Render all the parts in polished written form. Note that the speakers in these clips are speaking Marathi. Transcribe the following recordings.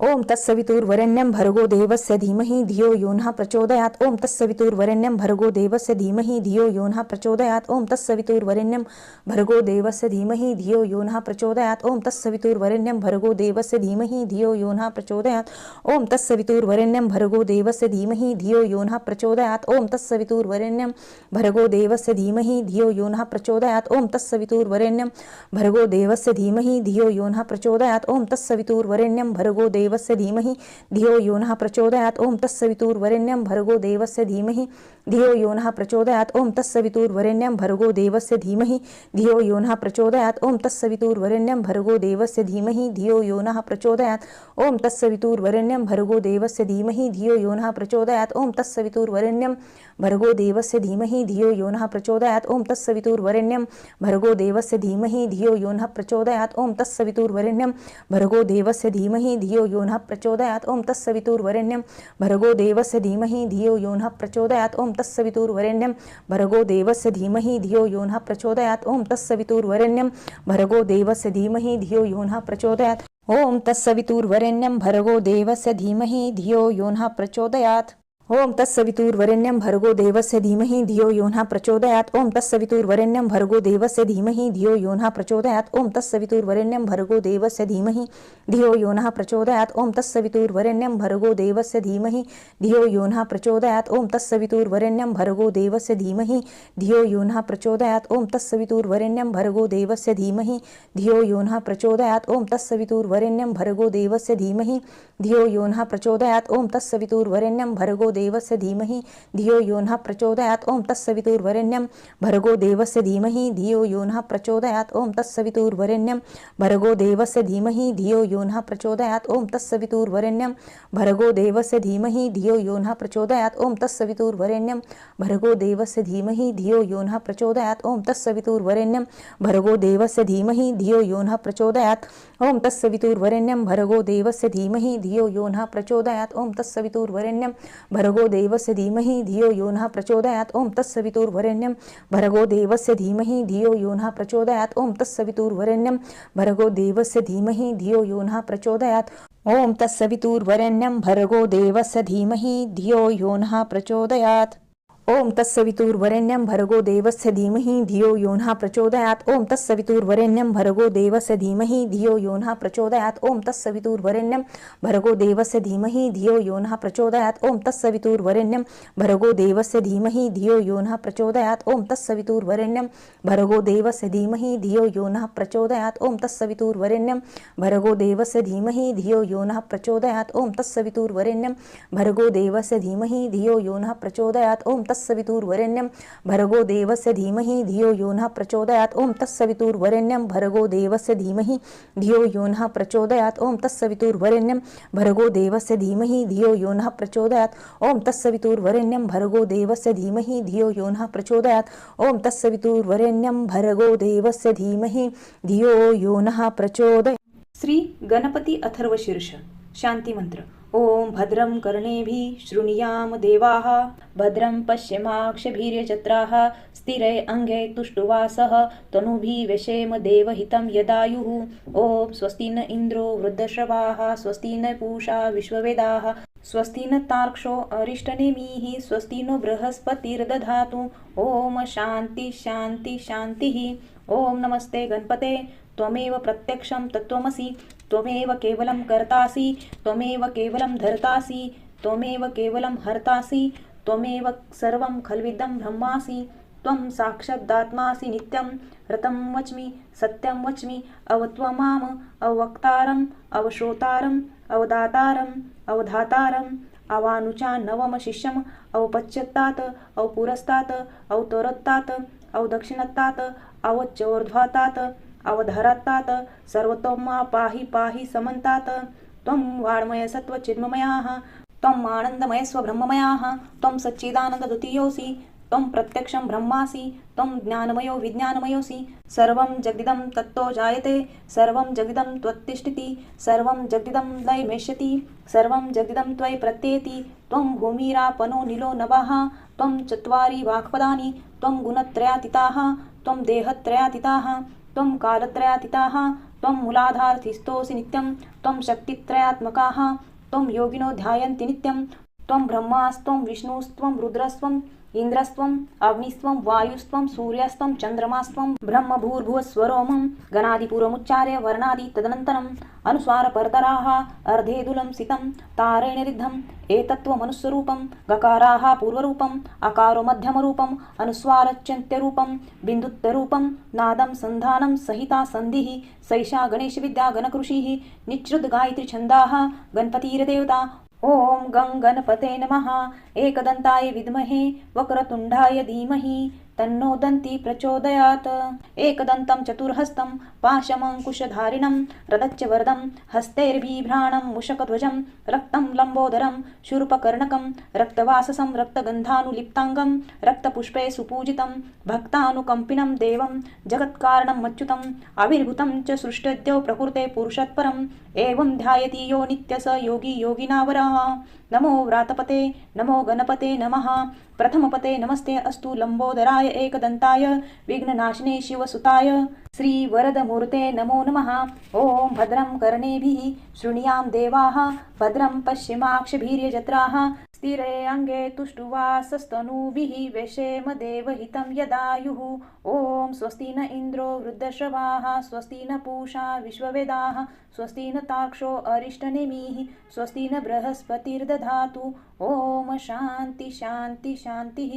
ओम तत्सवितुर्वरेण्यं भर्गो देवस्य धीमहि धियो यो नः प्रचोदयात् ओम तत्सवितुर्वरेण्यं भर्गो देवस्य धीमहि धियो यो नः प्रचोदयात् ओम तत्सवितुर्वरेण्यं भर्गो देवस्य धीमहि धियो यो नः प्रचोदयात् ओम तत्सवितुर्वरेण्यं भर्गो देवस्य धीमहि धियो यो नः प्रचोदयात् ओम तत्सवितुर्वरेण्यं भर्गो देवस्य धीमहि धियो यो नः प्रचोदयात् ओम तत्सवितुर्वरेण्यं भर्गो देवस्य धीमहि धियो यो नः प्रचोदयात् ओम तत्सवितुर्वरेण्यं भर्गो देवस्य धीमहि धियो यो नः प्रचोदयात् ओम तत्सवितुर्वरेण्यं भर्गो देवस्य धीमहि धियो यो नः प्रचोदयात् ओम तत्सवितुर्वरेण्यं भर्गो देवस्य धीमहि धियो यो नः प्रचोदयात् ओम तत्सवितुर्वरेण्यं भर्गो देवस्य धीमहि धियो यो नः प्रचोदयात् ओम तत्सवितुर्वरेण्यं भर्गो देवस्य धीमहि धियो यो नः प्रचोदयात् ओम तत्सवितुर्वरेण्यं भर्गो देवस्य धीमहि धियो यो नः प्रचोदयात् ओम तत्सवितुर्वरेण्यं भर्गो देवस्य धीमहि धियो यो नः प्रचोदयात् ओम तत्सवितुर्वरेण्यं भर्गो देवस्य धीमहि धियो यो नः प्रचोदयात् ओम तत्सवितुर्वरेण्यं भर्गो देवस्य धीमहि धियो यो नः प्रचोदयात् ओम तत्सवितुर्वरेण्यं भर्गो देवस्य धीमहि धियो यो नः प्रचोदयात् ओम तत्सवितुर्वरेण्यं भर्गो देवस्य धीमहि धियो यो नः प्रचोदयात् ओम तत्सवितुर्वरेण्यं भर्गो देवस्य धीमहि धियो यो नः प्रचोदयात् ओम तत्सवितुर्वरेण्यं भर्गो देवस्य धीमहि धियो यो नः प्रचोदयात् ओम तत्सवितुर्वरेण्यं भर्गो देवस्य धीमहि धियो यो नः प्रचोदयात् ओम तत्सवितुर्वरेण्यं भर्गो देवस्य धीमहि धियो यो नः प्रचोदयात् ओम तत्सवितुर्वरेण्यं भर्गो देवस्य धीमहि धियो यो नः प्रचोदयात् ओम तत्सवितुर्वरेण्यं भर्गो देवस्य धीमहि धियो यो नः प्रचोदयात् ओम तत्सवितुर्वरेण्यं भर्गो देवस्य धीमहि धियो यो नः प्रचोदयात् ओम तत्सवितुर्वरेण्यं भर्गो देवस्य धीमहि धियो यो नः प्रचोदयात् ओम तत्सवितुर्वरेण्यं भर्गो देवस्य धीमहि धियो यो नः प्रचोदयात् ओम तत्सवितुर्वरेण्यं भर्गो देवस्य धीमहि धियो यो नः प्रचोदयात् ओम तत्सवितुर्वरेण्यं भर्गो देवस्य धीमहि धियो यो नः प्रचोदयात् ओम तत्सवितुर्वरेण्यं भर्गो देवस्य धीमहि धियो यो नः प्रचोदयात् ओम तत्सवितुर्वरेण्यं भर्गो देवस्य धीमहि धियो यो नः प्रचोदयात् ओम तत्सवितुर्वरेण्यं भर्गो देवस्य धीमहि धियो यो नः प्रचोदयात् ओम तत्सवितुर्वरेण्यं भर्गो देवस्य धीमहि धियो यो नः प्रचोदयात् ओम तत्सवितुर्वरेण्यं भर्गो देवस्य धीमहि धियो यो नः प्रचोदयात् ओम तत्सवितुर्वरेण्यं भर्गो देवस्य धीमहि धियो यो नः प्रचोदयात् ओम तत्सवितुर्वरेण्यं भर्गो देवस्य धीमहि धियो यो नः प्रचोदयात् ओम तत्सवितुर्वरेण्यं भर्गो देवस्य धीमहि धियो यो नः प्रचोदयात् ओम तत्सवितुर्वरेण्यं भर्गो देवस्य धीमहि धियो यो नः प्रचोदयात् ओम तत्सवितुर्वरेण्यं भर्गो देवस्य धीमहि धियो यो नः प्रचोदयात् ओम तत्सवितुर्वरेण्यं भर्गो देवस्य धीमहि धियो यो नः प्रचोदयात् ओम तत्सवितुर्वरेण्यं भर्गो देवस्य धीमहि धियो यो नः प्रचोदयात् ओम तत्सवितुर्वरेण्यं भर्गो देवस्य धीमहि धियो यो नः प्रचोदयात् ओम तत्सवितुर्वरेण्यं भर्गो देवस्य धीमहि धियो यो नः प्रचोदयात् ओम तत्सवितुर्वरेण्यं भर्गो देवस्य धीमहि धियो यो नः प्रचोदयात् ओम तत्सवितुर्वरेण्यं भर्गो देवस्य धीमहि धियो यो नः प्रचोदयात् ओम तत्सवितुर्वरेण्यं भर्गो देवस्य धीमहि धियो यो नः प्रचोदयात् ओम तत्सवितुर्वरेण्यं भर्गो देवस्य धीमहि धियो यो नः प्रचोदयात् ओम तत्सवितुर्वरेण्यं भर्गो देवस्य धीमहि धियो यो नः प्रचोदयात् ओम तत्सवितुर्वरेण्यं भर्गो देवस्य धीमहि धियो यो नः प्रचोदयात् ओम तत्सवितुर्वरेण्यं भर्गो देवस्य धीमहि धियो यो नः प्रचोदयात्। श्री गणपती अथर्वशीर्ष शांती मंत्र। ओम भद्रं कर्णेभिः शृणुयाम देवाः भद्रं पश्येमाक्षभिर्यजत्राः स्थिरै अंगे तुष्टुवासः तनूभिः व्यशेम देवहितं यदायुः। ओम स्वस्ति न इन्द्रो वृद्धश्रवाः स्वस्ति न पूषा विश्ववेदाः स्वस्ति न तार्क्ष्यो अरिष्टनेमिः स्वस्ति नो बृहस्पतिर्दधातु। ओम शांति शांति शांतिः। ओम नमस्ते गणपते त्वमेव प्रत्यक्षं तत्त्वमसि त्वमेव केवलं कर्तासि त्वमेव केवलं धर्तासि त्वमेव केवलं हर्तासि त्वमेव सर्वं खल्विदं ब्रह्मासि त्वं साक्षादात्मासि नित्यं ऋतं वच्मि सत्यं वच्मि अवत्वमाम अवक्तारम् अवश्रोतारम् अवदातारम् अवधातारम् अवानुचा नवम शिष्यम् अवपच्यत्तात् अवपुरस्तात् अवतरत्तात् अवदक्षिणत्तात् अवच्चोर्ध्वातात् अवधरत्तात् सर्वतोमा पाहि पाहि समन्तात्। त्वं वाङ्मय सत्त्वचिन्मयाः त्वम् आनन्दमय स्वब्रह्ममयाः त्वं सच्चिदानन्दद्वितीयोऽसि त्वं प्रत्यक्षं ब्रह्मासि त्वं ज्ञानमयो विज्ञानमयोऽसि। सर्वं जगदिदं तत्तो जायते सर्वं जगदिदं त्वत्तिष्ठति सर्वं जगदिदं लयमेष्यति सर्वं जगदिदं त्वयि प्रत्येति। त्वं भूमिरापनो नीलो नभः त्वं चत्वारि वाक्पदानि त्वं गुणत्रयातीताः त्वं देहत्रयातीताः त्वं कालत्रयातीताः त्वं मूलाधारस्थितोऽसि नित्यं त्वं शक्तित्रयात्मकाः त्वं योगिनो ध्यायन्ति नित्यं त्वं ब्रह्मास्त्वं विष्णुस्त्वं रुद्रस्त्वं इन्द्रस्त्वम् अग्निस्त्वं वायुस्त्वं सूर्यस्त्वं चन्द्रमास्त्वं ब्रह्म भूर्भुवस्वरोमं गणादिपूर्वमुच्चार्य वर्णादि तदनन्तरम् अनुस्वारपरतराः अर्धेदुलं सितं तारेण रिद्धम् एतत्त्वमनुस्वरूपं गकाराः पूर्वरूपम् अकारो मध्यमरूपम् अनुस्वारच्यन्त्यरूपं बिन्दुत्तरूपं नादं सन्धानं सहिता सन्धिः सैषा गणेशविद्या गणकृषिः निच्छ्रुतगायत्रीछन्दाः गणपतिर्देवता ॐ गं गणपते नमः एकदन्ताय विद्महे वक्रतुण्डाय धीमहि तन्नो दन्ती प्रचोदयात् एकदन्तं चतुर्हस्तं पाशमङ्कुशधारिणं रदच्च वरदं हस्तैर्बिभ्राणं मुषकध्वजं रक्तं लम्बोदरं शूर्पकर्णकं रक्तवाससं रक्तगन्धानुलिप्ताङ्गं रक्तपुष्पे सुपूजितं भक्तानुकम्पिनं देवं जगत्कारणं अच्युतम् आविर्भूतं च सृष्टद्यो प्रकृते पुरुषत्परम् एवं ध्यायति यो नित्य स योगी योगिनावरः नमो व्रातपते नमो गणपते नमः प्रथमपते नमस्ते अस्तु लंबोदराय एकदन्ताय विघ्ननाशिने शिवसुताय श्रीवरदमूर्ते नमो नमः ॐ भद्रं कर्णेभिः शृणुयाम देवाः भद्रं पश्चिमाक्षभिर्यजत्राः स्थिरे अंगे तुष्टुवासस्तनूभिः वेशेम देवहितं यदायुः ॐ स्वस्ति न इन्द्रो वृद्धश्रवाः स्वस्ति न पूषा विश्ववेदाः स्वस्ति न तार्क्ष्यो अरिष्टनेमिः स्वस्ति न बृहस्पतिर्दधातु ॐ शांती शांती शांतिः.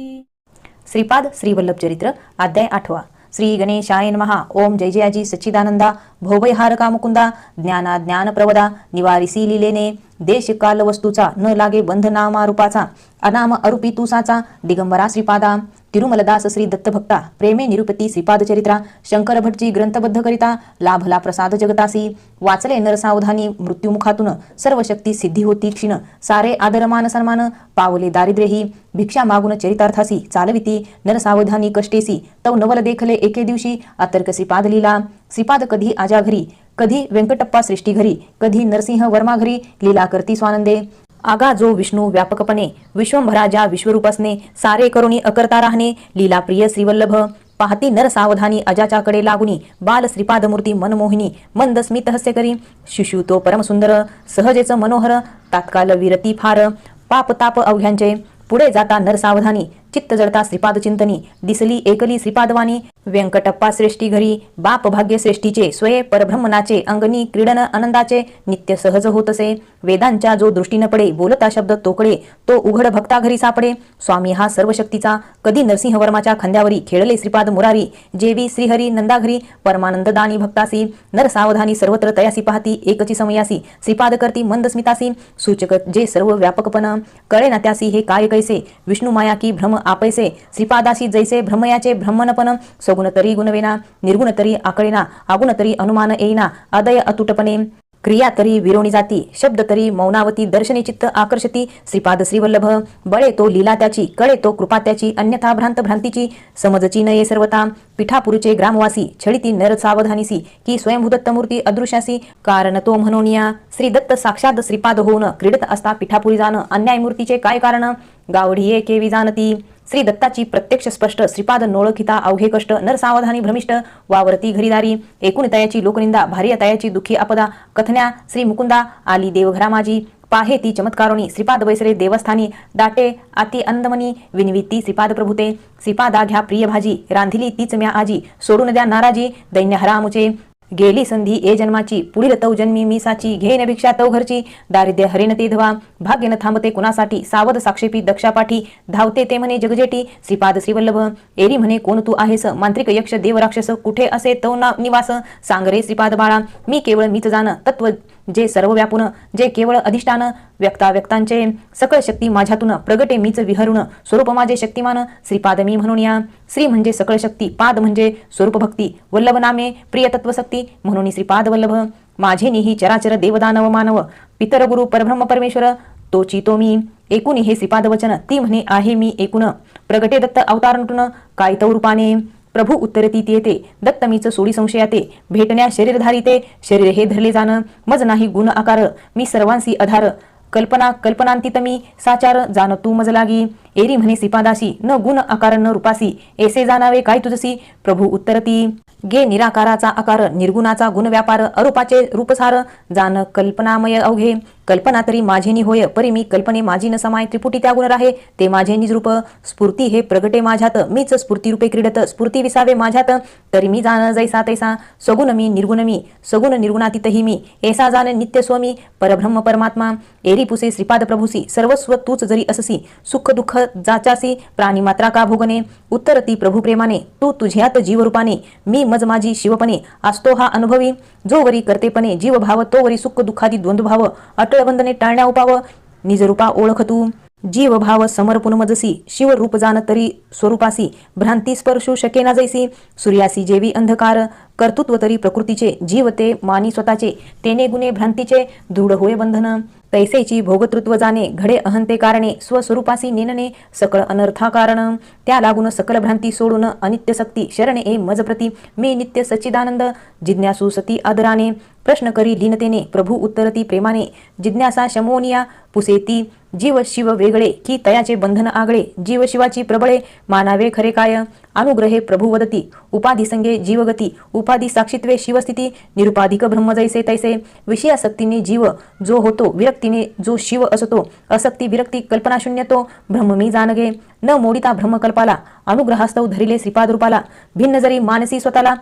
श्रीपाद श्रीवल्लभ चरित्र अध्याय 8. श्री गणेशाय नमः. ओम जय जयाजी सच्चिदानंदा भवभयहारका मुकुंदा ज्ञाना ज्ञानप्रवदा निवारिसी लीलेने देश काल वस्तूचा न लागे बंध नामारूपाचा अनाम अरूपी तुसाचा दिगंबरा श्रीपादा तिरुमलदास श्री दत्तभक्ता प्रेमे निरुपती श्रीपाद चरित्रा शंकर भटजी ग्रंथबद्ध करिता लाभला प्रसाद जगतासी वाचले नरसावधानी मृत्युमुखातून सर्व शक्ती सिद्धी होती क्षीण सारे आदरमान सन्मान पावले दारिद्र्यही भिक्षा मागून चरितार्थासी चालविती नरसावधानी कष्टेसी तव नवल देखले एके दिवशी अतर्क श्रीपाद लीला श्रीपाद कधी आजा घरी कधी व्यंकटप्पा सृष्टी घरी कधी नरसिंह वर्मा घरी लीला करती स्वानंदे आगा जो विष्णू व्यापकपणे विश्वंभरा ज्या विश्वरूपासने सारे करुणी अकर्ता राहणे लीला प्रिय श्रीवल्लभ पाहती नर सावधानी अजाच्याकडे लागुनी बाल श्रीपाद मूर्ती मनमोहिनी मंद स्मित हस्य करी शिशु तो परमसुंदर सहजेच मनोहर तात्काल विरती फार पाप ताप अवघ्यांचे पुढे जाता नर सावधानी चित्त जडता श्रीपाद चिंतनी दिसली एकली श्रीपादवानी व्यंकटप्पा श्रेष्ठी घरी बाप भाग्य श्रेष्ठीचे स्वये परब्रह्मनाचे अंगणी क्रीडन आनंदाचे नित्य सहज होतसे वेदांच्या जो दृष्टीने पडे बोलता शब्द तोकडे तो उघड भक्ता घरी सापडे स्वामी हा सर्व शक्तीचा कधी नरसिंह वर्माच्या खांद्यावरी खेळले श्रीपाद मुरारी जेवी श्रीहरी नंदाघरी परमानंद दानी भक्तासी नर सावधानी सर्वत्र तयासी पाहती एकची समयासी श्रीपाद करती मंद स्मितासी सूचक जे सर्व व्यापकपण कळे ना त्यासी हे काय कैसे विष्णू माया की भ्रम आपैसे श्रीपादाशी जैसे भ्रमयाचे ब्रह्मणपण सगुण तरी गुणवेना निर्गुण तरी आकळेना आगुण तरी अनुमान येईना अदय अतुटपणे क्रिया तरी विरोणी जाती शब्द तरी मौनावती दर्शने चित्त आकर्षती श्रीपाद श्रीवल्लभ बळे तो लीला त्याची कळे तो कृपा त्याची अन्यथा भ्रांत भ्रांतीची समजची नये सर्वता पिठापुरीचे ग्रामवासी छळीती नर सावधानीसी की स्वयंभूदत्त मूर्ती अदृश्यासी कारण तो म्हणोनिया श्री दत्त साक्षात श्रीपाद होऊन क्रीडत असता पिठापुरी जाणं अन्याय मूर्तीचे काय कारण गावढीये केवी जाणती श्री दत्ताची प्रत्यक्ष स्पष्ट श्रीपाद नोळखिता अवघे कष्ट नर सावधानी भ्रमिष्ट वावरती घरीदारी एकूण तयाची लोकनिंदा भारी तयाची दुःखी आपदा कथन्या श्री मुकुंदा आली देवघरा माझी पाहे ती चमत्कारोनी श्रीपाद बैसरे देवस्थानी दाटे आती अंदमनी विनविती श्रीपाद प्रभुते श्रीपादा घ्या प्रिय भाजी रांधिली तीच म्या आजी सोडून द्या नाराजी दैन्य हरामुचे गेली संधी ए जन्माची पुढील तव जन्मी मीसाची घेन भिक्षा तव घरची दारिद्र्य हरेन ते धवा भाग्य न थांबते कुणासाठी सावध साक्षेपी दक्षापाठी धावते ते म्हणे जगजेटी श्रीपाद श्रीवल्लभ एरी म्हणे कोण तू आहेस मांत्रिक यक्ष देव राक्षस कुठे असे तव निवास सांग रे श्रीपाद बाळा मी केवळ मीच जाण तत्व जे सर्व व्यापून जे केवळ अधिष्ठान व्यक्ता व्यक्तांचे सकळ शक्ती माझ्यातून प्रगटे मीच विहरुण स्वरूप माझे शक्तिमान श्रीपाद मी म्हणून या श्री म्हणजे सकळ शक्ती पाद म्हणजे स्वरूप भक्ती वल्लभ नामे प्रिय तत्वशक्ती म्हणून श्रीपाद वल्लभ माझे निही चराचर देवदानव मानव पितर गुरु परब्रह्म परमेश्वर तोची तो मी एकूण हे श्रीपाद वचन ती म्हणे आहे मी एकूण प्रगटे दत्त अवतार नटून काय तव रूपाने प्रभू उत्तरती येते दत्त मीच सोडी संशयाते भेटण्या शरीरधारी ते शरीर हे धरले जाण मज नाही गुण आकार मी सर्वांसी आधार कल्पना कल्पनांतीत मी साचार जाण तू मज लागी एरी म्हणे श्रीपादासी न गुण आकार न रूपासी ऐसे जाणावे काय तुझसी प्रभू उत्तरती गे निराकाराचा आकार, निर्गुणाचा गुणव्यापार, अरूपाचे रूपसार, जाण कल्पनामय अवघे. कल्पना तरी माझेनी होय, परी मी कल्पने माझी न समाय. त्रिपुटी त्या गुण राहे, ते माझे निज रूप. स्फूर्ती हे प्रगटे माझ्यात, मीच स्फूर्ती रूपे क्रीडत. स्फूर्ती विसावे माझ्यात, तरी मी जाण जैसा तैसा. सगुण मी निर्गुण मी, सगुण निर्गुणातीतही मी. ऐसा जाण नित्य स्वमी, परब्रह्म परमात्मा. एरी पुसे श्रीपाद प्रभूसी, सर्वस्व तूच जरी अससी. सुख दुःख जाचासी, प्राणी मात्रा का भोगणे. उत्तरती प्रभू प्रेमाने, तू तुझ्यात जीवरूपाने. मी मज माझी शिवपणे, असतो हा अनुभवी. जो वरी करतेपणे जीव भाव, तो वरी सुख दुःखादी द्वंद्वभाव. अटळ बंधने टाळण्या उपाव, निजरूपा ओळख तू. जीव भाव समर्पुन मजसी, शिव रूप जाण तरी स्वरूपासी. भ्रांती स्पर्शू शकेना जैसी, सूर्यासी जेवी अंधकार. कर्तृत्व तरी प्रकृतीचे, जीव ते मानी स्वतःचे. तेने गुणे भ्रांतीचे, दृढ होय बंधन. तैसेची भोगतृत्व जाणे, घडे अहंते कारणे. स्वस्वरूपासी नेनने, सकळ अनर्था कारण. त्या लागून सकल भ्रांती सोडून, अनित्य सक्ती शरणे ए मज प्रती. मी नित्य सच्चिदानंद, जिज्ञासू सती आदराने. प्रश्न करी लीनतेने, प्रभू उत्तरती प्रेमाने. जिज्ञासा शमोनिया पुसेती, जीव शिव वेगळे की तयाचे बंधन आगळे. जीव शिवाची प्रबळे, मानावे खरे काय. अनुग्रहे प्रभू वदती, उपाधी संगे जीवगती. उपाधी साक्षित्वे शिवस्थिती, निरुपाधिक ब्रह्म जैसे तैसे. विषयासक्तीने जीव जो होतो, विरक्तीने जो शिव असतो. असक्ती विरक्ती कल्पनाशून्य तो, ब्रह्म मी जाणगे. न मोडिता ब्रह्मकल्पाला, अनुग्रहास्तव धरिले श्रीपाद रूपाला. भिन्न जरी मानसी स्वतःला,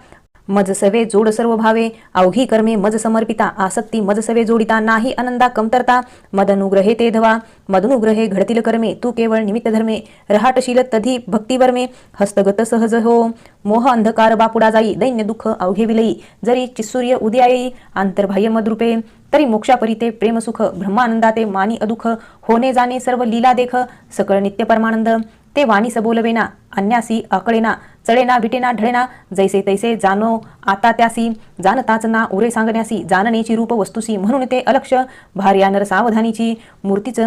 मज सवे जोड सर्व भावे. अवघी कर्मे मज समर्पिता, आसक्ती मज सवे जोडिता. नाही आनंदा कमतरता, मदनुग्रहे ते धवा. मदनुग्रहे घडतील कर्मे, तू केवळ निमित्त धर्मे. रहाटशील तधी भक्तिवर्मे, हस्तगत सहज हो. मोह अंधकार बापुडा जाई, दैन्य दुःख अवघे विलई. जरी चिसूर्य उदया येई, आंतरबाह्य मद्रूपे. तरी मोक्षापरी ते प्रेमसुख, ब्रह्मानंदाते मानी अदुःख. होणे जाणे सर्व लीला देख, सकळ नित्य परमानंद. ते वाणी सबोलवेना, अन्यासी आकळेना. चढेना विटेना ढळेना, जैसे तैसे जाणो आता त्यासी. जाणताच ना उरे सांगण्यासी, जाणण्याची रूप वस्तुसी. म्हणून ते अलक्ष, भार्यानर सावधानीची. मूर्तीच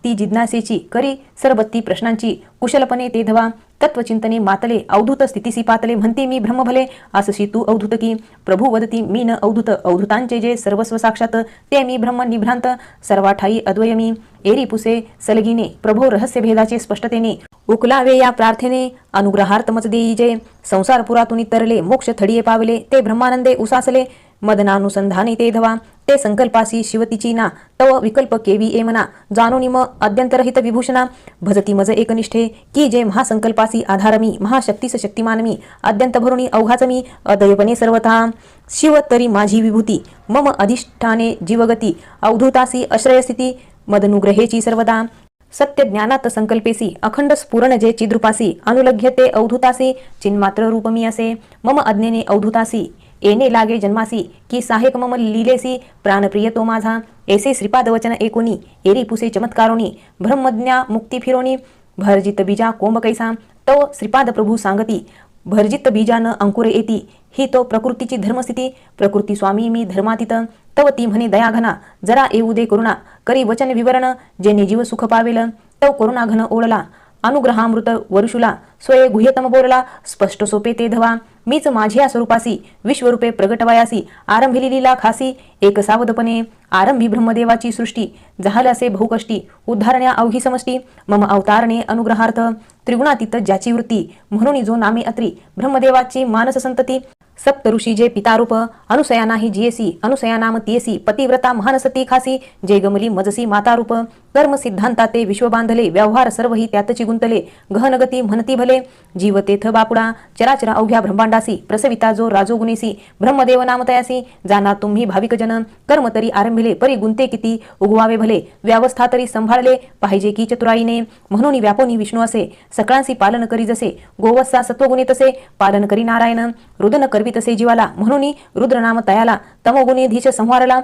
ती जिज्ञासेची, करी सरबत्ती प्रश्नांची. कुशलपणे ते धवा, तत्वचिंतने मातले. अवधूत स्थितीसी पातले, म्हणते मी ब्रह्म भले. असशी तू अवधूत की, प्रभू वदती मी न अवधूत. अवधूतांचे जे सर्वस्व साक्षात, ते मी ब्रह्म निभ्रांत. सर्वाठाई अद्वय मी, एरी पुसे सलगीने. प्रभो रहस्य भेदाचे स्पष्टतेने, उकलावे या प्रार्थने. अनुग्रहार्थ मच देई जे, संसारपुरातून तरले. मोक्ष थडिये पावले, ते ब्रह्मानंदे उसासले. मदनानुसंधाने ते धवा, ते संकल्पासी शिवतीची ना. तव विकल्प केवी ए मना, जाणोनी म अद्यंतरहित विभूषणा. भजती मज एकनिष्ठे, की जे महासंकल्पासी आधार मी. महाशक्तीस शक्तिमान मी, अद्यंत भरुणी अवघाच मी. अदयपणे सर्वथा, शिव तरी माझी विभूती. मम अधिष्ठाने जीवगती, अवधूतासी आश्रयस्थिती. मदनुग्रहेची सर्वदा, सत्य ज्ञानात संकल्पेसी. अखंड स्फुरण जे चिद्रूपासी, अनुलग्य ते अवधूतासी. चिन्मात्र रूप मी असे, मम अज्ञेने अवधूतासी. येणे लागे जन्मासी, की सहायक मम लीलेसी. प्राणप्रिय तो माझा, ऐसे श्रीपाद वचन एकोनी. एरी पुसे चमत्कारोनी, ब्रह्मज्ञा मुक्ती फिरोनी. भरजित बीजा कोंब कैसा, तो श्रीपाद प्रभू सांगती. भरजित बीजान अंकुरे येती, ही तो प्रकृतीची धर्मस्थिती. प्रकृती स्वामी मी धर्मातीत, तव ती म्हणे दयाघना. जरा येऊ दे करुणा, करी वचन विवरण. जेणे जीव सुख पावेल, तव करुणा घन ओळला. अनुग्रहामृत वरुषुला, स्वये गुह्यतम बोलला. स्पष्ट सोपे ते धवा, मीच माझ्या स्वरूपासी. विश्वरूपे प्रगटवायासी, आरंभिली लीला खासी. एक सावधपणे, आरंभी ब्रह्मदेवाची सृष्टी. झाल असे बहुकष्टी, उद्धारण्या अवघी समष्टी. मम अवतारणे अनुग्रहार्थ, त्रिगुणातीत ज्याची वृत्ती. म्हणून जो नामे अत्री, ब्रह्मदेवाची मानस संतती. सप्त ऋषी जे पितारूप, अनुसया नाही जियसी. अनुसया नाम तियसी, पतिव्रता महानसती खासी. जे गमली मजसी मातारूप, कर्म सिद्धांता ते विश्व बांधले. व्यवहार सर्वही त्यातची गुंतले, गहनगती म्हणती भले. जीव तेथ बापुडा, चराचरा अवघ्या ब्रह्मांडासी. प्रसविता जो राजोगुणेसी, ब्रह्मदेव नामतयासी. जाना तुम्ही भाविक जन, कर्म तरी आरंभिले. परी गुंते किती उगवावे भले. व्यवस्था तरी संभाळले, पाहिजे की चतुराईने. म्हणून व्यापोनी विष्णू असे, सकळांसी पालन करी जसे. गोवत्सा सत्वगुणे तसे, पालन करी नारायण. रुदन करवी तसे जीवाला, म्हणून रुद्र नाम तयाला. तमोगुणे धीश संहारला,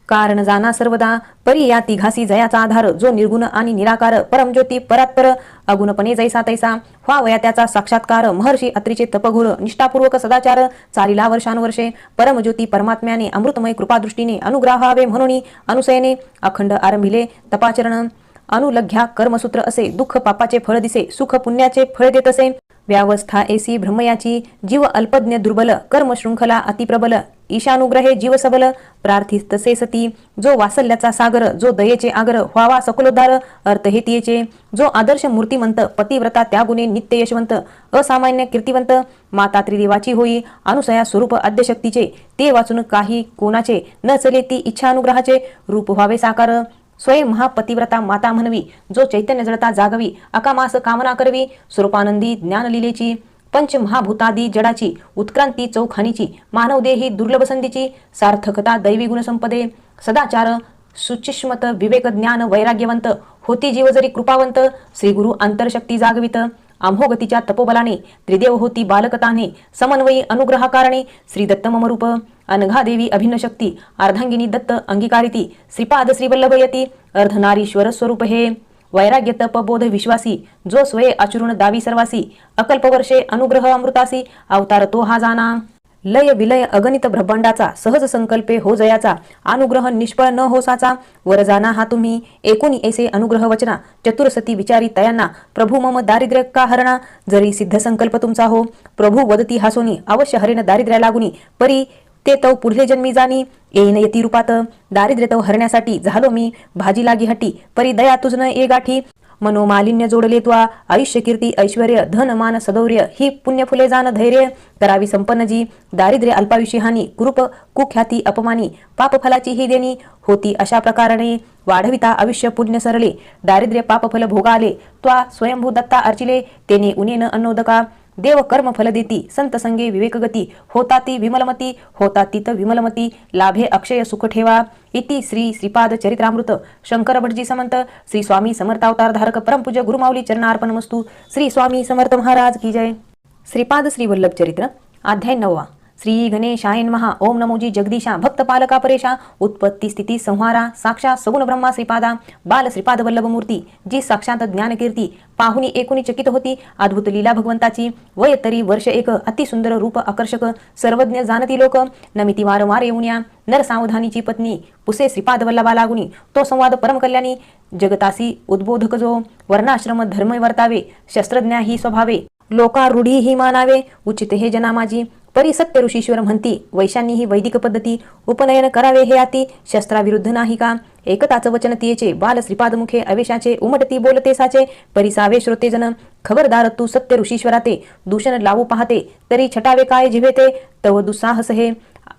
कारण जाना सर्वदा. परी या तिघासी जयाचा आधार, जो निर्गुण आणि निराकार. परमज्योती परात्पर, अगुणपणे जैसा तैसा. व्हावया त्याचा साक्षात्कार. महर्षी अत्रीचे तपघोर, निष्ठापूर्वक सदाचार. चालिला वर्षानुवर्षे, परमज्योती परमात्म्याने. अमृतमय कृपादृष्टीने, अनुग्रहावे म्हणून अनुसयने. अखंड आरंभिले तपाचरण, अनुलघ्या कर्मसूत्र असे. दुःख पापाचे फळ दिसे, सुख पुण्याचे फळ देत असे. व्यावस्था ऐसी ब्रह्मयाची जीव अल्पज्ञ दुर्बल कर्म शृंखला अतिप्रबल ईशानुग्रहे जीव सबल प्रार्थित तसे सती जो वासल्याचा सागर जो दयेचे आगर व्हावा सकुलोद्धार अर्थहेतीयेचे जो आदर्श मूर्तिमंत पतिव्रता त्यागुणे नित्य यशवंत असामान्य कीर्तिवंत माता त्रिदेवाची होई अनुसया स्वरूप आद्यशक्तीचे ते वाचून काही कोणाचे न चले ती इच्छा अनुग्रहाचे रूप व्हावे साकार स्वयं महापतिव्रता माता म्हणवी जो चैतन्य जळता जागवी अकामास कामना करवी स्वरूपानंदी ज्ञानलीलेची पंच महाभूतादी जडाची उत्क्रांती चौखानीची मानवदेही दुर्लभ संधीची सार्थकता दैवी गुणसंपदे सदाचार सुचिष्मत विवेक ज्ञान वैराग्यवंत होती जीव जरी कृपावंत श्री गुरु अंतरशक्ती जागवित आम्होगतीच्या तपोबलाने त्रिदेव होती बालकताने समन्वयी अनुग्रहाकारणे श्री दत्त ममरूप अनघा देवी अभिन्न शक्ती अर्धांगिनी दत्त अंगीकारिती श्रीपाद श्रीवल्लभयती अर्धनारीश्वर स्वरूप हे वैराग्य तप बोध विश्वासी जो स्वये आचुरून दावी सर्वासी अकल्पवर्षे अनुग्रह अमृतासी अवतार तो हा जाना लय विलय अगणित ब्रह्मांडाचा सहज संकल्पे हो जयाचा अनुग्रह निष्फळ न होसाचा वर जाना हा तुम्ही एकोणी ऐसे अनुग्रह वचना चतुरसती विचारी तयांना प्रभू मम दारिद्र्य का हरणा जरी सिद्ध संकल्प तुमचा हो प्रभू वदती हासोनी अवश्य हरेन दारिद्र्या लागुनी परी ते तव पुढले जन्मी जाणी येईन यती रूपात दारिद्र्य तव हरण्यासाठी झालो मी भाजी लागी हटी परी दया तुझन ए गाठी मनोमालिन्य जोडले त्वा आयुष्य कीर्ती ऐश्वर्य धन मान सदौर्य ही पुण्य फुले जाण धैर्य करावी संपन्न जी दारिद्र्य अल्पायुषी हानी कुरूप कुख्याती अपमानी पापफलाची ही देणी होती अशा प्रकाराने वाढविता आयुष्य पुण्य सरले दारिद्र्य पापफल भोगाले त्वा स्वयंभू दत्ता अर्चिले तेने उनेन अन्नोदका देव कर्म फल देती संत संगे विवेकगती होता ती विमलमती होता तीत विमलमती लाभे अक्षय सुख ठेवा इति श्री श्रीपाद चरित्रामृत शंकर भटजी समंत श्री स्वामी समर्थ अवतार धारक परमपूज्य गुरुमाऊली चरणार्पणमस्तु श्री स्वामी समर्थ महाराज की जय। श्रीपाद श्री वल्लभ चरित्र अध्याय 9 श्री गणेशाय नमः ओम नमोजी जगदीशा भक्त पालका परेशा उत्पत्ती स्थिती संहारा साक्षात सगुण ब्रह्मा श्रीपादा बाल श्रीपाद वल्लभ मूर्ती जी साक्षात ज्ञान कीर्ती पाहुनी एकुणी चकित होती अद्भुत लीला भगवंताची वय तरी वर्ष एक अति सुंदर रूप आकर्षक सर्वज्ञ जाणती लोक नमिती वारंवार येऊन्या नर सावधानीची पत्नी पुसे श्रीपाद वल्लभा लागुनी तो संवाद परम कल्याणी जगतासी उद्बोधक जो वर्णाश्रम धर्म वर्तावे शस्त्रज्ञा ही स्वभावे लोका रूढी ही मानावे उचित हे जना माझी परी सत्य ऋषीश्वर म्हणती वैशांनी ही वैदिक पद्धती उपनयन करावे हे आती शस्त्राविरुद्ध नाही का एकताच वचन तियेचे बाल श्रीपाद मुखे अवेशाचे उमटती बोलते साचे परिसावे श्रोते जन खबरदार तू सत्य ऋषीश्वराते दूषण लावू पाहते तरी छटावे काय जिव्हेते तव दुस्साहस हे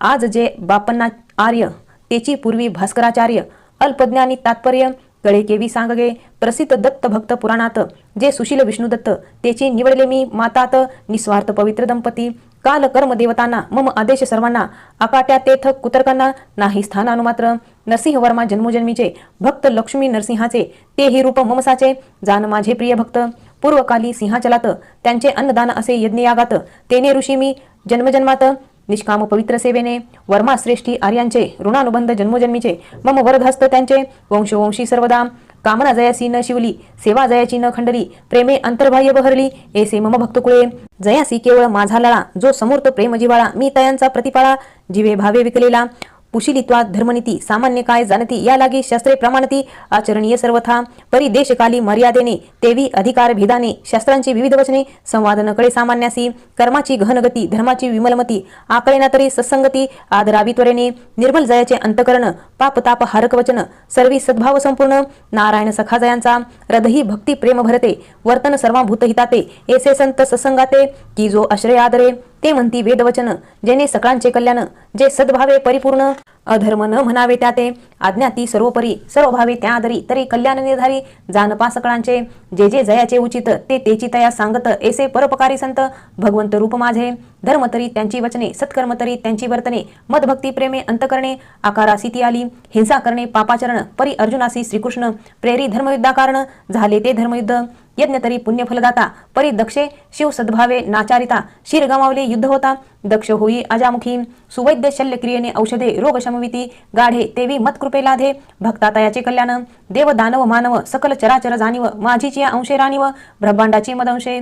आज जे बापन्ना आर्य तेची पूर्वी भास्कराचार्य अल्पज्ञानी तात्पर्य गळे केवी सांगगे प्रसिद्ध दत्त भक्त पुराणात जे सुशील विष्णुदत्त तेची निवडले मी मातात निस्वार्थ पवित्र दंपती काल कर्म देवतांना मम आदेश सर्वांना आकाट्या तेथ कुतर्कांना नाही स्थानानु मात्र नरसिंह वर्मा जन्मोजन्मीचे भक्त लक्ष्मी नरसिंहाचे ते ही रूप ममसाचे जान माझे प्रिय भक्त पूर्वकाली सिंहाचलात त्यांचे अन्नदान असे यज्ञयागात तेने ऋषी मी जन्मजन्मात निष्काम पवित्र सेवेने वर्मा श्रेष्ठी आर्यांचे ऋणानुबंध जन्मोजन्मीचे मम वरदहस्त त्यांचे वंशवंशी सर्वदा कामना जयासी न शिवली सेवा जयाची न खंडली प्रेमे अंतर्बाह्य बहरली ऐसे मम भक्तकुळे जयासी केवळ माझा लळा जो समूर्त प्रेम जिवाळा मी तयांचा प्रतिपाळा जीवे भावे विकलेला पुशिलित्वा धर्मनीती सामान्य काय जाणती या लागी शास्त्रे प्रमाणती आचरणीय सर्वथा परी देशकाली मर्यादेने तेवी अधिकार भेदाने शास्त्रांची विविध वचने संवाद नकळे सामान्यासी कर्माची गहनगती धर्माची विमलमती आकळेना तरी सत्संगती आदरावी त्वरेने निर्मल जयाचे अंतकरण पापताप हारक वचन सर्वी सद्भाव संपूर्ण नारायण सखा जयांचा हृदयी भक्ती प्रेम भरते वर्तन सर्वाभूत हिताते ऐसे संत सत्संगाते की जो आश्रय आदरे ते म्हणती वेदवचन जेने सकळांचे कल्याण जे सद्भावे परिपूर्ण अधर्म न म्हणावे त्याते आज्ञाती सर्वोपरी सर्वभावे त्या आदरी तरी कल्याण निर्धारी जानपा सकळांचे जे जे जयाचे उचित ते तेची तया सांगत ऐसे परोपकारी संत भगवंत रूप माझे धर्म तरी त्यांची वचने सत्कर्म तरी त्यांची वर्तने मदभक्ती प्रेमे अंतकरणे आकारासी ती आली हिंसा करणे पापाचरण परी अर्जुनासी श्रीकृष्ण प्रेरी धर्मयुद्धा कारण झाले ते धर्मयुद्ध यज्ञ तरी पुण्य फलदाता परी दक्षे शिव सद्भावे नाचारिता शिर गमावले युद्ध होता दक्ष होई अजामुखी सुवैद्य शल्यक्रियेने औषधे रोग शमविती गाढे तेवी मत्कृपे लाधे भक्तातयाचे कल्याण देव दानव मानव सकल चराचर जाणीव माझीची अंशे राणीव ब्रह्मांडाची मदंशे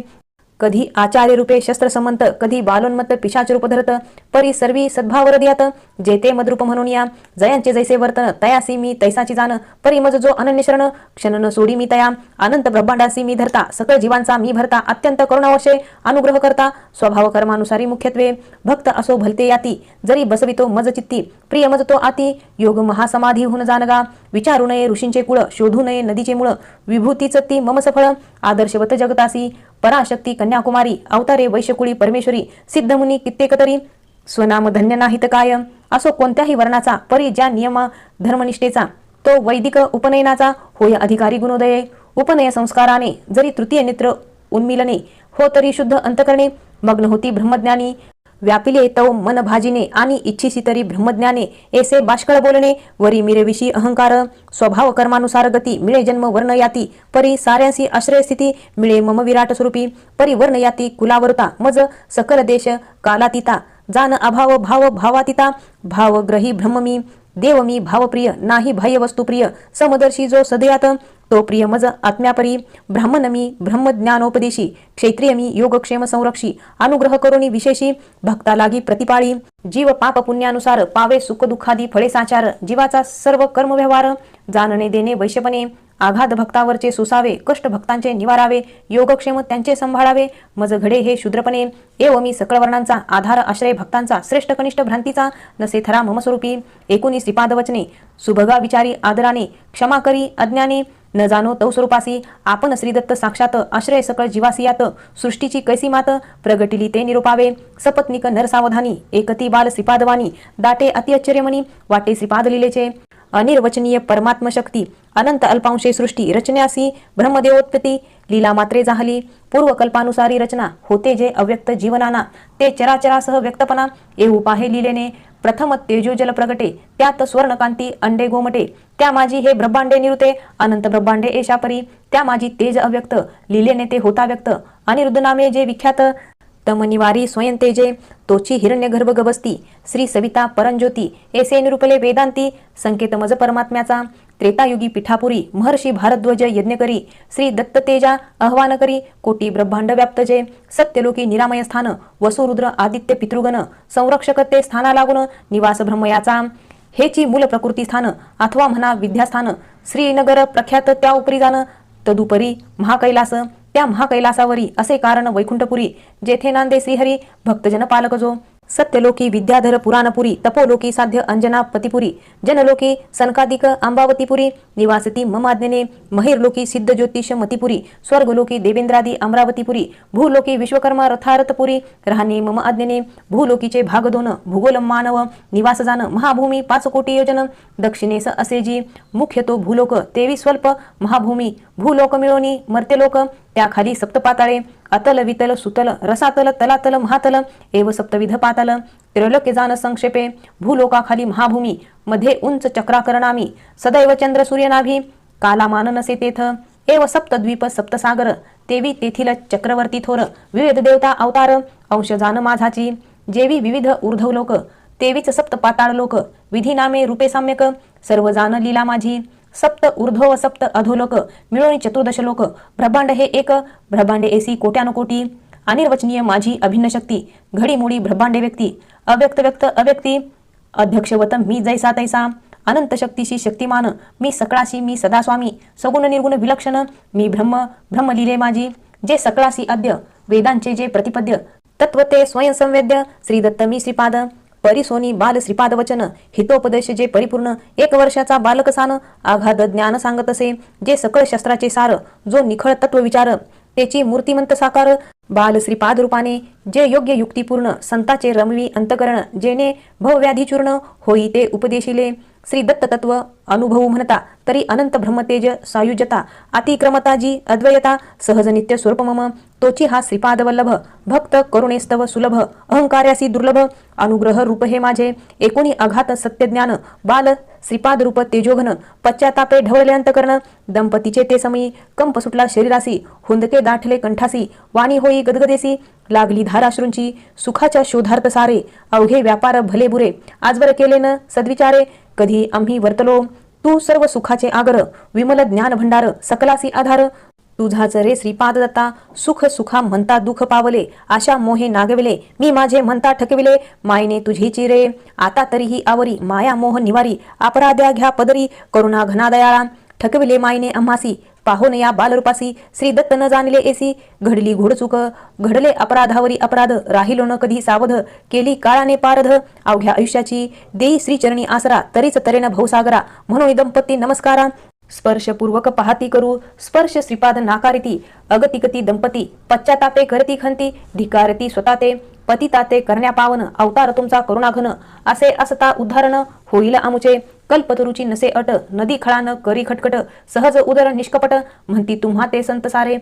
कधी आचार्य रूपे शस्त्रसमंत, कधी बालोन्मत्त पिशाच रूप धरत, परी सर्वी सद्भावर दियात, जेते मदरूप म्हणून या, जयांचे जैसे वर्तन, तयासी मी तैसाची जाण, परी मज जो अनन्य शरण, क्षण न सोडी मी तया, अनंत ब्रह्मांडासी मी धरता, सकळ जीवांचा मी भरता, अत्यंत करुणावशे अनुग्रह करता, स्वभाव कर्मानुसारी मुख्यत्वे, भक्त असो भलते याती, जरी बसवितो मज चित्ती, प्रिय मज तो आती, योग महासमाधी होऊन जानगा, विचारू नये ऋषींचे कुळ, शोधू नये नदीचे मूळ, विभूतीच ती मम सफळ, आदर्शवत जगतासी, पराशक्ती कन्याकुमारी, अवतारे वैश्यकुळी परमेश्वरी, सिद्धमुनी कित्येक तरी, स्वनाम धन्य नाहीत काय, असो कोणत्याही वर्णाचा, परी ज्या नियम धर्मनिष्ठेचा, तो वैदिक उपनयनाचा होय अधिकारी गुणोदय, उपनय संस्काराने जरी तृतीय नेत्र उन्मिलने, हो तरी शुद्ध अंतकरणे, मग्न होती ब्रह्मज्ञानी, व्यापिले तव मन भाजिने, आणि इच्छिसी तरी ब्रह्मज्ञाने, ऐसे बाष्कळ बोलणे, वरी मिरेविषयी अहंकार, स्वभाव कर्मानुसार गती, मिळे जन्म वर्ण याती, परी साऱ्यांसी आश्रय स्थिती, मिळे मम विराट स्वरूपी, परी वर्ण याती कुलावरता, मज सकल देश कालातीता, जान अभाव भाव भावातीता, भावग्रही ब्रह्म मी, देव मी भावप्रिय, नाही बाह्य वस्तू प्रिय, समदर्शी जो सदयात, तो प्रिय मज आत्म्यापरी, ब्राह्मण मी ब्रह्मज्ञानोपदेशी, क्षत्रिय मी योगक्षेम संरक्षी, अनुग्रह करुणी विशेषी, भक्ता लागी प्रतिपाळी, जीव पाप पुण्यानुसार, पावे सुख दुःखादी फळे साचार, जीवाचा सर्व कर्म व्यवहार, जाणणे देणे वैश्यपणे, आघात भक्तावरचे सुसावे, कष्ट भक्तांचे निवारावे, योगक्षेम त्यांचे संभाळावे, मज घडे हे शूद्रपणे, एव मी सकळ वर्णांचा आधार आश्रय भक्तांचा, श्रेष्ठ कनिष्ठ भ्रांतीचा, नसे थरा मम स्वरूपी, एकुणी श्रीपाद वचने, सुभगा विचारी आदराने, क्षमा करी अज्ञाने, न जाणो तौ स्वरूपासी, आपण श्रीदत्त साक्षात, आश्रय सकळ जीवासियात, सृष्टीची कैसी मात, प्रगटिली ते निरूपावे, सपत्निक नरसावधानी, एकती बाल श्रीपादवानी, दाटे अतिआश्चर्यमणी, वाटे श्रीपाद लिलेचे, अनिर्वचनीय परमात्म शक्ती, अनंत अल्पांशे सृष्टी, रचण्यासी ब्रह्मदेवोत्पत्ती, लीला मात्रे जाहली, पूर्वकल्पानुसारी रचना, होते जे अव्यक्त जीवनाना, ते चराचरासह व्यक्तपणा, येऊ पाहे लिलेने, प्रथम तेजोजल प्रगटे, त्यात स्वर्णकांती अंडे गोमटे, त्या माझी हे ब्रह्मांडे निरुते, अनंत ब्रह्मांडे एशापरी, त्या माझी तेज अव्यक्त, लिलेने ते होता व्यक्त, अनिरुद्ध नामे जे विख्यात, तमनिवारी स्वयं तेजे, तोची हिरण्य गर्भ गवस्ती, श्री सविता परंज्योती, ऐसे निरूपले वेदांती, संकेत मज परमात्म्याचा, त्रेतायुगी पिठापुरी, महर्षी भारद्वाज यज्ञ करी, श्री दत्त तेजा आह्वान करी, कोटी ब्रह्मांड व्याप्त जे, सत्यलोकी निरामय स्थान, वसुरुद्र आदित्य पितृगण, संरक्षक ते स्थाना लागून, निवास ब्रह्मयाचा, हेची मूल प्रकृती स्थान, अथवा म्हणा विद्यास्थान, श्रीनगर प्रख्यात त्या उपरी जाण, तदुपरी महाकैलास, त्या महाकैलासावरी असे कारण वैकुंठपुरी, जेथे नांदे श्रीहरी भक्तजन पालक जो, सत्यलोकी विद्याधर पुराणपुरी, तपोलोकी साध्य अंजना पतिपुरी, जनलोकी सनकादिक अंबावतीपुरी, निवासती मम आज्ञेने, महिरलोकी सिद्ध ज्योतिष मतिपुरी, स्वर्गलोकी देवेंद्रादी अमरावतीपुरी, भूलोकी विश्वकर्मा रथारथपुरी, राहणे मम आज्ञेने, भूलोकीचे भाग दोन, भूगोल मानव निवास जाण, महाभूमी 5 कोटी योजन, दक्षिणेस असे जी, मुख्य तो भूलोक, तेवी स्वल्प महाभूमी, भूलोक मिळवणी मर्त्यलोक, त्याखाली सप्तपाताळे, अतल वितल सुतल रसातल तलातल महातल, एव सप्तविध पाताल, त्रिलोक्य जाण संक्षेपे, भूलोकाखाली महाभूमी, मध्ये उंच चक्राकरणामी, सदैव चंद्र सूर्यनाभी, कालामान नसे तेथ, एव सप्तद्वीप सप्तसागर, तेवी तेथील चक्रवर्ती थोर, विविध देवता अवतार, अंश जाण माझाची, जेवी विविध ऊर्ध्व लोक, तेवीच सप्त पाताळ लोक, विधी नामे रूपे सम्यक, सर्व जाण लीला माझी, सप्त ऊर्ध्व सप्त अधोलोक, मिळून 14 लोक, ब्रह्मांड हे एक, ब्रह्मांडे एसी कोट्यानुकोटी, अनिर्वचनीय माझी अभिन्न शक्ती, घडीमोडी ब्रह्मांडे व्यक्ती, अव्यक्त व्यक्त अव्यक्ती, अध्यक्षवत मी जैसा तैसा, अनंत शक्तीशी शक्तिमान, मी सकळाशी मी सदा स्वामी, सगुण निर्गुण विलक्षण, मी ब्रह्म ब्रह्म लिले माझी, जे सकळाशी अद्य, वेदांचे जे प्रतिपद्य, तत्व ते स्वयं संवेद्य, श्रीदत्त मी श्रीपाद, परिसोनी बाल श्रीपाद वचन, हितोपदेश जे परिपूर्ण, 1 वर्षाचा बालक सान, आघात ज्ञान सांगत असे, जे सकळ शस्त्राचे सार, जो निखळ तत्व विचार, त्याची मूर्तिमंत साकार, बाल श्रीपाद रूपाने, जे योग्य युक्तिपूर्ण, संताचे रमवी अंतकरण, जेने भवव्याधी चूर्ण, होई ते उपदेशिले, श्री दत्त तत्व अनुभवू म्हणता, तरी अनंत ब्रह्मतेज सायुज्यता, अतिक्रमता जी अद्वयता, सहज नित्य स्वरूप मम, तोची हा श्रीपाद वल्लभ, भक्त करुणेस्तव सुलभ, अहंकार्यासी दुर्लभ, अनुग्रह रूप हे माझे, एकोणी अघात सत्यज्ञान, बाल श्रीपाद रूप तेजोघन, पश्चातापे ढवळले अंतकरण, दंपतीचे ते समयी, कंप सुटला शरीरासी, हुंदके दाठले कंठासी, वाणी होई गदगदेसी, लागली धाराश्रूंची, सुखाच्या शोधार्थ सारे, अवघे व्यापार भले बुरे, आजवर केले न सद्विचारे, कधी आम्ही वर्तलो, तू सर्व सुखाचे आगर, विमल ज्ञान भंडार, सकलासी आधार, तुझाच रे श्रीपाद दत्ता सुख सुखा म्हणता दुःख पावले आशा मोहे नागविले मी माझे म्हणता ठकविले मायने तुझीची रे आता तरीही आवरी माया मोह निवारी अपराध्या घ्या पदरी करुणा घना दयाळा ठकविले मायने आम्हासी पाहोन या बालरूपासी श्री दत्त न जाणले एसी घडली घोडचूक घडले अपराधावरी अपराध राहिलो न कधी सावध केली काळाने पारध अवघ्या आयुष्याची देई श्रीचरणी आसरा तरीच तरेन भवसागरा म्हणून दंपती नमस्कारा स्पर्शपूर्वक पाहती करू स्पर्श श्रीपाद नाकारिती अगतिकती दंपती पश्चातापे करती खंती धिकारती स्वतः ते पतिताते करण्या पावन अवतार तुमचा करुणाघन असे असता उद्धारण होईल आमुचे कल्पतरुची नसे अट नदी खळान करी खटखट सहज उदर निष्कपट म्हणती तुम्हा ते संत सारे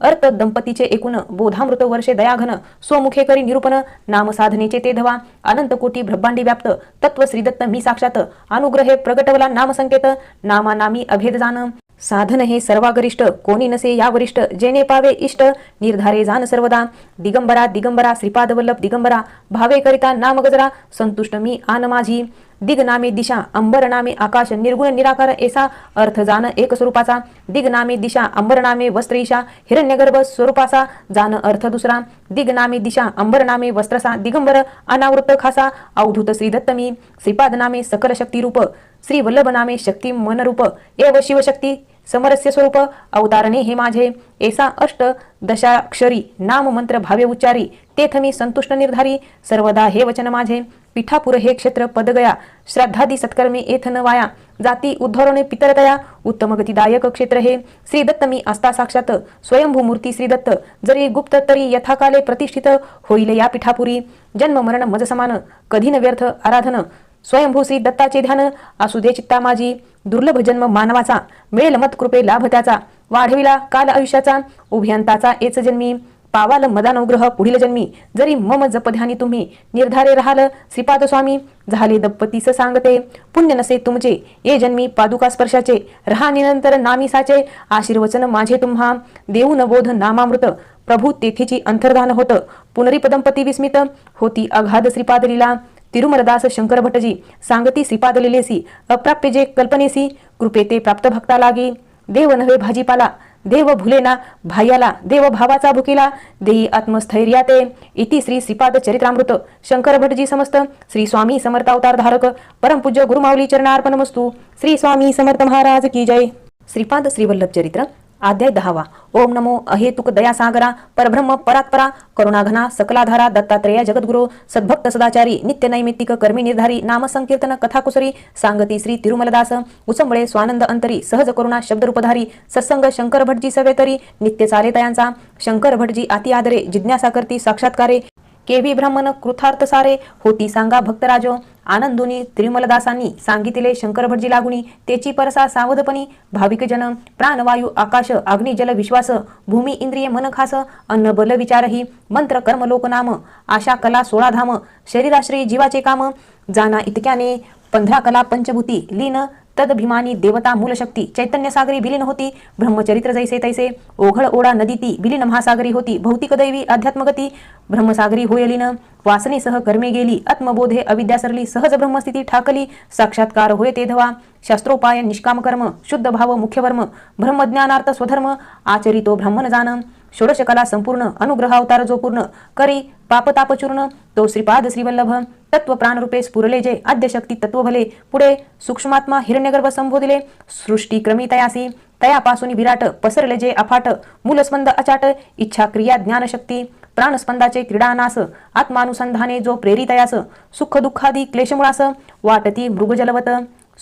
अर्थ दंपतीचे एकूण बोधामृत वर्षे दयाघन स्वमुखे करी निरूपण नाम साधनेचे ते धवा अनंत कोटी ब्रह्मांडी व्याप्त तत्व श्रीदत्त मी साक्षात अनुग्रहे प्रगटवला नाम संकेत नामा नामी अभेद जाण साधन हे सर्वागरिष्ठ कोणी नसे या वरिष्ठ जेने पावे इष्ट निर्धारे जाण सर्वदा दिगंबरा दिगंबरा श्रीपाद वल्लभ दिगंबरा भावे करिता नाम गजरा संतुष्ट मी आन माझी दिग नामे दिशा अंबर नामे आकाश निर्गुण निराकार ऐसा अर्थ जाण एक स्वरूपाचा दिग नामे दिशा अंबर नामे वस्त्र ईशा हिरण्यगर्भ स्वरूपाचा जाण अर्थ दुसरा दिग नामे दिशा अंबर नामे वस्त्रसा दिगंबर अनावृत खासा अवधूत श्रीदत्त मी श्रीपाद नामे सकल शक्ती रूप श्री वल्लभ नामे शक्ती मन रूप एव शिवशक्ती समरस्य स्वरूप अवतारणे हे माझे ऐसा अष्ट दशाक्षरी नाम मंत्र भावे उच्चारी तेथ मी संतुष्ट निर्धारी सर्वदा हे वचन माझे पिठापुर हे क्षेत्र पदगया श्राद्धादी सत्कर्मे एथ न वाया जाती उद्धरणे पितरतया उत्तम गतिदायक क्षेत्र हे श्रीदत्त मी आस्था साक्षात स्वयंभू मूर्ती श्रीदत्त जरी गुप्त तरी यथाकाले प्रतिष्ठित होईल या पिठापुरी जन्म मरण मज समान कधी न व्यर्थ आराधन स्वयंभू श्री दत्ताचे ध्यान असू दे चित्ता माझी दुर्लभ जन्म मानवाचा मिळेल मत कृपे लाभ त्याचा वाढविला काल आयुष्याचा उभयंताचा एच जन्मी पावाल मदानुग्रह पुढील जन्मी जरी मम जपध्यानी तुम्ही निर्धारे राहाल श्रीपाद स्वामी झाले दंपतीस सांगते पुण्य नसे तुमचे ये जन्मी पादुका स्पर्शाचे रहा निरंतर नामीसाचे आशीर्वचन माझे तुम्हा देऊन बोध नामामृत प्रभू तेथीची अंतर्धान होत पुनरीपदंपती विस्मित होती अगाध श्रीपाद लीला तिरुमलदास शंकर भटजी सांगती श्रीपाद लिलेसी अप्राप्य जे कल्पनेसी कृपे ते प्राप्त भक्ता लागी देव नव्हे भाजीपाला देव भुलेना भायाला देव भावाचा भुकेला देई आत्मस्थैर्याते इति श्री श्रीपाद चरित्रामृत शंकर भटजी समस्त श्री स्वामी समर्थ अवतार धारक परमपूज्य गुरुमाऊली चरणार्पणमस्तु श्री स्वामी समर्थ महाराज की जय श्रीपाद श्रीवल्लभ चरित्र अध्याय 10 ओम नमो अहेतुक दयासागरा परब्रह्म परात्परा करुणाघना सकलाधारा दत्तात्रेय जगद्गुरु सद्भक्त सदाचारी नित्य नैमित्तिक कर्मी निर्धारी नाम संकीर्तन कथाकुसरी सांगती श्री तिरुमलदास उसंबळे स्वानंद अंतरी सहज करुणा शब्दरूपधारी सत्संग शंकर भटजी सवेतरी नित्य चाले तयांचा शंकर भटजी अति आदरे जिज्ञासा करती साक्षात्कारे केवी ब्राह्मण कृतार्थ सारे होती सांगा भक्तराजो आनंदोनी तिरुमलदासांनी सांगितले शंकर भटजी लागुनी तेची परसा सावधपणी भाविक जन प्राणवायू आकाश अग्नी जल विश्वास भूमी इंद्रिय मन खास अन्न बल विचारही मंत्र कर्म लोकनाम आशा कला 16 धाम शरीराश्रयी जीवाचे काम जाना इतक्याने 15 कला पंचभूती लीन तदभिमानी देवता मूलशक्ती चैतन्य सागरी विलीन होती ब्रह्मचरित्र जैसे तैसे ओघळ ओढा नदी ती विलीन महासागरी होती भौतिक दैवी अध्यात्मगती ब्रह्मसागरी होयलीन वासनेसह कर्मे गेली आत्मबोधे अविद्या सरली सहज ब्रह्मस्थिती ठाकली साक्षात्कार होय ते धवा शास्त्रोपाय निष्काम कर्म शुद्ध भाव मुख्य वर्म ब्रह्मज्ञानार्थ स्वधर्म आचरितो ब्राह्मण जान षोडश कला संपूर्ण अनुग्रह अवतार जो पूर्ण करी पापताप चूर्ण तो श्रीपाद श्रीवल्लभ तत्व प्राण रूपे स्फुरले जे आद्य शक्ती तत्व भले पुढे सूक्ष्मात्मा हिरण्यगर्भ संबोधिले सृष्टी क्रमी तयासी तयापासून विराट पसरले जे अफाट मूलस्पंद अचाट इच्छा क्रिया ज्ञानशक्ती प्राणस्पंदाचे क्रीडानास आत्मानुसंधाने जो प्रेरितयास सुख दुःखादी क्लेशमुळास वाटती मृगजलवत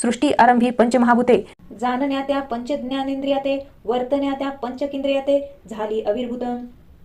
सृष्टी आरंभी पंचमहाभूते जाणण्या त्या पंचज्ञानेंद्रियाते वर्तण्या त्या पंचकिंद्रियाते झाली अविर्भूत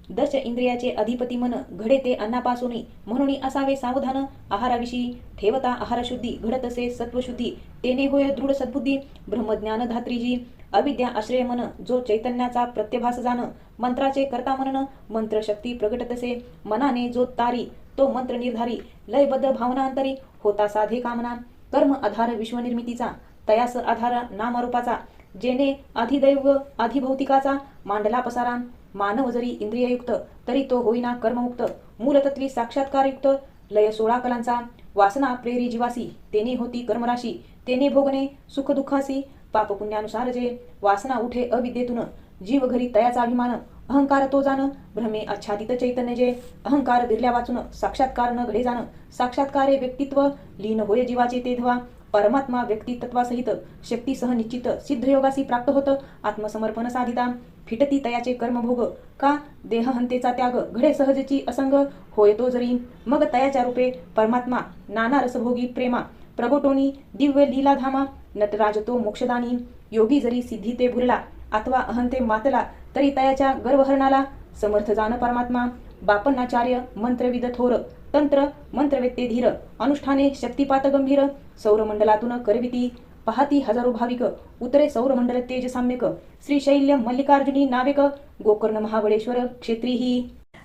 दश इंद्रियाचे अधिपती मन घडे ते अन्नापासून म्हणून असावे सावधान आहाराविषयी ठेवता आहारशुद्धी घडत असे सत्वशुद्धी तेने होय दृढ सद्बुद्धी ब्रह्मज्ञान धात्रीजी अविद्या आश्रय मन जो चैतन्याचा प्रत्यभास जाण मंत्राचे करता मनन मंत्र शक्ती प्रगटत असे मनाने जो तारी तो मंत्र निर्धारी लयबद्ध भावनांतरी होता साधे कामना कर्म आधार विश्वनिर्मितीचा तयास आधार नामरूपाचा जेने अधिदैव अधिभौतिकाचा मांडला पसारा मानव जरी इंद्रिययुक्त तरी तो होईना कर्ममुक्त मूलतत्वी साक्षात्कारयुक्त लय 16 कलांचा वासना प्रेरी जीवासी तेने होती कर्मराशी तेने भोगणे सुख दुःखासी पाप पुण्यानुसार जे वासना उठे अविद्येतून जीव घरी तयाचा अभिमान, अहंकार तो जाण, भ्रमे आच्छादित चैतन्य जे, अहंकार बिरल्या वाचून साक्षात्कार न घडे जाण, साक्षात्कारे व्यक्तित्व लीन होय जीवाचे ते धवा, परमात्मा व्यक्तितत्वासहित शक्तीसह निश्चित सिद्धयोगासी प्राप्त होत, आत्मसमर्पण साधिता फिटती तयाचे कर्मभोग, का देहहंतेचा त्याग घडे सहजची असंग, होय तो जरी मग तयाच्या रूपे परमात्मा नाना रसभोगी प्रेमा, प्रगटोनी दिव्य लीला धामा, नटराज तो मोक्षदानी, योगी जरी सिद्धी ते भुरला, अथवा अहंते मातला तरी तयाच्या गर्वहरणाला, समर्थ जाण परमात्मा बापन्नाचार्य मंत्रविद थोर, तंत्र मंत्रवेत्ते धीर, अनुष्ठाने शक्तिपात गंभीर, सौरमंडलातून करविती पाहती हजारो भाविक, उतरे सौरमंडल तेज साम्यक, श्रीशैल्य मल्लिकार्जुनी नाविक, गोकर्ण महाबळेश्वर क्षेत्रीही,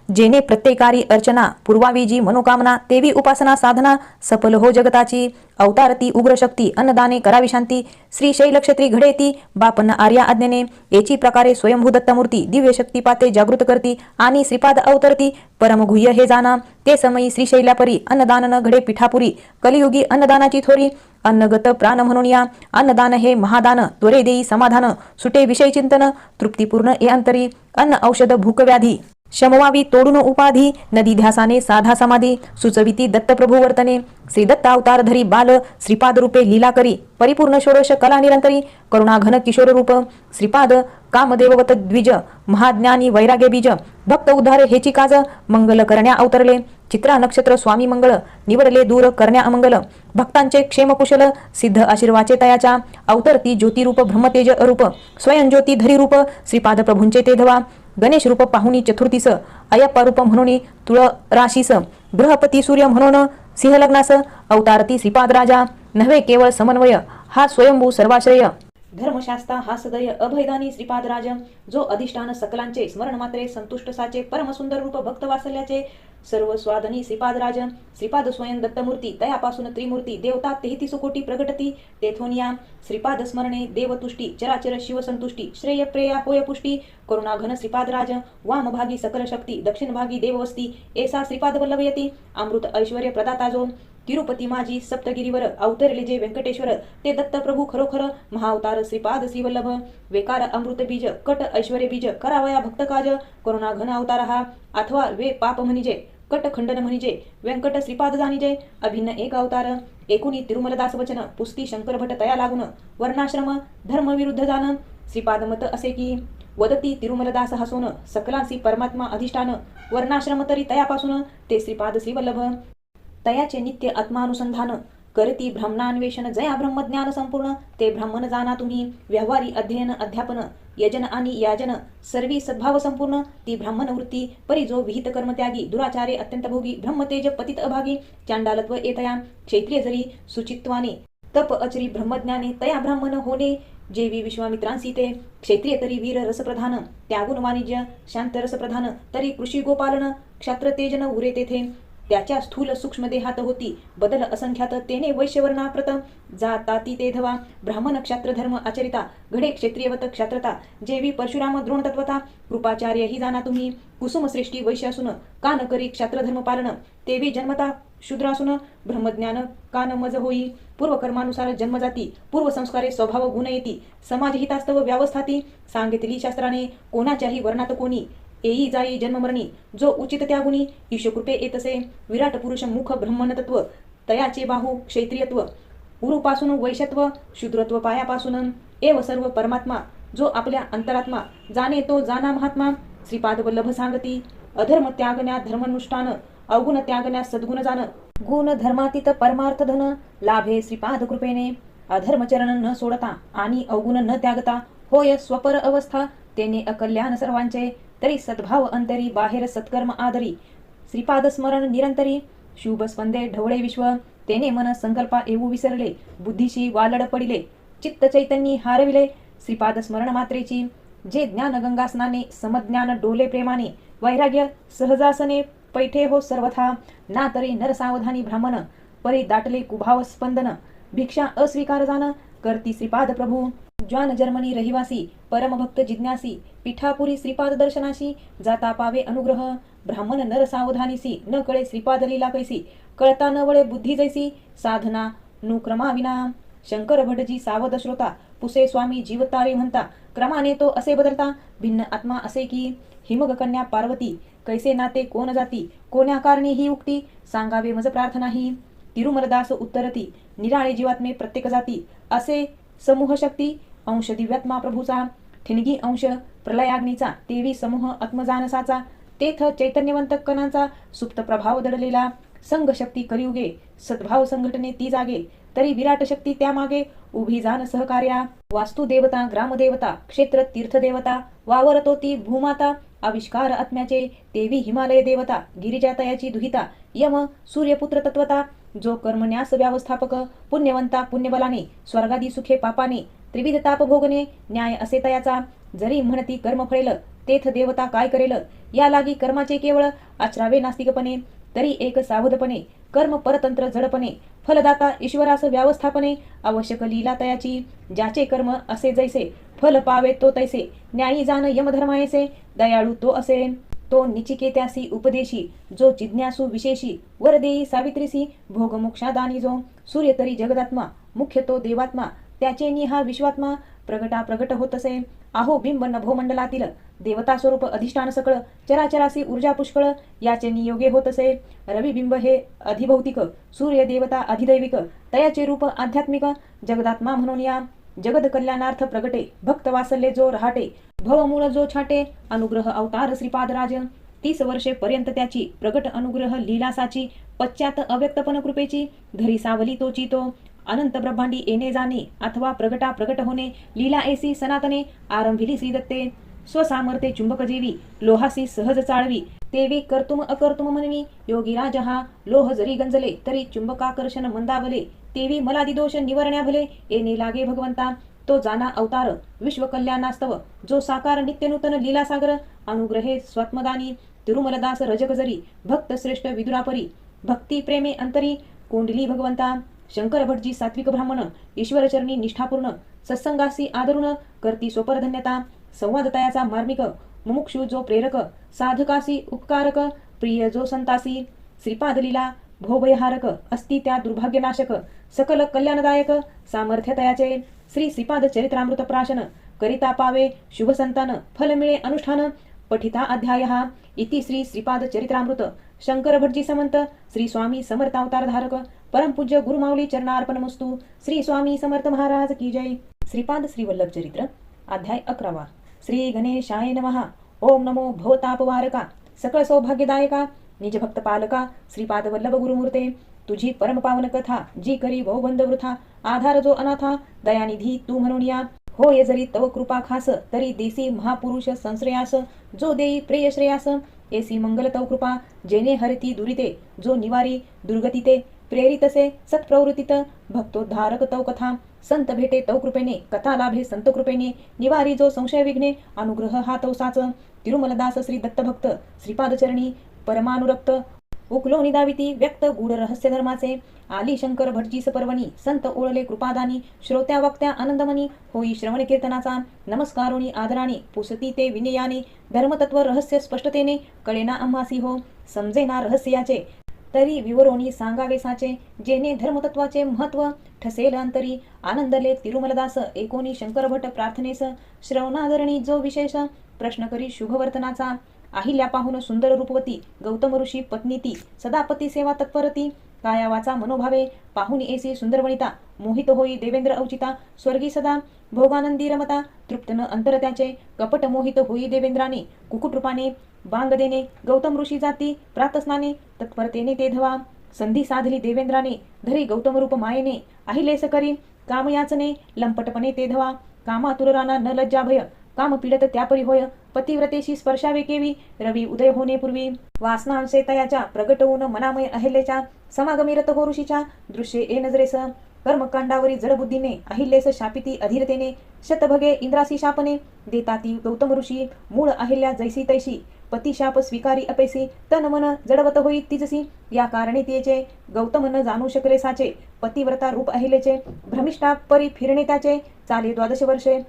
जेने प्रत्येकारी अर्चना पूर्वावी जी मनोकामना, तेवी उपासना साधना सफल हो जगताची, अवतारती उग्र शक्ती अन्नदाने करावी शांती, श्री शैल क्षत्री घडेती बापन्न आर्या आज्ञेने, एची प्रकारे स्वयंभू दत्तमूर्ती दिव्य शक्ती पाते जागृत करती, आणि श्रीपाद अवतरती परमगुह्य हे जाना, ते समयी श्रीशैल्यापरी अन्नदान न घडे पिठापुरी, कलियुगी अन्नदानाची थोरी, अन्नगत प्राण म्हणून या अन्नदान हे महादान, त्वरे देई समाधान, सुटे विषय चिंतन, तृप्तीपूर्ण ए अंतरी, अन्न औषध भूक व्याधी शमवावी तोडून उपाधी, नदी ध्यासाने साधा समाधी, सुचविती दत्तप्रभू वर्तने, श्री दत्त अवतार धरी बाल, श्रीपाद रूपे लीला करी, परिपूर्ण षोडश कला निरंतरी, करुणाघन किशोर रूप, श्रीपाद कामदेववत द्विज, महाज्ञानी वैराग्य बीज, भक्त उद्धार हेची काज, मंगल करण्या अवतरले, चित्रा नक्षत्र स्वामी मंगळ, निवडले दूर करण्या अमंगल, भक्तांचे क्षेम कुशल, सिद्ध आशीर्वाचे तयाच्या, अवतरती ज्योतिरूप ब्रह्मतेज अरूप, स्वयं ज्योती धरी रूप, श्रीपाद प्रभूंचे ते धवा, गणेश रूप पाहुणी चतुर्थीस, अयप्पा रूप म्हणून तुळ राशीस, बृहपती सूर्य म्हणून सिंह लग्नास, अवतारती श्रीपाद राजा, नव्हे केवळ समन्वय हा स्वयंभू सर्वाश्रय, धर्मशास्ता हा सदय अभयदानी श्रीपाद राज, जो अधिष्ठान सकलांचे स्मरण मात्रे संतुष्ट साचे, परमसुंदर रूप भक्त वासल्याचे, सर्व स्वादनी श्रीपाद राज, श्रीपाद स्वयं दत्तमूर्ती तयापासून त्रिमूर्ती, देवता 33 कोटी प्रगटती, तेथोनिया श्रीपाद स्मरणे देवतुष्टी, चराचर शिवसंतुष्टी, श्रेय प्रेया होय पुष्टी, करुणाघन श्रीपाद राज, वामभागी सकल शक्ती, दक्षिण भागी देववस्ती, ऐसा श्रीपाद वल्लभयती, अमृत ऐश्वर्य प्रदाता जो, तिरुपती माझी सप्तगिरीवर अवतरले जे व्यंकटेश्वर, ते दत्त प्रभू खरोखर, महाअवतार श्रीपाद श्रीवल्लभ, वेकार अमृत बीज, कट ऐश्वर्य बीज, करावया भक्त काज, करुणा घन अवतार हा, अथवा वे पाप म्हणिजे, कट खंडन म्हणिजे, व्यंकट श्रीपाद जाणिजे, अभिन्न एक अवतार, एकुणी तिरुमलदास वचन, पुस्ती शंकर भट तया लागून, वर्णाश्रम धर्म विरुद्ध जाण, श्रीपाद मत असे की, वदती तिरुमलदास हसून, सकलांसी परमात्मा अधिष्ठान, वर्णाश्रम तरी तयापासून, ते श्रीपाद श्रीवल्लभ, तयाचे नित्य आत्मानुसंधान, करती ब्रह्मान्वेषण जया ब्रह्मज्ञान संपूर्ण, ते ब्राह्मण जाना तुम्ही, व्यवहारी अध्ययन अध्यापन, यजन आणि याजन सर्वी सद्भाव संपूर्ण, ती ब्राह्मण वृत्ती परी जो विहित कर्मत्यागी, दुराचारे अत्यंत भोगी, ब्रह्मतेज पतित अभागी, चांडालत्व येतया, क्षत्रिय जरी सुचित्वाने, तप अचरी ब्रह्मज्ञाने, तया ब्राह्मण होणे, जेवी विश्वामित्रांसी ते, क्षत्रिय तरी वीर रसप्रधान, त्यागुण वाणिज्य शांत रसप्रधान, तरी कृषी गोपालन, क्षात्र तेजन उरे तेथे, त्याच्या स्थूल सूक्ष्म देहात होती बदल असंख्यात, तेने वैश्यवर्णाप्रत जाताती ते धवा, ब्राह्मण क्षात्र धर्म आचरिता, घडे क्षत्रियवत क्षात्रता, जेवी परशुराम द्रोण तत्वता, कृपाचार्य ही जाना तुम्ही, कुसुम श्रेष्ठी वैश्यासून, का न करी क्षात्रधर्म पालन, तेवी जन्मता शूद्रासून, ब्रह्मज्ञान का न मज होई, पूर्वकर्मानुसार जन्मजाती, पूर्वसंस्कारे स्वभाव गुण येती, समाजहितास्तव व्यवस्थाती, सांगितली शास्त्राने, कोणाच्याही वर्णात कोणी, येई जाई जन्ममरणी, जो उचित त्या गुणी, ईशकृपे येतसे, विराट पुरुष मुख ब्रह्मणतत्व, तयाचे बाहू क्षत्रियत्व, उरुपासून वैश्यत्व, शूद्रत्व पायापासून, एव सर्व परमात्मा, जो आपल्या अंतरात्मा, जाणे तो जाना महात्मा, श्रीपाद वल्लभ सांगती, अधर्म त्यागण्या धर्मनुष्ठान, अवगुण त्यागण्या सद्गुण जाण, गुण धर्मातीत परमार्थ धन, लाभे श्रीपाद कृपेने, अधर्मचरण न सोडता आणि अवगुण न त्यागता, होय स्वपर अवस्था, तेने अकल्याण सर्वांचे, तरी सद्भाव अंतरी, बाहेर सत्कर्म आदरी, श्रीपाद स्मरण निरंतरी, शुभ स्पंदे ढवळे विश्व, तेने मन संकल्पा येऊ विसरले, बुद्धीशी वालड पडिले, चित्त चैतन्य हारविले, श्रीपाद स्मरण मात्रेची, जे ज्ञान गंगा स्नाने, समज्ञान डोले प्रेमाने, वैराग्य सहजासने पैठे हो सर्वथा, ना तरी नर सावधानी ब्राह्मण, परी दाटले कुभाव स्पंदन, भिक्षा अस्वीकार जाण, करती श्रीपाद प्रभू, ज्वान जर्मनी रहिवासी, परमभक्त जिज्ञासी, पिठापुरी श्रीपाद दर्शनाशी, जाता पावे अनुग्रह, ब्राह्मण नर सावधानीसी, न कळे श्रीपाद लीला कैसी, कळता न वळे बुद्धी जैसी, साधना नुक्रमा विना, शंकर भटजी सावध श्रोता, पुसे स्वामी जीवतारे म्हणता, क्रमाने तो असे बदलता भिन्न आत्मा असे की हिमग कन्या पार्वती कैसे नाते कोण जाती कोण्या कारणे ही उक्ती सांगावे मज प्रार्थना ही तिरुमलदास उत्तरती निराळे जीवात्मे प्रत्येक जाती असे समूह शक्ती अंश दिव्यात्मा प्रभूचा ठिणगी अंश प्रलयाग्नीचा तेवी समूह आत्मजानसाचा तेथ चैतन्यवंत कणांचा सुप्त प्रभाव दडलेला संघ शक्ती कलियुगे सद्भाव संघटने ती जागे तरी विराट शक्ती त्यामागे उभी जाण सहकार्या वास्तु देवता ग्रामदेवता क्षेत्र तीर्थदेवता वावरतो ती भूमाता आविष्कार आत्म्याचे तेवी हिमालय देवता गिरिजातयाची दुहिता यम सूर्यपुत्र तत्वता जो कर्मन्यास व्यवस्थापक पुण्यवंता पुण्यबलाने स्वर्गादी सुखे पापाने त्रिविध ताप भोगणे न्याय असे तयाचा जरी म्हणती कर्म फळेल तेथ देवता काय करेल या लागी कर्माचे केवळ आचरावे नास्तिकपणे तरी एक सावधपणे कर्म परतंत्र जडपणे फलदाता ईश्वरास व्यवस्थापने आवश्यक लीला तयाची ज्याचे कर्म असे जैसे फल पावे तो तैसे न्यायी जाण यमधर्मायसे दयाळू तो असे तो निचिकेत्यासी उपदेशी जो जिज्ञासू विशेषी वरदेई सावित्रीसी भोगमोक्षादानी जो सूर्य तरी जगदात्मा मुख्य तो देवात्मा त्याचे निहा विश्वात्मा प्रगटा प्रगट होत असे आहो बिंब नभोमंडलातील देवता स्वरूप अधिष्ठान सकळ चराचरासी ऊर्जा पुष्कळ याचे नियोगे होत असे रविबिंब हे अधिभौतिक सूर्य देवता अधिदैविक तयाचे रूप आध्यात्मिक जगदात्मा म्हणून या जगद कल्याणार्थ प्रगटे भक्त वासल्य जो रहाटे भवमूळ जो छाटे अनुग्रह अवतार श्रीपादराज 30 वर्षे पर्यंत त्याची प्रगट अनुग्रह लीलासाची पश्चात अव्यक्तपण कृपेची घरी सावली तोची तो अनंत ब्रह्मांडी येणे जाणे अथवा प्रगटा प्रगट होणे लीला ऐसी सनातने आरंभिली श्री दत्ते स्वसामर्थे चुंबक जेवी लोहासी सहज चाळवी तेवी कर्तुम अकर्तुम म्हणवी योगी राज हा लोह जरी गंजले तरी चुंबकाकर्षण मंदावले तेवी मलादी दोष निवरण्या भले येणे लागे भगवंता तो जाना अवतार विश्व कल्याणास्तव जो साकार नित्य नूतन लीला सागर अनुग्रहे स्वात्मदानी तिरुमलदास रजक जरी भक्त श्रेष्ठ विदुरापरी भक्ती प्रेमे अंतरी कोंडली भगवंता शंकर भटजी सात्विक ब्राह्मण ईश्वरचरणी निष्ठापूर्ण सत्संगासी आदरुण करती स्वपरधन्यता संवादतयाचा मार्मिक मुमुक्षु जो प्रेरक साधकासी उपकारक प्रिय जो संतासी श्रीपादलीला भोभयहारक अस्ति त्या दुर्भाग्यनाशक सकल कल्याणदायक सामर्थ्यतयाचे श्री श्रीपाद चरित्रामृत प्राशन करिता पावे शुभ संतान फल मिळे अनुष्ठान पठिता अध्याय इति श्री श्रीपाद चरित्रामृत शंकर भटजी समंत श्री स्वामी समर्थ अवतार धारक परमपूज्य गुरुमाऊली चरणार्पणमस्तु श्री स्वामी समर्थ महाराज की जय श्रीपाद श्री वल्लभ चरित्र अध्याय 11 श्री गणेशाय नमः ओम नमो भवतापवारका सकळ सौभाग्यदायका निज भक्त पालका श्रीपाद वल्लभ गुरुमूर्ते तुझी परम पावन कथा जी करी बहुबंध वृथा आधार जो अनाथा दयानिधी तू म्हणून या होय जरी तव कृपा खास तरी देसी महापुरुष संश्रयास जो देई प्रेय श्रेयास एसी मंगल तव कृपा जेने हरती दुरिते जो निवारी दुर्गतीते प्रेरितसे सत्प्रवृत्तीत भक्तोद्धारक तव कथा संत भेटे तव कृपेने कथा लाभे संत कृपेने निवारी जो संशय विघ्ने अनुग्रह हा तव साच तिरुमलदास श्री दत्तभक्त श्रीपादचरणी परमानुरक्त उकलो निदाविती व्यक्त गूढ रहस्य धर्माचे आली शंकर भटजीस पर्वणी संत ओळले कृपादानी श्रोत्या वक्त्या आनंदमनी होई श्रवण कीर्तनाचा नमस्कारोनी आदराने पुसती ते विनयाने धर्मतत्व रहस्य स्पष्टतेने कळेना आम्हासी हो समजेना रहस्याचे तरी विवरोनी सांगावे साचे जेने धर्मतत्वाचे महत्व ठसेल अंतरी आनंदले तिरुमलदास एकोणी शंकर भट प्रार्थनेस श्रवणादरणी जो विशेष प्रश्न करी शुभवर्तनाचा अहिल्या पाहून सुंदर रूपवती गौतम ऋषी पत्नी ती सदापती सेवा तत्परती कायावाचा मनोभावे पाहुनी एसी सुंदर वनिता मोहित होई देवेंद्र अवचिता स्वर्गी सदा भोगानंदी रमता तृप्त न अंतर त्याचे कपट मोहित होई देवेंद्राने कुकुट रूपाने बांग देणे गौतम ऋषी जाती प्रातस्नाने तत्परतेने ते धवा संधी साधली देवेंद्राने धरी गौतम रूप मायेने अहिलेस करी कामयाचने लंपटपणे ते धवा कामातुर राणा न लज्जा भय काम पीडत त्यापरी होय पतिव्रतेशी स्पर्शावे केवी रवी उदय होणे पूर्वी वासनांचे तयाच्या प्रगट होऊन मनामय अहिल्याच्या समागमीरत हो ऋषीच्या दृश्ये ए नजरेस कर्मकांडावरी जडबुद्धीने अहिल्येस शापिती अधीरतेने शतभगे इंद्रासी शापने देताती गौतम ऋषी मूळ अहिल्या जैसी तैशी पती शाप स्वीकारी अपैसी तन मन जडवत होई तिजसी या कारणे तिचे गौतम न जाणू शकले साचे पतिव्रता रूप अहिलेचे भ्रमिष्ठा परी फिरणे त्याचे चाले 12 वर्षे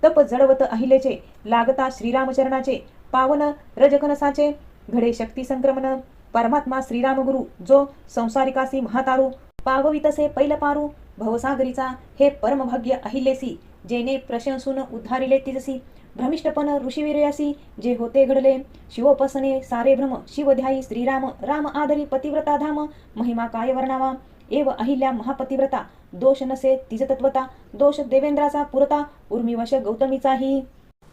तप जडवत अहिलेचे लागता श्रीरामचरणाचे पावन रजकनसाचे घडे शक्ती संक्रमण परमात्मा श्रीराम गुरु जो संसारिकासी महातारू पाववितसे पैल पारू भवसागरीचा हे परमभाग्य अहिलेसी जेने प्रशंसून उद्धारिले तिजसी भ्रमिष्टपण ऋषीवीर्यासी जे होते घडले शिवोपसने सारे भ्रम शिवध्यायी श्रीराम राम आदरी पतिव्रता धाम महिमा काय वर्णावा एव अहिल्या महापतिव्रता दोष नसे तिज तत्वता दोष देवेंद्राचा पुरता उर्मिवश गौतमीचाही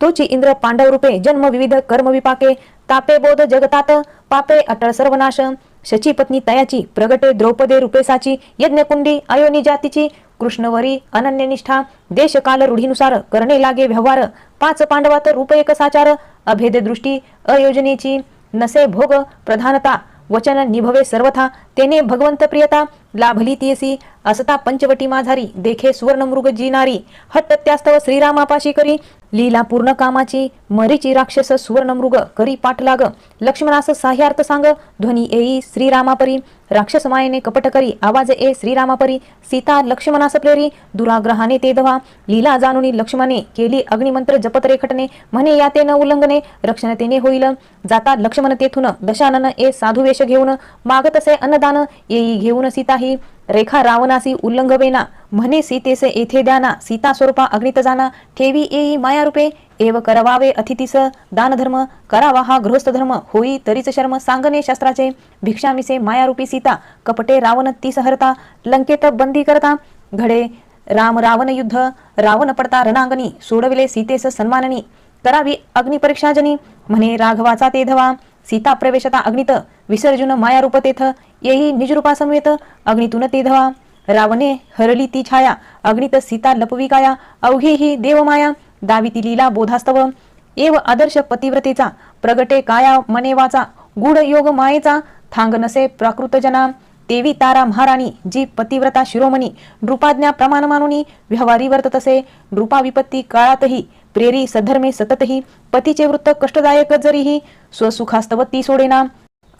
तोची इंद्र पांडव रूपे जन्म विविध कर्म विपाके तापे बोध जगतात पापे अटळ सर्वनाश शची पत्नी तयाची प्रगटे द्रौपदे रूपेसाची यज्ञकुंडी अयोनी जातीची कृष्णवरी अनन्य निष्ठा देश काल रूढीनुसार करणे लागे व्यवहार 5 पांडवात रूप एक साचार अभेद दृष्टी अयोजनेची नसे भोग प्रधानता वचन निभवे सर्वथा तेने भगवंत प्रियता लाभली तीयसी असता पंचवटी माझारी देखे सुवर्ण मृग जिनारी हट्ट त्यास्तव श्रीरामापाशी करी लीला पूर्ण कामाची मरीची राक्षस सुवर्ण मृग करी पाठलाग लक्ष्मणास साह्यार्थ सांग ध्वनी येई श्रीरामापरी राक्षस मायेने कपट करी आवाज ए श्रीरामापरी सीता लक्ष्मणास प्रेरी दुराग्रहाने ते दवा लीला जाणुनी लक्ष्मणे केली अग्निमंत्र जपत रेखटणे म्हणे याते न उल्लंघने रक्षणतेने होईल जाता लक्ष्मण तेथून दशानन ए साधू वेश घेऊन मागतसे अन्नदान येई घेऊन सीताही रेखा रावणासी उल्लंघवेना म्हणे सीतेस येथे द्याना सीता स्वरूपा अग्नित जाना ठेवी येई माया रूपे एव करवावे अतिथीस दान धर्म करावा हा गृहस्थ धर्म होई तरीच शर्म सांगणे शास्त्राचे भिक्षामिसे मायारूपी सीता कपटे रावण ती सहरता लंकेत बंदी करता घडे राम रावण युद्ध रावण पडता रणांगणी सोडविले सीतेस सन्माननी करावी अग्निपरीक्षा जनी म्हणे राघवाचा ते धवा सीता प्रवेशता अग्नित विसर्जुन मायारूप तेथ येई निजरूपा समवेत अग्नितून ते धवा रावणे हरली ती छाया अग्नित सीता लपवी काया अवघी ही देवमाया दाविती लीला बोधास्तव एव आदर्श पतिव्रतेचा प्रगटे काया मनेवाचा गूढ योग मायेचा थांग नसे प्राकृत जना देवी तारा महाराणी जी पतिव्रता शिरोमणी नृपाज्ञा प्रमाण मानुनी व्यवहारी वर्ततसे नृपा विपत्ती काळातही प्रेरी सद्धर्मे सततही पतीचे वृत्त कष्टदायक जरीही स्वसुखास्तव ती सोडेना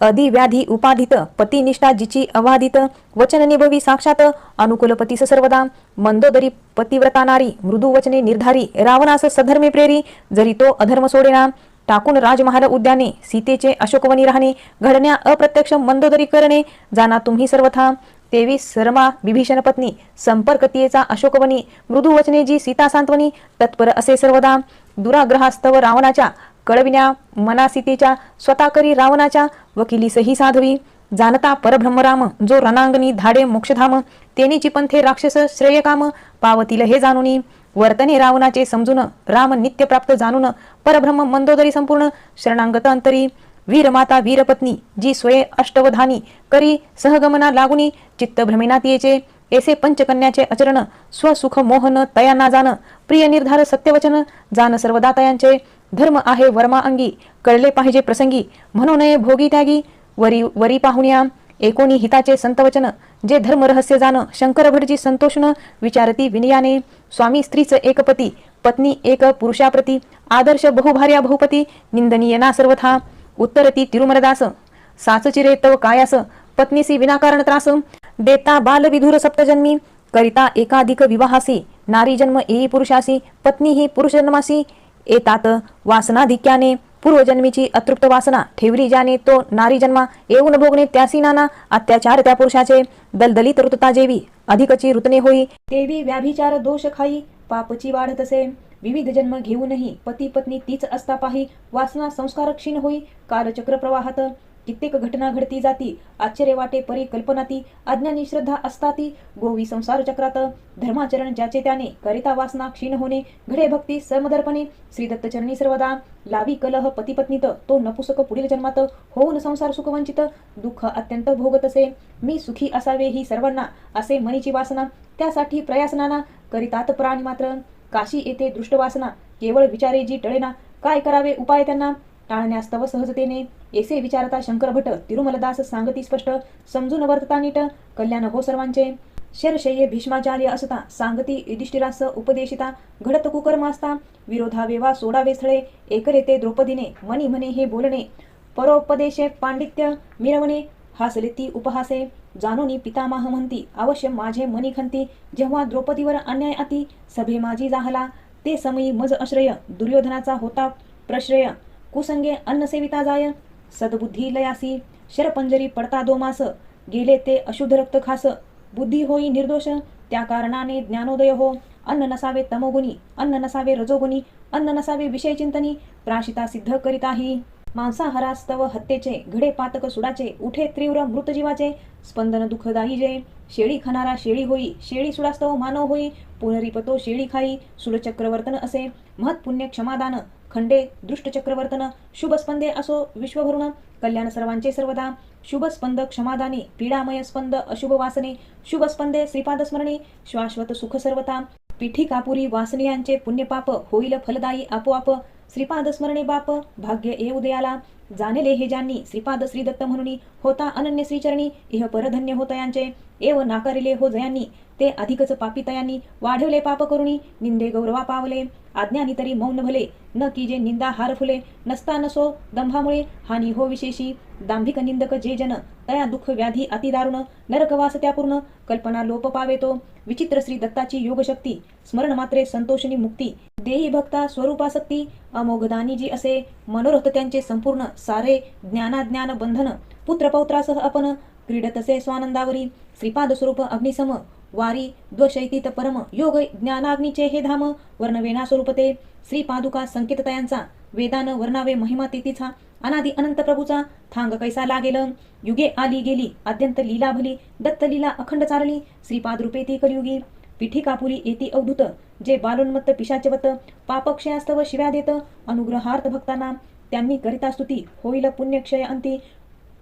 अधि व्याधी उपाधित पतिनिष्ठा जिची अवाधित वचन निभवी साक्षात अनुकूल पतीस सर्वदा मंदोदरी पतिव्रता नारी मृदू वचने निर्धारी रावणास सधर्मे प्रेरी जरी तो अधर्म सोडेना टाकून राजमहाल उद्याने सीतेचे अशोकवनी राहणे घडण्या अप्रत्यक्ष मंदोदरी करणे जाना तुम्ही सर्वथा तेवी शर्मा विभीषण पत्नी संपर्क तियेचा अशोकवनी मृदू वचने जी सीता सांत्वनी तत्पर असे सर्वदा दुराग्रहास्तव रावणाच्या कळविण्या मना सीतेच्या स्वतः करी रावणाच्या वकिलीसही साधवी जाणता परब्रह्मराम जो रणांगणी धाडे मोक्षधाम तेनीची पंथे राक्षस श्रेयकाम पावतील हे जाणुनी वर्तने रावणाचे समजून राम नित्य प्राप्त जाणून परब्रह्म मंदोदरी संपूर्ण शरणांगत अंतरी वीरमाता वीरपत्नी जी स्वये अष्टवधानी करी सहगमना लागुनी चित्त भ्रमिना तियेचे ऐसे पंचकन्याचे आचरण स्वसुख मोहन तया ना जाण प्रिय निर्धार सत्यवचन जाण सर्वदा तयांचे धर्म आहे वर्मा अंगी कळले पाहिजे प्रसंगी म्हणून नये भोगी त्यागी वरी वरी पाहुण्या एकोणी हिताचे संतवचन जे धर्म रहस्य जाण शंकर भटजी संतोषण विचारती विनयाने स्वामी स्त्रीच एकपती पत्नी एक पुरुषाप्रती आदर्श बहुभार्या बहुपती निंदनीय ना सर्वथा उत्तरती तिरुमरदास साचचिरे तव कायास पत्नीसी विनाकारण त्रास देता बालविधुर सप्तजन्मी करिता एकाधिक विवाहासी नारी जन्म येई पुरुषासी पत्नी ही पुरुष जन्मासी एतात वासनाधिक्याने पूर्वजन्मीची अतृप्त वासना ठेवली ज्याने तो नारी जन्मा येऊन भोगणे त्यासी नाना अत्याचार त्या पुरुषाचे दलदलीत ऋतता जेवी अधिकची ऋतने होई तेवी व्याभिचार दोष खाई पापची वाढ तसे विविध जन्म घेऊनही पती पत्नी तीच असता पाही वासना संस्कार क्षीण होई कालचक्र प्रवाहात कित्येक घटना घडती जाती आश्चर्य वाटे परी कल्पनाती अज्ञानी श्रद्धा असताती गोवी संसार चक्रात धर्माचरण ज्याचे त्याने करिता वासना क्षीण होणे घडे भक्ती समदर्पणे श्री दत्तचरणी सर्वदा लावी कलह पती पत्नीत तो नपुसक पुढील जन्मात होऊन संसार सुख वंचित दुःख अत्यंत भोगत असे मी सुखी असावे ही सर्वांना असे मनीची वासना त्यासाठी प्रयासनाना करितात प्राणी मात्र काशी येथे दृष्ट वासना केवळ विचारे जी टळेना काय करावे उपाय त्यांना टाळण्यास्तव सहजतेने ऐसे विचारता शंकर भट तिरुमलदास सांगती स्पष्ट समजून वर्तता नीट कल्याण हो सर्वांचे शरशय्ये भीष्माचार्य असता सांगती युधिष्ठिरास उपदेशिता घडत कुकर्म असता विरोधावेवा सोडावे स्थळे एकरेते द्रौपदीने मनी म्हणे हे बोलणे परोपदेशे पांडित्य मिरवणे हासले ती उपहासे जाणूनी पितामह म्हणती अवश्य माझे मनी खंती जेव्हा द्रौपदीवर अन्याय अति सभे माझी जाहला ते समयी मज आश्रय दुर्योधनाचा होता प्रश्रय कुसंगे अन्न सेविता जाय सद्बुद्धी लयासी शरपंजरी पडता दोमास गेले ते अशुद्ध रक्त खास बुद्धी होई निर्दोष त्या कारणाने ज्ञानोदय हो अन्न नसावे तमोगुणी, अन्न नसावे रजोगुणी, अन्न नसावे विषय चिंतनी, प्राशिता सिद्ध करिताही. मांसाहारास्तव हत्येचे, घडे पातक सुडाचे, उठे तीव्र मृतजीवाचे, स्पंदन दुःखदायी जे. शेळी खाणारा शेळी होई, शेळी सुडास्तव मानव होई, पुनरिपतो शेळी खाई, सुरचक्रवर्तन असे. महत्पुण्य क्षमादान, खंडे दृष्टचक्रवर्तन, शुभस्पंदे असो विश्वभरून, कल्याण सर्वांचे सर्वदा. शुभस्पंद क्षमादाने, पीडामय स्पंद अशुभ वासने, शुभस्पंदे श्रीपाद स्मरणे, शाश्वत सुख सर्वता. पिठी कापुरी वासनियांचे पुण्यपाप, होईल फलदायी आपोआप. श्रीपाद स्मरणे बाप, भाग्य ये उदयाला. जाणले हे ज्यांनी श्रीपाद श्री दत्त म्हणून, होता अनन्य श्रीचरणी, इह परधन्य होत यांचे. एव नाकारिले हो जयांनी, ते अधिकच पापी तयांनी, वाढवले पाप करुणी, निंदे गौरवा पावले. आज्ञानी तरी मौन भले, न की जे निंदा हार फुले, नसता नसो दंभामुळे, हानी हो विशेषी. दांभिक निंदक जे जन, तया दुःख व्याधी अतिदारुण, नरकवास त्या पूर्ण, कल्पना लोप पावेतो. विचित्र श्री दत्ताची योगशक्ती, स्मरण मात्रे संतोषिनी मुक्ती, देही भक्ता स्वरूपासक्ती. अमोघदानी जी असे, मनोरथ त्यांचे संपूर्ण, सारे ज्ञानाज्ञान बंधन, पुत्रपौत्रासह आपण, क्रीडतसे स्वानंदावरी. श्रीपाद स्वरूप अग्निसम, वारी द्वशैतीत परम, योग ज्ञानाग्नीचे हे धाम, वर्णवेणा स्वरूपते. श्रीपादुका संकेत तयांचा, वेदान वर्णावे महिमा तेतीचा, अनादि अनंत प्रभूचा, थांग कैसा लागेल. युगे आली गेली, आद्यंत लीला भली, दत्त लीला अखंड चालली, श्रीपाद रूपे ती कलियुगी. पिठी कापुरी येती अवधूत, जे बालोन्मत्त पिशाचवत, पापक्षयास्तव शिव्या देत, अनुग्रहार्थ भक्तांना, त्यांनी करिता स्तुती, होईल पुण्यक्षय अंती.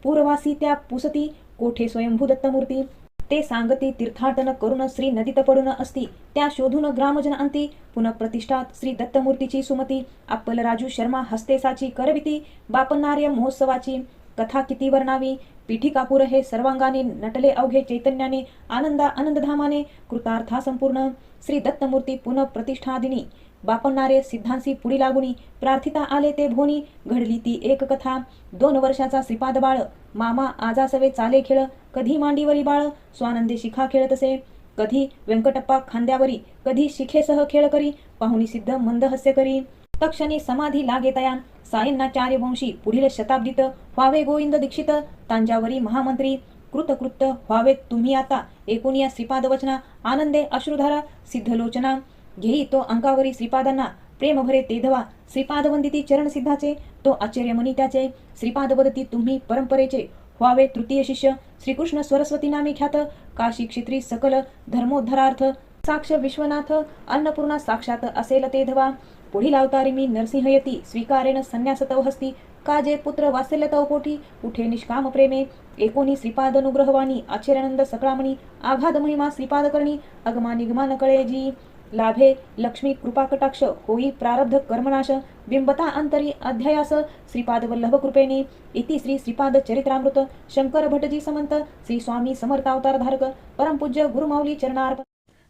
पूर्वासी त्या पुसती, कोठे स्वयंभू दत्तमूर्ती, ते सांगती तीर्थाटन करून श्री नदीत पडून असती, त्या शोधून ग्रामजन अंती. पुनःप्रतिष्ठात श्री दत्तमूर्तीची सुमती, अप्पल राजू शर्मा हस्तेसाची करविती, बापनार्य महोत्सवाची कथा किती वर्णावी. पिठी कापूर हे सर्वांगाने नटले अवघे चैतन्याने, आनंदा आनंदधामाने, कृतार्था संपूर्ण. श्री दत्तमूर्ती पुनःप्रतिष्ठादिनी, बापणारे सिद्धांसी पुढी लागुनी, प्रार्थिता आले ते भोनी, घडली ती एक कथा. 2 वर्षाचा श्रीपाद बाळ, मामा आजासवे चाले खेळ, कधी मांडीवरी बाळ स्वानंदे शिखा खेळतसे, कधी व्यंकटप्पा खांद्यावरी, कधी शिखेसह खेळ करी, पाहुणी सिद्ध मंद हास्य करी. तक्षणी समाधी लागे तया, सायन्नाचार्य वंशी, पुढील शताब्दीत व्हावे गोविंद दीक्षित, तांजावरी महामंत्री. कृतकृत्य व्हावे तुम्ही आता, एकूण या श्रीपाद वचना, आनंदे अश्रुधारा सिद्धलोचना. घेई तो अंकावरी श्रीपादांना, प्रेम भरे तेधवा, श्रीपाद वंदिती चरण सिद्धाचे, तो आश्चर्यमनी त्याचे. श्रीपाद वदती तुम्ही परंपरेचे, व्हावे तृतीय शिष्य, श्रीकृष्ण सरस्वती नामे ख्यात, काशी क्षेत्री सकल धर्मोद्धरार्थ, साक्ष विश्वनाथ, अन्नपूर्णा साक्षात असेल तेधवा. पुढील अवतारी मी नरसिंह यती, स्वीकारेन संन्यास तव हस्ती, काजे पुत्र वात्सल्य तव पोटी, उठे निष्काम प्रेमे. एकोणी श्रीपाद अनुग्रहवाणी, आश्चर्यानंद सकळामणी, आघात महिमा श्रीपाद करणी, अगमा निगमा न कळे जी. लाभे लक्ष्मी कृपा कटाक्ष, होई प्रारब्ध कर्मनाश, बिंबता अंतरी अध्यायास, श्रीपाद वल्लभ कृपेने. इति श्री श्रीपाद चरित्रामृत, शंकर भटजी समंत, श्री स्वामी समर्थ अवतार धारक, परमपूज्य गुरुमाऊली चरणार्पण.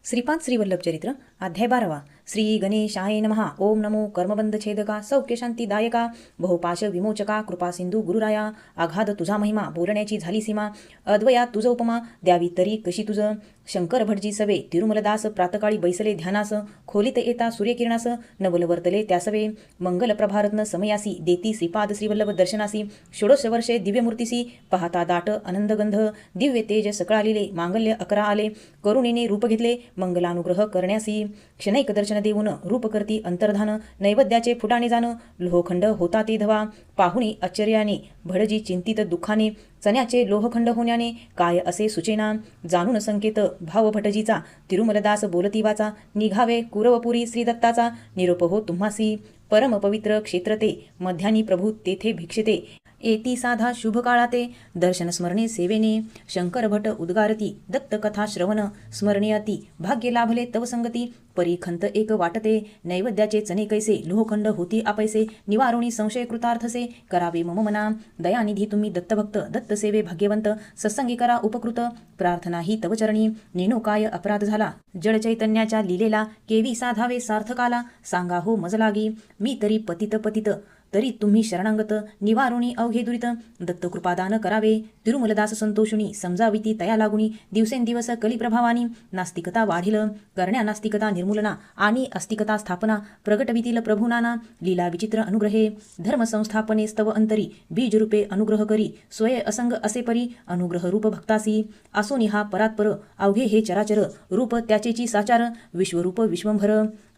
श्रीपाद श्रीवल्लभ चरित्र अध्याय 12. श्री गणेशाय नमः. ओम नमो कर्मबंध छेदका, सौख्य शांतीदायका, बहुपाश विमोचका, कृपा सिंधू गुरुराया, आघात तुझा महिमा, बोलण्याची झाली सीमा, अद्वयात तुझ उपमा, द्यावी तरी कशी तुझ. शंकर भटजी सवे, तिरुमलदास प्रातकाळी बैसले ध्यानास, खोलीत येता सूर्यकिरणास, नवल वर्तले त्यासवे, मंगल प्रभारत्न समयासी, देती श्रीपाद श्रीवल्लभ दर्शनासी, षोडश वर्षे दिव्यमूर्तीसी, पाहता दाट आनंदगंध, दिव्य तेज सकळालिले, मांगल्य 11 आले, करुणेने रूप घेतले, मंगलानुग्रह करण्यासी. क्षणैक दर्शन देऊन रूप करती अंतर्धान, नैवेद्याचे फुटाणे जाण, लोहखंड होता ते धवा, पाहुणी आश्चर्याने, भटजी चिंतित दुःखाने, चण्याचे लोहखंड होण्याने, काय असे सुचेना. जाणून संकेत भाव भटजीचा, तिरुमलदास बोलती वाचा, निघावे कुरवपुरी श्रीदत्ताचा, निरोप हो तुम्हासी. परम पवित्र क्षेत्र ते, मध्यानी प्रभू तेथे भिक्षिते, येती साधा शुभ काळाते, दर्शन स्मरणे सेवेने. शंकर भट उद्गारती, दत्त कथा श्रवण, स्मरणीयती, भाग्य लाभले तव संगती, परीखंत एक वाटते, नैवेद्याचे चणे कैसे, लोहखंड होती आपैसे, निवारोणी संशय कृतार्थसे, करावे मम मना. दयानिधी तुम्ही दत्तभक्त, दत्त सेवे भाग्यवंत, सत्संगी करा उपकृत, प्रार्थना ही तव चरणी. नेणो काय अपराध झाला, जड चैतन्याच्या लीलेला, केवी साधावे सार्थकाला, सांगा हो मज लागी. मी तरी पतित पतित, तरी तुम्ही शरणागत निवारुणी अवघे दुरित दत्त कृपादान करावे तिरुमलदास संतोषुनी समजाविती तया लागुनी दिवसेंदिवस कलिप्रभावानी नास्तिकता वाढील करण्या नास्तिकता निर्मूलना आणि अस्तिकता स्थापना प्रगटवितील प्रभुनाना लीला विचित्र अनुग्रहे धर्म संस्थापने स्तव अंतरी बीज रूपे अनुग्रह करी स्वय असंग असे परी अनुग्रह रूप भक्तासी असोनी हा परात्पर अवघे हे चराचर रूप त्याचेची साचार विश्वरूप विश्वंभर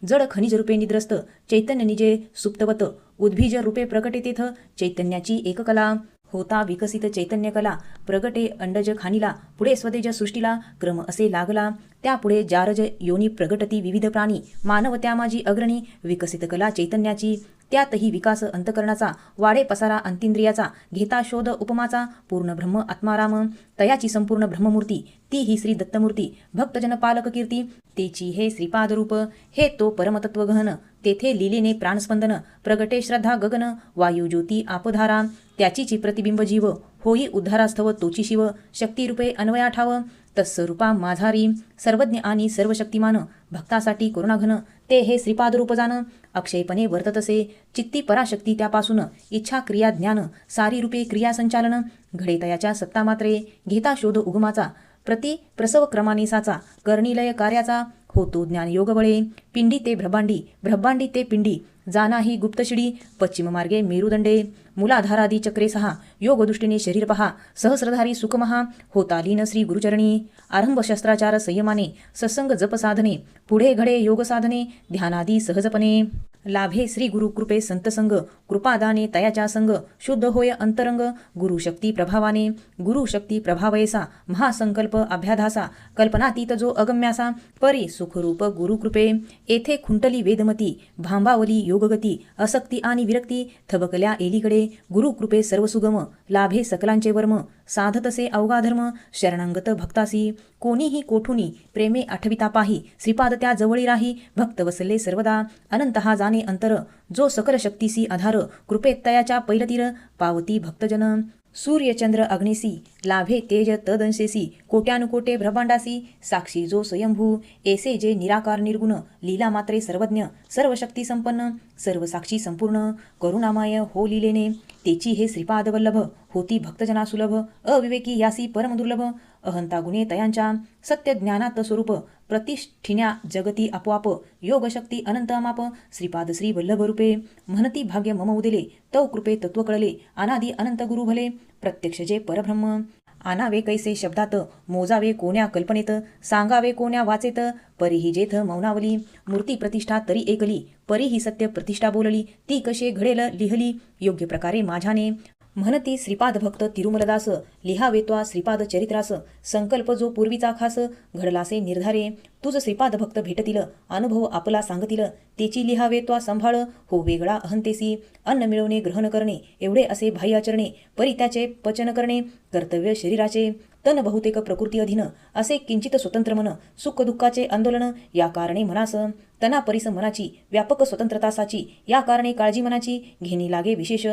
जड खनिज रूपे निद्रस्त चैतन्य निजे सुप्तवत उद्भिज रूपे प्रकटे तेथ चैतन्याची एककला होता विकसित चैतन्य कला प्रगटे अंडज खानीला पुढे स्वतेज सृष्टीला क्रम असे लागला त्यापुढे जारज योनी प्रगटती विविध प्राणी मानव त्यामाजी अग्रणी विकसित कला चैतन्याची त्यातही विकास अंतकरणाचा वाढे पसारा अंतिंद्रियाचा घेता शोध उपमाचा पूर्ण ब्रह्म आत्माराम तयाची संपूर्ण ब्रह्ममूर्ती ती ही श्री दत्तमूर्ती भक्तजन पालक कीर्ती तेची हे श्रीपाद रूप हे तो परमतत्व गहन तेथे लीलेने प्राणस्पंदन प्रगटे श्रद्धा गगन वायू ज्योती आपधारा त्याचीची प्रतिबिंब जीव होई उद्धारास्थव तोची शिव शक्तिरूपे अन्वया ठाव तत्स्वरूपा माझारी सर्वज्ञ आणि सर्वशक्तिमान भक्तासाठी करुणाघन ते हे श्रीपाद रूप जाण अक्षयपणे वर्ततसे चित्ती पराशक्ती त्यापासून इच्छा क्रिया ज्ञान सारी रूपे क्रिया संचालन घडे तयाच्या सत्ता मात्रे घेता शोध उगमाचा प्रति प्रसव क्रमानिसाचा कर्णिलय कार्याचा होतो ज्ञान योग बळे पिंडी ते ब्रह्मांडी ब्रह्मांडी ते पिंडी जानाही गुप्तशिडी पश्चिम मार्गे मेरुदंडे मूलाधारादी चक्रे सहा योगदृष्टीने शरीर पहा सहस्रधारी सुखमहा होता लीन श्री गुरुचरणी आरंभ शस्त्राचार संयमाने सत्संग जप साधने पुढे घडे योग साधने ध्यानादी सहजपणे लाभे श्री गुरु कृपे संतसंग कृपादाने तयाच्या संग शुद्ध होय अंतरंग गुरुशक्ती प्रभावाने गुरुशक्ती प्रभावयसा महासंकल्प अभ्याधासा कल्पनातीत जो अगम्यासा परी सुखरूप गुरुकृपे येथे खुंटली वेदमती भांबावली योगगती असक्ती आणि विरक्ती थबकल्या एलीकडे गुरुकृपे सर्वसुगम लाभे सकलांचे वर्म साधतसे अवघा धर्म शरणांगत भक्तासी कोणीही कोठुनी प्रेमे आठविता पाही श्रीपाद त्या जवळी राही भक्त वसले सर्वदा अनंत हा जाणे अंतर जो सकल शक्तीसी आधार कृपेत तयाच्या पैलतीर पावती भक्तजन सूर्यचंद्र अग्निसी लाभे तेज तदंशेसी कोट्यानुकोटे ब्रह्मांडासी साक्षी जो स्वयंभू ऐसे जे निराकार निर्गुण लीला मात्रे सर्वज्ञ सर्वशक्ती संपन्न सर्व साक्षी संपूर्ण करुणामय हो लीलेने तेची हे श्रीपाद वल्लभ होती भक्तजना सुलभ अविवेकी यासी परम दुर्लभ अहंता गुणे तयांच्या सत्य ज्ञानात स्वरूप प्रतिष्ठिन्या जगती आपोआप योगशक्ती अनंत अमाप श्रीपाद श्री वल्लभ रूपे म्हणती भाग्य मम उदिले तव कृपे तत्व कळले अनादी अनंत गुरु भले प्रत्यक्ष जे परब्रह्म आनावे कैसे शब्दात मोजावे कोण्या कल्पनेत सांगावे कोण्या वाचेत परीही जेथ मौनावली मूर्ती प्रतिष्ठा तरी एकली परीही सत्य प्रतिष्ठा बोलली ती कशे घडेल लिहली योग्य प्रकारे माझ्याने म्हणती श्रीपाद भक्त तिरुमलदास लिहावे त्वा श्रीपाद चरित्रास संकल्प जो पूर्वीचा खास घडलासे निर्धारे तुझ श्रीपाद भक्त भेटतील अनुभव आपला सांगतील तेची लिहावे त्वा संभाळ हो वेगळा अहंतेसी अन्न मिळवणे ग्रहण करणे एवढे असे बाह्य आचरणे परी त्याचे पचन करणे कर्तव्य शरीराचे तन बहुतेक प्रकृती अधीन असे किंचित स्वतंत्र मन सुख दुःखाचे आंदोलन या कारणे मनास तना परिस मनाची व्यापक स्वतंत्रतासाची या कारणे काळजी मनाची घेणी लागे विशेष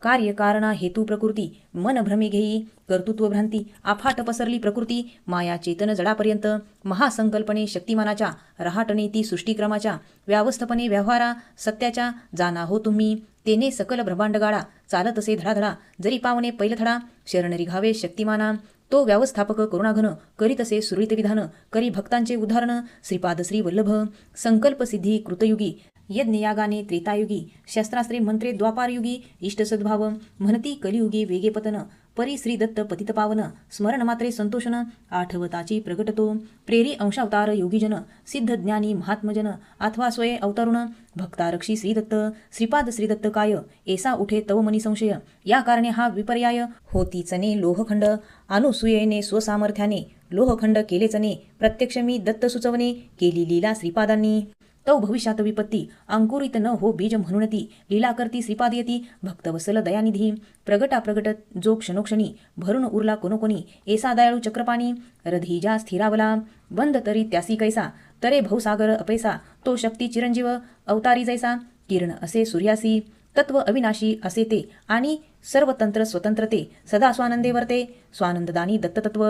कार्य कारणा हेतू प्रकृती मन भ्रमे घेई कर्तृत्व भ्रांती आफाट पसरली प्रकृती माया चेतन जडापर्यंत महासंकल्पने शक्तिमानाच्या रहाटणे ती सृष्टीक्रमाच्या व्यावस्थपणे व्यवहारा सत्याच्या जाना हो तुम्ही तेने सकल ब्रह्मांड गाळा चालत असे धडाधडा जरी पावणे पैलथडा शरण रिघावे शक्तिमाना तो व्यवस्थापक करुणाघन करीत असे सुरळीत विधान करी भक्तांचे उदाहरण श्रीपाद श्री वल्लभ संकल्प सिद्धी कृतयुगी यज्ञयागाने त्रेतायुगी शस्त्रास्त्रे मंत्रे द्वापारयुगी इष्ट सद्भाव म्हणती कलियुगी वेगे पतन परी श्री दत्त पतित पावन स्मरण मात्रे संतोषन आठवताची प्रगटतो प्रेरी अंशावतार योगीजन सिद्ध ज्ञानी महात्मजन अथवा स्वये अवतरुण भक्तारक्षी श्रीदत्त श्रीपाद श्रीदत्त काय ऐसा उठे तव मनी संशय या कारणे हा विपर्याय होतीचने लोहखंड अनुसूयेने स्वसामर्थ्याने लोहखंड केलेचने प्रत्यक्ष मी दत्त सुचवणे केली लीला श्रीपादांनी तव भविष्यात विपत्ती अंकुरित न हो बीज म्हणून ती लीला करती श्रीपाद येती भक्तवसल दयानिधी प्रगटा प्रगट जो क्षणोक्षणी भरून उरला कोणोकोणी ऐसा दयाळू चक्रपाणी रधीजा स्थिरावला बंद तरी त्यासी कैसा तरे भवसागर अपैसा तो शक्ती चिरंजीव अवतारी जैसा किरण असे सूर्यासी तत्व अविनाशी असे ते आणि सर्वतंत्र स्वतंत्रते सदा स्वानंदे वर्ते स्वानंददानी दत्ततत्व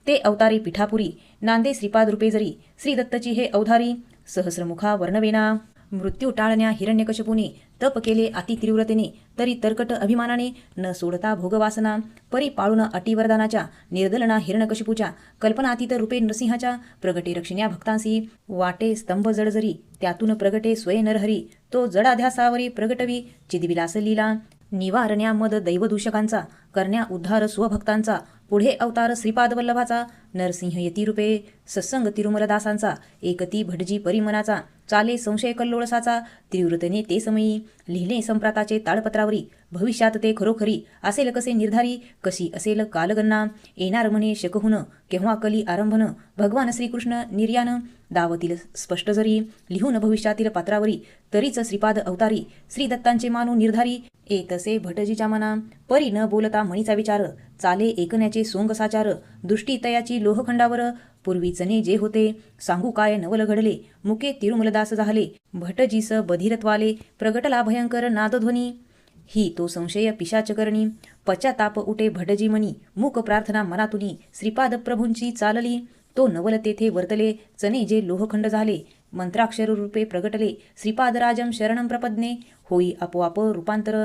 ते अवतारी पिठापुरी नांदे श्रीपाद रूपे जरी श्री दत्तची हे अवधारी सहस्रमुखा वर्णवेना मृत्यू टाळण्या हिरण्यकशपुने तप केले अति तीव्रतेने, तरी तरकट अभिमानाने न सोडता भोगवासना, परी पाळून अटिवरदानाच्या, निर्दलना हिरण्यकशिपूच्या, कल्पनातीत रूपे नृसिंहाच्या, प्रगटे रक्षिण्या भक्तांसी, वाटे स्तंभ जडजरी, त्यातून प्रगटे स्वय नरहरी, तो जडाध्यासावरी प्रगटवी चिदिविलास लीला, निवारण्या मद दैवदूषकांचा, करण्या उद्धार स्वभक्तांचा, पुढे अवतार श्रीपाद वल्लभाचा, नरसिंह यती रूपे सत्संग तिरुमलदासांचा, एकती भटजी परिमनाचा, चाले संशय कल्लोळसाचा, तीव्रतेने ते समयी, लिहिले संप्राताचे ताडपत्रावरी, भविष्यात ते खरोखरी, असेल कसे निर्धारी, कशी असेल कालगणना, येणार म्हणे शकहुन, केव्हा कली आरंभन, भगवान श्रीकृष्ण निर्यान, दावतील स्पष्ट जरी, लिहून भविष्यातील पात्रावरी, तरीच श्रीपाद अवतारी, श्री दत्तांचे मानू निर्धारी, तसे भटजीच्या मना, परी न बोलता म्हणीचा विचार, चाले ऐकण्याचे सोंग साचार, दृष्टी तयाची लोहखंडावर, पूर्वीचने जे होते, सांगू काय नवल घडले, मुके तिरुमलदास झाले, भटजीस बधिरत्वाले, प्रगटला भयंकर नादध्वनी, ही तो संशय पिशाचकरणी, पश्चाताप उठे भटजी मनी, मूक प्रार्थना मनातुनी, श्रीपाद प्रभूंची चालली, तो नवल तेथे वर्तले, चने जे लोहखंड झाले, मंत्राक्षर रूपे प्रगटले, श्रीपादराजम शरणं प्रपद्ने, होई आपोआप रूपांतर,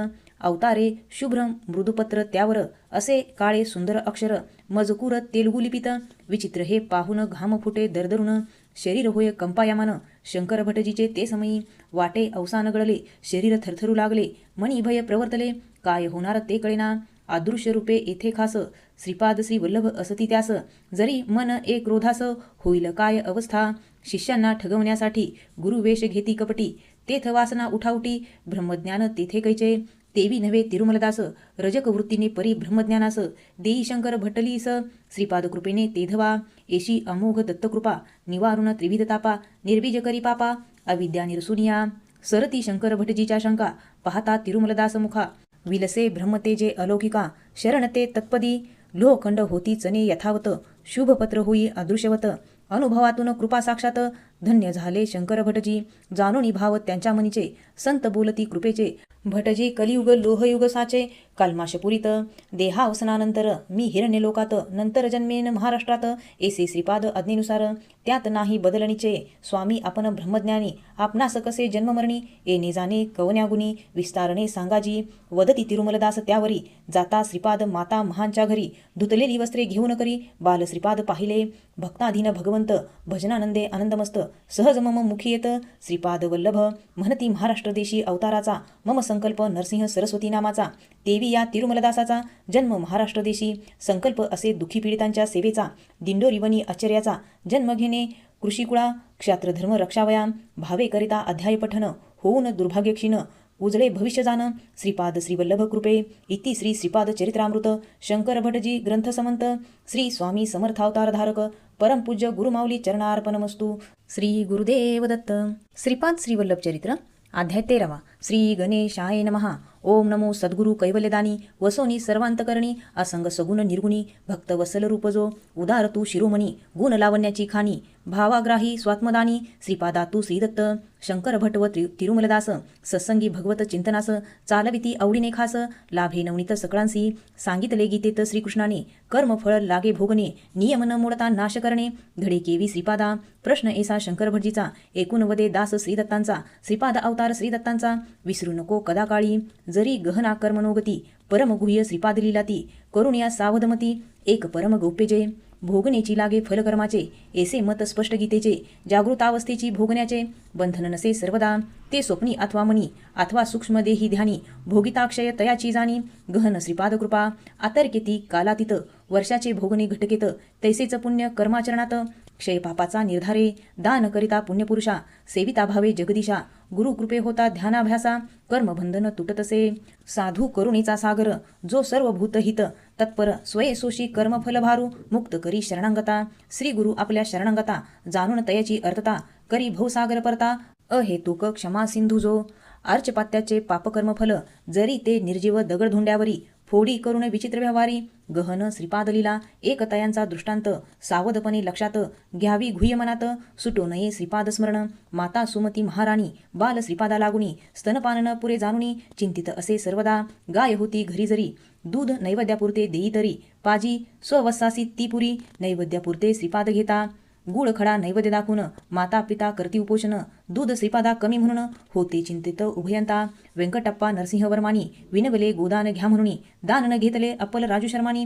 अवतारे शुभ्र मृदुपत्र त्यावर, असे काळे सुंदर अक्षर, मजकूर तेलगू लिपित, विचित्र हे पाहून घाम फुटे दरदरून, शरीर होय कंपायमान, शंकर भटजीचे ते समयी, वाटे अवसान गळले, शरीर थरथरू लागले, मनी भय प्रवर्तले, काय होणार ते कळेना, अदृश्य रूपे येथे खास, श्रीपाद श्री वल्लभ असती त्यास, जरी मन एक क्रोधास, होईल काय अवस्था, शिष्यांना ठगवण्यासाठी गुरुवेश घेती कपटी, तेथ वासना उठावटी, ब्रह्मज्ञान तेथे कैचे, तेवी नव्हे तिरुमलदास, रजक वृत्तीने परी ब्रह्मज्ञानास, देई शंकर भटलीस, श्रीपाद कृपेने तेधवा, येशी अमोघ दत्तकृपा, निवारुण त्रिविध तापा, निर्बीज करी पापा, अविद्या निरसुनिया, सरती शंकर भटजीच्या शंका, पाहता तिरुमलदास मुखा, विलसे ब्रह्मतेजे अलौकिका, शरणते तत्पदी, लोहखंड होती चने यथावत, शुभपत्र होई अदृश्यवत, अनुभवातून कृपा साक्षात, धन्य झाले शंकर भटजी, जाणूनी भाव त्यांच्या मनीचे, संत बोलती कृपेचे, भटजी कलियुग लोहयुग साचे, कल्माशपुरीत, देहावसनानंतर मी हिरण्य लोकात, नंतर जन्मेन महाराष्ट्रात, ऐसे श्रीपाद आज्ञेनुसार, त्यात नाही बदलणीचे, स्वामी आपण ब्रह्मज्ञानी, आपणास कसे जन्ममरणी, येणे जाणे कवन्यागुणी, विस्तारणे सांगाजी, वदती तिरुमलदास त्यावरी, जाता श्रीपाद माता महांच्या घरी, धुतलेली वस्त्रे घेऊन करी, बाल श्रीपाद पाहिले, भक्ताधीन भगवंत, भजनानंदे आनंदमस्त, सहज मम मुखी येत, श्रीपाद वल्लभ, म्हणती महाराष्ट्र देशी अवताराचा, मम संकल्प नरसिंह सरस्वती नामाचा, देवी या तिरुमलदासाचा, जन्म महाराष्ट्र देशी, संकल्प असे दुःखी पीडितांच्या सेवेचा, दिंडोरीवनी आश्चर्याचा, जन्म घेणे कृषिकुळा, क्षात्रधर्म रक्षावया, भावे करिता अध्याय पठन, होऊन दुर्भाग्य क्षीण, उजळे भविष्य जाण, श्रीपाद श्रीवल्लभ कृपे, इति श्री श्रीपाद चरित्रामृत, शंकर भटजी ग्रंथ समंत, श्री स्वामी समर्थावतारधारक, परमपूज्य गुरुमाऊली चरणार्पणमस्तु. श्री गुरुदेव दत्त. श्रीपाद श्रीवल्लभ चरित्र अध्याय 13. श्री गणेशाय नमः. ओम नमो सद्गुरु कैवल्यदानी, वसोनी सर्वांतकरणी, असंग सगुण निर्गुणी, भक्त वसल रूप जो, उदार तू शिरोमणी, गुण लावण्याची खाणी, भावाग्राही स्वात्मदानी, श्रीपादा तू श्रीदत्त, शंकर भट व तिरुमलदास, सत्संगी भगवत चिंतनास, चालविती आवडीने खास, लाभे नवनीत सकळांसी, सांगितले गीतेत श्रीकृष्णाने, कर्मफळ लागे भोगणे, नियम न मोडता नाश करणे, धडे केवी श्रीपादा, प्रश्न ऐसा शंकर भटजीचा, एकूण वदे दास श्रीदत्तांचा, श्रीपाद अवतार श्रीदत्तांचा, विसरू नको कदाकाळी, जरी गहना कर्मनोगती, परमगुह्य श्रीपाद लीलाती, करुणिया सावधमती, एक परम गौप्यजे, भोगण्याची लागे फलकर्माचे, ऐसे मत स्पष्ट गीतेचे, जागृतावस्थेची भोगण्याचे, बंधन नसे सर्वदा, ते स्वप्नी अथवा मनी, अथवा सूक्ष्म देही ध्यानी, भोगिताक्षय तयाची जाणी, गहन श्रीपाद कृपा, आतर्केती कालातीत, वर्षाचे भोगणे घटकेत, तैसेच पुण्य कर्माचरणात, क्षय पापाचा निर्धारे, दान करिता पुण्यपुरुषा, सेविता भावे जगदीशा, गुरुकृपे होता ध्यानाभ्यासा, कर्मबंधन तुटतसे, साधू करुणेचा सागर, जो सर्व भूतहित तत्पर, स्वयसोशी कर्मफल भारू, मुक्त करी शरणांगता, श्री गुरु आपल्या शरणांगता, जाणून तयाची अर्थता, करी भवसागर परता, अहेतुक क्षमा सिंधू जो, अर्चपात्याचे पापकर्मफल, जरी ते निर्जीव दगडधोंड्यावरी, फोडी करून विचित्र व्यवहारी, गहन श्रीपाद लीला, एकतयांचा दृष्टांत, सावधपणे लक्षात घ्यावी गुह्य मनात, सुटो नये श्रीपाद स्मरण, माता सुमती महाराणी, बाल श्रीपादा लागुनी, स्तनपानन पुरे जाणुनी, चिंतित असे सर्वदा, गाय होती घरी जरी, दूध नैवेद्यापुरते देई तरी, पाजी स्ववस्सासी ती पुरी, नैवेद्यापुरते श्रीपाद घेता, गुळ खडा नैवेद्य दाखवून माता पिता करती उपोषण दूध श्रीपादा कमी म्हणून होते चिंतित उभयंता व्यंकटप्पा नरसिंहवर्मानी विनवले गोदान घ्या म्हणून दान न घेतले अप्पल राजू शर्मानी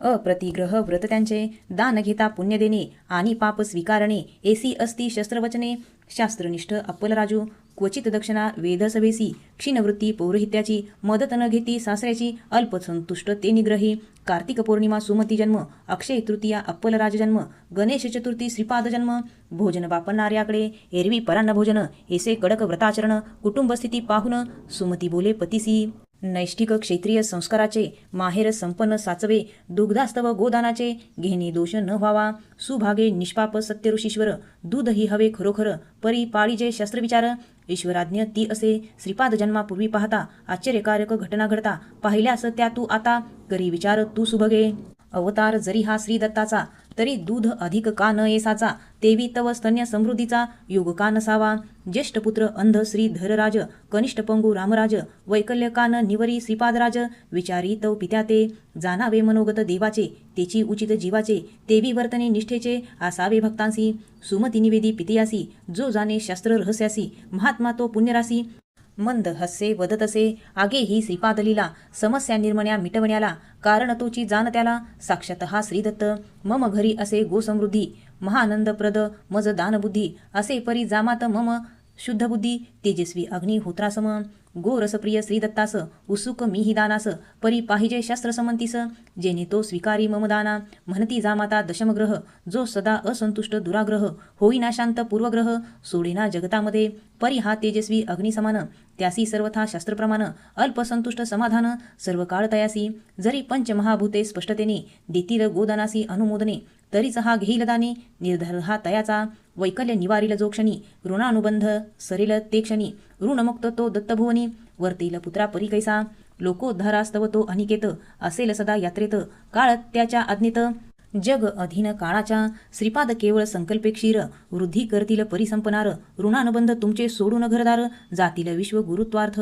अप्रतिग्रह व्रत त्यांचे दान घेता पुण्य देणे आणि पाप स्वीकारणे एसी असती शस्त्रवचने शास्त्रनिष्ठ अप्पल राजू क्वचित दक्षिणा वेदसभेसी क्षीणवृत्ती पौरोहित्याची मदत न घेती सासऱ्याची अल्पसंतुष्ट ते निग्रही कार्तिक पौर्णिमा सुमती जन्म अक्षय तृतीया अप्पल राजजन्म गणेश चतुर्थी श्रीपाद जन्म भोजन वापरणाऱ्याकडे एरवी परान्न भोजन ऐसे कडक व्रताचरण कुटुंब स्थिती पाहून सुमती बोले पतीसी नैष्ठिक क्षेत्रीय संस्काराचे माहेर संपन्न साचवे दुग्धास्तव गोदानाचे घेणे दोष न व्हावा सुभागे निष्पाप सत्य ऋषीश्वर दूध ही हवे खरोखर परी पाळीजे शस्त्रविचार ईश्वराज्ञ ती असे श्रीपाद जन्मापूर्वी पाहता आश्चर्यकारक घटना घडता पाहिल्यास त्या तू आता करी विचार तू सुभगे अवतार जरी हा श्री दत्ताचा तरी दूध अधिक का न येसाचा तेवी तव स्तन्य समृद्धीचा युग का नसावा ज्येष्ठ पुत्र अंध श्री धरराज कनिष्ठ पंगू रामराज वैकल्य का न निवरी श्रीपादराज विचारी तव पित्या ते जाणावे मनोगत देवाचे तेची उचित जीवाचे तेवी वर्तने निष्ठेचे आसावे भक्तांसी सुमती निवेदी पितियासी जो जाणे शास्त्र रहस्यासी महात्मा तो पुण्यरासी मंद हसे वदतसे आगे ही श्रीपादलीला समस्या निर्मण्या मिटवण्याला कारण तोची जाण त्याला साक्षात हा श्रीदत्त मम घरी असे गोसमृद्धी महानंदप्रद मज दानबुद्धी असे परी जामात मम शुद्ध बुद्धी तेजस्वी अग्निहोत्रासम गोरसप्रिय श्रीदत्तास उत्सुक मीही दानास परी पाहिजे शास्त्रसमंतीस जेणे तो स्वीकारी मम दाना म्हणती जामाता दशमग्रह जो सदा असंतुष्ट दुराग्रह होईना शांत पूर्वग्रह सोडेना जगतामध्ये परी हा तेजस्वी अग्निसमान त्यासी सर्वथा शास्त्रप्रमाण अल्पसंतुष्ट समाधान सर्व काळ तयासी जरी पंचमहाभूते स्पष्टतेने देतील गोदानासी अनुमोदने तरीच हा घेईल दाने निर्धार हा तयाचा वैकल्य निवारील जो क्षणी ऋणानुबंध सरेल ते क्षणी ऋणमुक्त तो दत्तभुवनी वर्तेल पुत्रा परी कैसा लोकोद्धारास्तव तो अनिकेत असेल सदा यात्रेत काळ त्याच्या आज्ञेत जग अधीन काळाच्या श्रीपाद केवळ संकल्पे क्षीर वृद्धी करतील परिसंपनार ऋणानुबंध तुमचे सोडून घरदार जातील विश्व गुरुत्वार्थ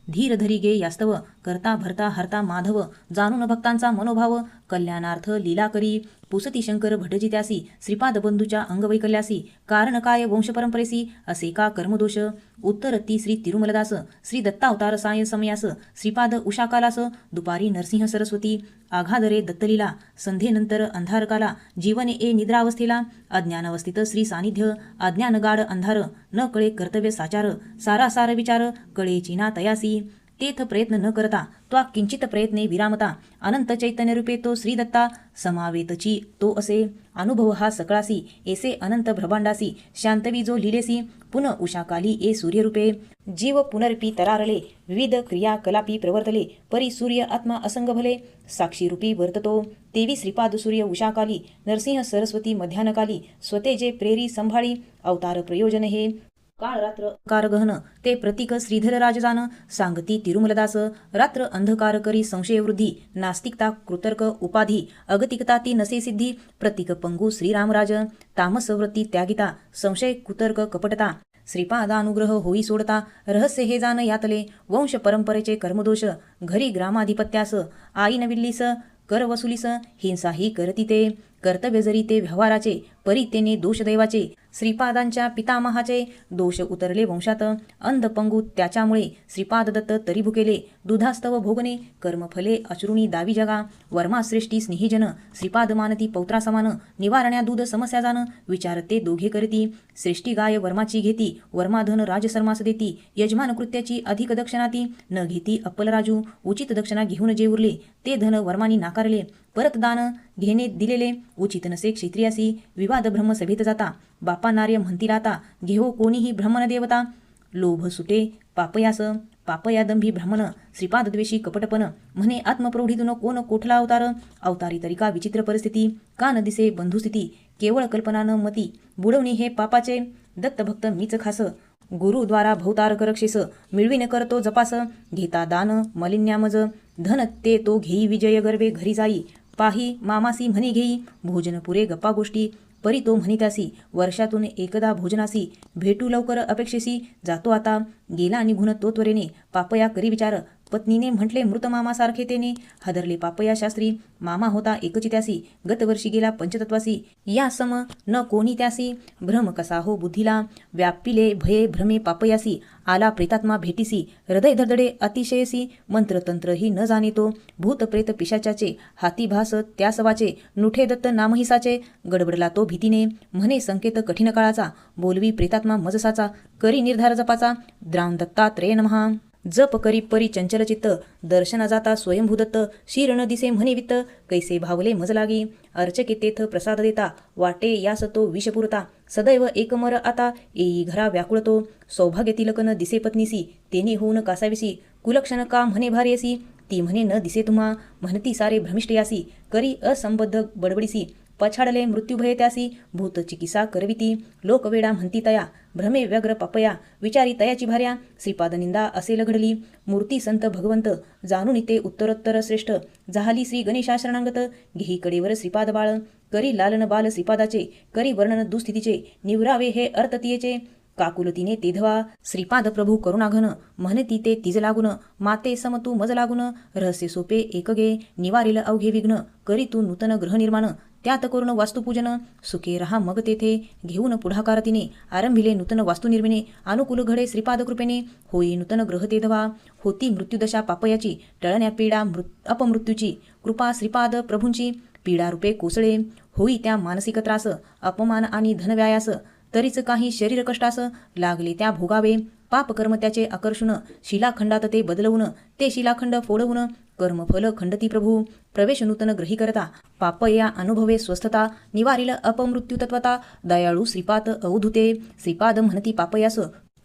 धीर धरी गे यास्तव करता भरता हरता माधव जाणून भक्तांचा मनोभाव कल्याणार्थ लीला करी पुसती शंकर भटजी त्यासी श्रीपाद बंधूच्या अंगवैकल्यासी कारण काय वंशपरंपरेसी असे का कर्मदोष उत्तर ती श्री तिरुमलदास श्री दत्तावतार साय समयास श्रीपाद उषाकालास दुपारी नरसिंह सरस्वती आघादरे दत्तलीला संध्येनंतर अंधारकाला जीवने ए निद्रावस्थेला अज्ञानावस्थित श्री सानिध्य अज्ञानगाढ अंधार न कळे कर्तव्य साचार सारासार विचार कळे चिना तयासी तेथ प्रयत्न न करता त्वा किंचित प्रयत्ने विरामता अनंत चैतन्य रूपे तो श्रीदत्ता समावेतची तो असे अनुभव हा सकळासी ऐसे अनंत ब्रह्मांडासी शांतवी जो लिलेसी पुन उषाकाली ए सूर्यरूपे जीव पुनर्पी तरारले विविध क्रियाकलापी प्रवर्तले परी सूर्य आत्मा असंग भले साक्षीरूपी वर्ततो तेवी श्रीपाद सूर्य उषाकाली नरसिंह सरस्वती मध्यानकाली स्वते जे प्रेरी संभाळी अवतार प्रयोजन हे काळ रात्र कारगहन ते प्रतीक श्रीधर राजजान सांगती तिरुमलदास रात्र अंधकार करी संशयवृद्धी नास्तिकता कृतर्क उपाधी अगतिकता ती नसे सिद्धी प्रतीक पंगू श्रीरामराज तामसवृत्ती त्यागिता संशय कुतर्क कपटता श्रीपादानुग्रह होई सोडता रहस्य हे जाण यातले वंश परंपरेचे कर्मदोष घरी ग्रामाधिपत्यास आई नविल्लीस कर वसुलीस हिंसाही करती ते कर्तव्य जरी ते व्यवहाराचे परी तेने दोष दैवाचे श्रीपादांच्या पितामहाचे दोष उतरले वंशात अंधपंगू त्याच्यामुळे श्रीपाद दत्त तरी भुकेले दुधास्तव भोगणे कर्मफले अश्रुणी दावी जगा वर्माश्रेष्ठी स्नेहीजन श्रीपाद मानती पौत्रा समान निवारण्या दूध समस्या जाण विचार ते दोघे करती श्रेष्ठी गाय वर्माची घेती वर्माधन राजसर्मास देती यजमान कृत्याची अधिक दक्षिणाती न घेती अप्पल राजू उचित दक्षिणा घेऊन जे उरले ते धन वर्मानी नाकारले परत दान घेणे दिलेले उचित नसे क्षत्रियासी विवाद ब्रह्मसभेत जाता बापा नार्य म्हणतील आता घेहो कोणीही ब्राह्मण देवता लोभ सुटे पापयास पापया दंभी ब्राह्मण श्रीपादद्वेषी कपटपण म्हणे आत्मप्रौढीतून कोण कोठला अवतार अवतारी तरिका विचित्र परिस्थिती का न दिसे बंधुस्थिती केवळ कल्पना न मती बुडवणी हे पापाचे दत्तभक्त मीच खास गुरुद्वारा भवतारक रक्षेस मिळविन करतो जपास घेता दान मलिन्यामज धन ते तो घेई विजय गर्वे घरी जाई पाही मामासी म्हणी घेई भोजन पुरे गप्पा गोष्टी परी तो म्हणितासी वर्षातून एकदा भोजनासी भेटू लवकर अपेक्षेसी जातो आता गेला निघून तो त्वरेने पापया करी विचार पत्नीने म्हटले मृत मामासारखे तेने. हादरले पापया शास्त्री. मामा होता एकची त्यासी, गतवर्षी गेला पंचतत्वासी. या सम न कोणी त्यासी, भ्रम कसा हो बुद्धीला. व्यापिले भये भ्रमे पापयासी, आला प्रेतात्मा भेटीसी. हृदय धडधडे अतिशयसी, मंत्रतंत्रही न जाणे तो. भूत प्रेत पिशाचाचे, हाती भास त्यासवाचे. नुठे दत्त नामहिसाचे, गडबडला तो भीतीने. म्हणे संकेत कठीण काळाचा, बोलवी प्रेतात्मा मजसाचा. करी निर्धार जपाचा, द्राम दत्तात्रेय नमः. जप करी परी चंचल चित्त, दर्शन जाता स्वयंभूदत्त. शिर न दिसे म्हणे वित्त, कैसे भावले मज लागी. अर्चके तेथ प्रसाद देता, वाटे यास तो विषपुरता. सदैव एकमर आता, येई घरा व्याकुळतो. सौभाग्य तिलक न दिसे पत्नीसी, तेने होऊन कासाविसी. कुलक्षण का म्हणे भार्यसी, ती म्हणे न दिसे तुम्हा. म्हणती सारे भ्रमिष्ट यासी, करी असंबद्ध बडबडीसी. पछाडले मृत्यूभय त्यासी, भूत चिकित्सा करविती. लोकवेडा म्हणती तया, भ्रमे व्यग्र पापया. विचारी तयाची भार्या, श्रीपाद निंदा असेल घडली. मूर्ती संत भगवंत, जाणून ते उत्तरोत्तर श्रेष्ठ. जाहली श्री गणेशा शरणांगत, घेही कडेवर श्रीपाद बाळ. करी लालन बाल श्रीपादाचे, करी वर्णन दुस्थितीचे. निवरावे हे अर्थतियेचे, काकुलतीने तेधवा. श्रीपाद प्रभू करुणाघन, म्हणती ते तिज लागून. माते सम तू मज लागून, रहस्य सोपे एकगे. निवारिल अवघे विघ्न, करी तू नूतन गृहनिर्माण. त्यात करून वास्तुपूजन, सुखे रहा मग तेथे. घेऊन पुढाकार तिने, आरंभिले नूतन वास्तू निर्मिणे. अनुकूल घडे श्रीपाद कृपेने, होई नूतन ग्रह तेधवा. होती मृत्यूदशा पापयाची, टळण्या पीडा अपमृत्यूची. कृपा श्रीपाद प्रभूंची, पीडा रूपे कोसळे. होई त्या मानसिक त्रास, अपमान आणि धनव्यायास. तरीच काही शरीर कष्टास, लागले त्या भोगावे. पापकर्म त्याचे आकर्षून, शिलाखंडात ते बदलवून. ते शिलाखंड फोडवून, कर्मफल खंडती प्रभू. प्रवेश नूतन ग्रही करता, पापया अनुभवे स्वस्थता. निवारिल अपमृत्यू तत्वता, दयाळू श्रीपाद अवधूते. श्रीपाद म्हणती पापयास,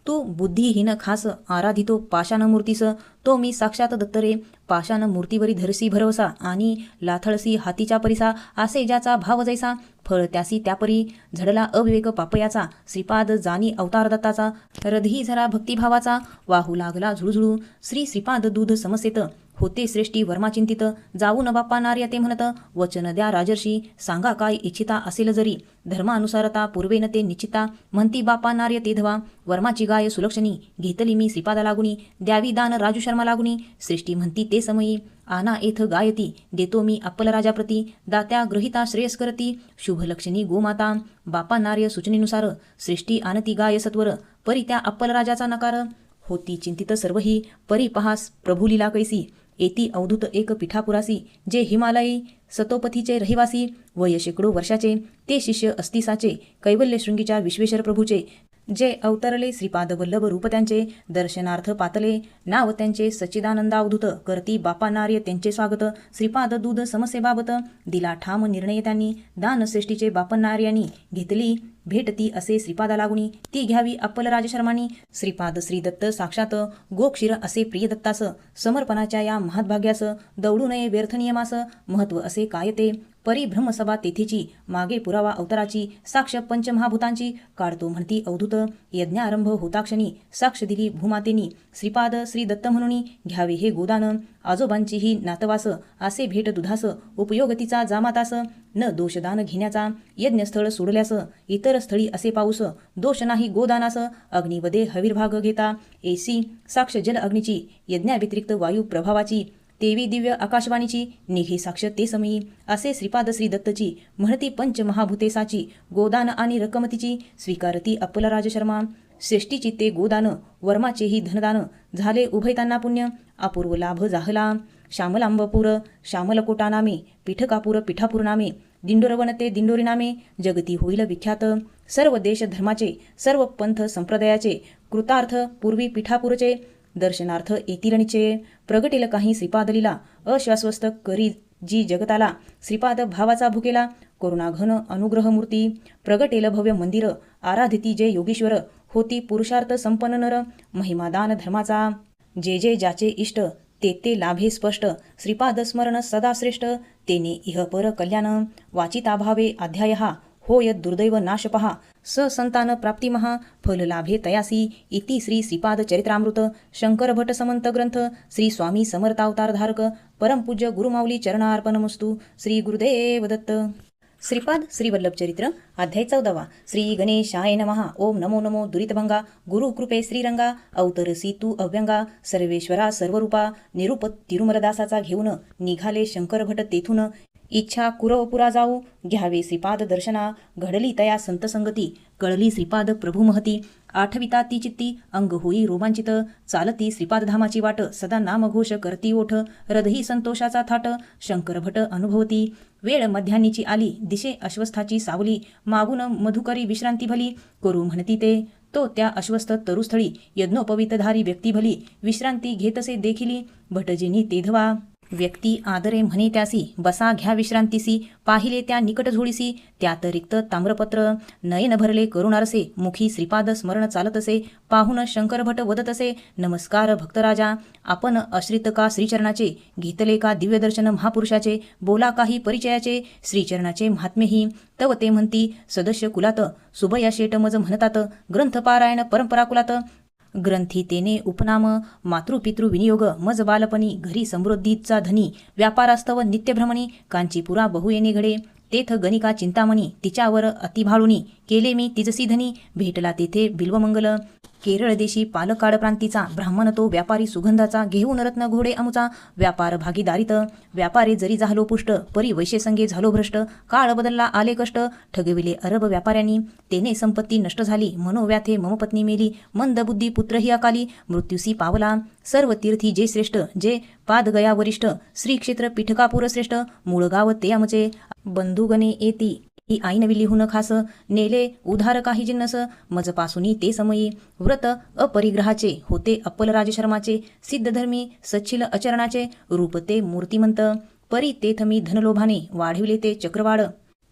तू बुद्धिहीन खास. आराधितो पाषाण मूर्तीस, तो मी साक्षात दत्त रे. पाषाण मूर्तीवरी धरसी भरवसा, आणि लाथळसी हातीच्या परिसा. असे ज्याचा भाव जैसा, फळ त्यासी त्यापरी. झडला अविवेक पापयाचा, श्रीपाद जाणी अवतार दत्ताचा. रधी झरा भक्तिभावाचा, वाहू लागला झुळझुळू. श्री श्रीपाद दूध समसेत, होते श्रेष्ठी वर्माचिंतित. जाऊन बाप्पा नार्य ते म्हणत, वचन द्या राजर्षी. सांगा काय इच्छिता असेल जरी, धर्मानुसारता पूर्वेन ते निश्चिता. म्हणती बाप्पा नार्य तेधवा, वर्माची गाय सुलक्षणी. घेतली मी श्रीपादा लागुनी, द्यावी दान राजू शर्मा लागुनी. सृष्टी म्हणती ते समयी, आना येथ गायती. देतो मी अप्पल राजाप्रती, दात्या गृहिता श्रेयस करती. शुभलक्षणी गोमाता, बापा नार्य सूचनेनुसार. सृष्टी आणती गाय सत्वर, परी त्या अप्पल राजाचा नकार. होती चिंतित सर्वही, परी पहास प्रभू लीला कैसी. येती अवधूत एक पिठापुरासी, जे हिमालयी सतोपथीचे रहिवासी. वय शेकडो वर्षाचे, ते शिष्य अस्तिसाचे. कैवल्य शृंगीच्या विश्वेश्वर प्रभूचे, जे अवतरले श्रीपाद वल्लभ रूप त्यांचे. दर्शनार्थ पातले, नाव त्यांचे सच्चिदानंदा अवधूत. करती बापा नार्य त्यांचे स्वागत. श्रीपाद दूध समस्येबाबत, दिला ठाम निर्णय त्यांनी. दान श्रेष्ठीचे बापा नार्यांनी, घेतली भेटती असे श्रीपादा लागुनी. ती घ्यावी अप्पल राजशर्मानी. श्रीपाद श्री दत्त साक्षात, गोक्षीर असे प्रिय दत्तास. समर्पणाच्या या महद्भाग्यास, दौडू नये व्यर्थ नियमास. महत्व असे काय ते, परी ब्रह्मसभा तेथीची. मागे पुरावा अवताराची, साक्ष पंचमहाभूतांची. काढतो म्हणती अवधूत, यज्ञारंभ होताक्षणी. साक्ष दिली भूमातेनी, श्रीपाद श्री दत्त म्हणून. घ्यावे हे गोदान, आजोबांचीही नातवास. असे भेट दुधास, उपयोगतीचा जामातास. न दोषदान घेण्याचा, यज्ञस्थळ सोडल्यास. इतर स्थळी असे पाऊस, दोष नाही गोदानास. अग्निवदे हविर्भाग घेता, एसी साक्ष जल अग्नीची. यज्ञाव्यतिरिक्त वायू प्रभावाची, तेवी दिव्य आकाशवाणीची. निघे साक्ष ते समयी, असे श्रीपाद श्री दत्तची. म्हणती पंचमहाभूतेसाची, गोदान आणि रकमतीची. स्वीकारती अप्पल राजशर्मा, श्रेष्ठीची ते गोदान. वर्माचेही धनदान, झाले उभयतांना पुण्य. अपूर्व लाभ जाहला, श्यामलांबपूर श्यामलकोटा नामे. पीठकापूर पिठापूर नामे, दिंडोरवन ते दिंडोरी नामे. जगती होईल विख्यात, सर्व देश धर्माचे. सर्व पंथ संप्रदायाचे, कृतार्थ पूर्वी पिठापूरचे. दर्शनार्थ येतील निश्चय, प्रगटेल काही श्रीपाद लीला. अश्वास्वस्त करी जी जगताला, श्रीपाद भावाचा भुकेला. करुणाघन अनुग्रहमूर्ती, प्रगटेल भव्य मंदिर. आराधिती जे योगीश्वर, होती पुरुषार्थ संपन्न नर. महिमादान धर्माचा, जे जे ज्याचे इष्ट. ते ते लाभे स्पष्ट, श्रीपाद स्मरण सदा श्रेष्ठ. तेने इह पर कल्याण, वाचिता भावे अध्याय हा. होय दुर्दैव नाश पहा, संतान प्राप्ती महा. फल लाभे तयासी, इति श्री श्रीपाद चरित्रामृत. शंकर भट समंत ग्रंथ, श्री स्वामी समर्थ अवतार धारक. परमपूज्य गुरुमाऊली चरणार्पणमस्तु. श्री गुरुदेव दत्त. श्रीपाद श्रीवल्लभचरित्र अध्याय 14 श्री गणेशाय नमः. ओम नमो नमो दुरितभंगा गुरुकृपे श्रीरंगा अवतरसी तू अव्यंगा सर्वेश्वरा सर्वरूपा. निरूप तिरुमलदासाचा घेऊन निघाले शंकर भट तेथून. इच्छा कुरवपुरा जाऊ घ्यावे श्रीपाद दर्शना. घडली तया संत संगती कळली श्रीपाद प्रभू महती. आठविता ती चित्ती अंग होई रोमांचित. चालती श्रीपाद धामाची वाट सदा नामघोष करती ओठ. हृदयी संतोषाचा थाट शंकर भट अनुभवती. वेळ मध्यान्नीची आली दिशे अश्वस्थाची सावली. मागून मधुकरी विश्रांती भली करू म्हणती ते. तो त्या अश्वस्थ तरुस्थळी यज्ञोपवितधारी व्यक्ती भली. विश्रांती घेतसे देखिली भटजिनी तेधवा. व्यक्ती आदरे म्हणे त्यासी बसा घ्या विश्रांतीसी. पाहिले त्या निकट झोळीसी त्यात रिक्त ताम्रपत्र. नयन भरले करुणारसे मुखी श्रीपाद स्मरण चालत असे. पाहून शंकर भट वदत असे नमस्कार भक्तराजा. आपण आश्रित का श्रीचरणाचे घेतले का दिव्य दर्शन महापुरुषाचे. बोला काही परिचयाचे श्रीचरणाचे महात्मेही. तव ते म्हणती सदस्य कुलात सुबया शेट मज म्हणतात. ग्रंथपारायण परंपरा कुलात ग्रंथी तेने उपनाम. मातृपितृ विनियोग मज बालपणी घरी समृद्धीचा धनी. व्यापारास्तव नित्यभ्रमणी कांचीपुरा बहु येणे घडे. तेथ गणिका चिंतामणी तिच्यावर अतिभाळुनी. केले मी तिजसी धनी भेटला तेथे बिल्वमंगल. केरळ देशी पालकाड प्रांतीचा ब्राह्मण तो व्यापारी सुगंधाचा. घेऊन रत्न घोडे अमुचा व्यापार भागीदारीत. व्यापारी जरी झालो पुष्ट परी वैश्यसंगे झालो भ्रष्ट. काळ बदलला आले कष्ट ठगविले अरब व्यापाऱ्यांनी. तेने संपत्ती नष्ट झाली मनोव्याथे मम पत्नी मेली. मंदबुद्धी पुत्रही अकाली मृत्यूसी पावला. सर्व तीर्थी जे श्रेष्ठ जे पाद गया वरिष्ठ. श्री क्षेत्र पीठकापूर श्रेष्ठ मूळ गाव ते आमचे. बंधुगणे येती ही आईनवी लिहून खास. नेले उधार काही जिन्नस मजपासुनी ते समयी. व्रत अपरिग्रहाचे होते अप्पल राजशर्माचे. सिद्धधर्मी सच्छिल अचरणाचे रूप ते मूर्तिमंत. परी तेथ मी धनलोभाने वाढविले ते चक्रवाढ.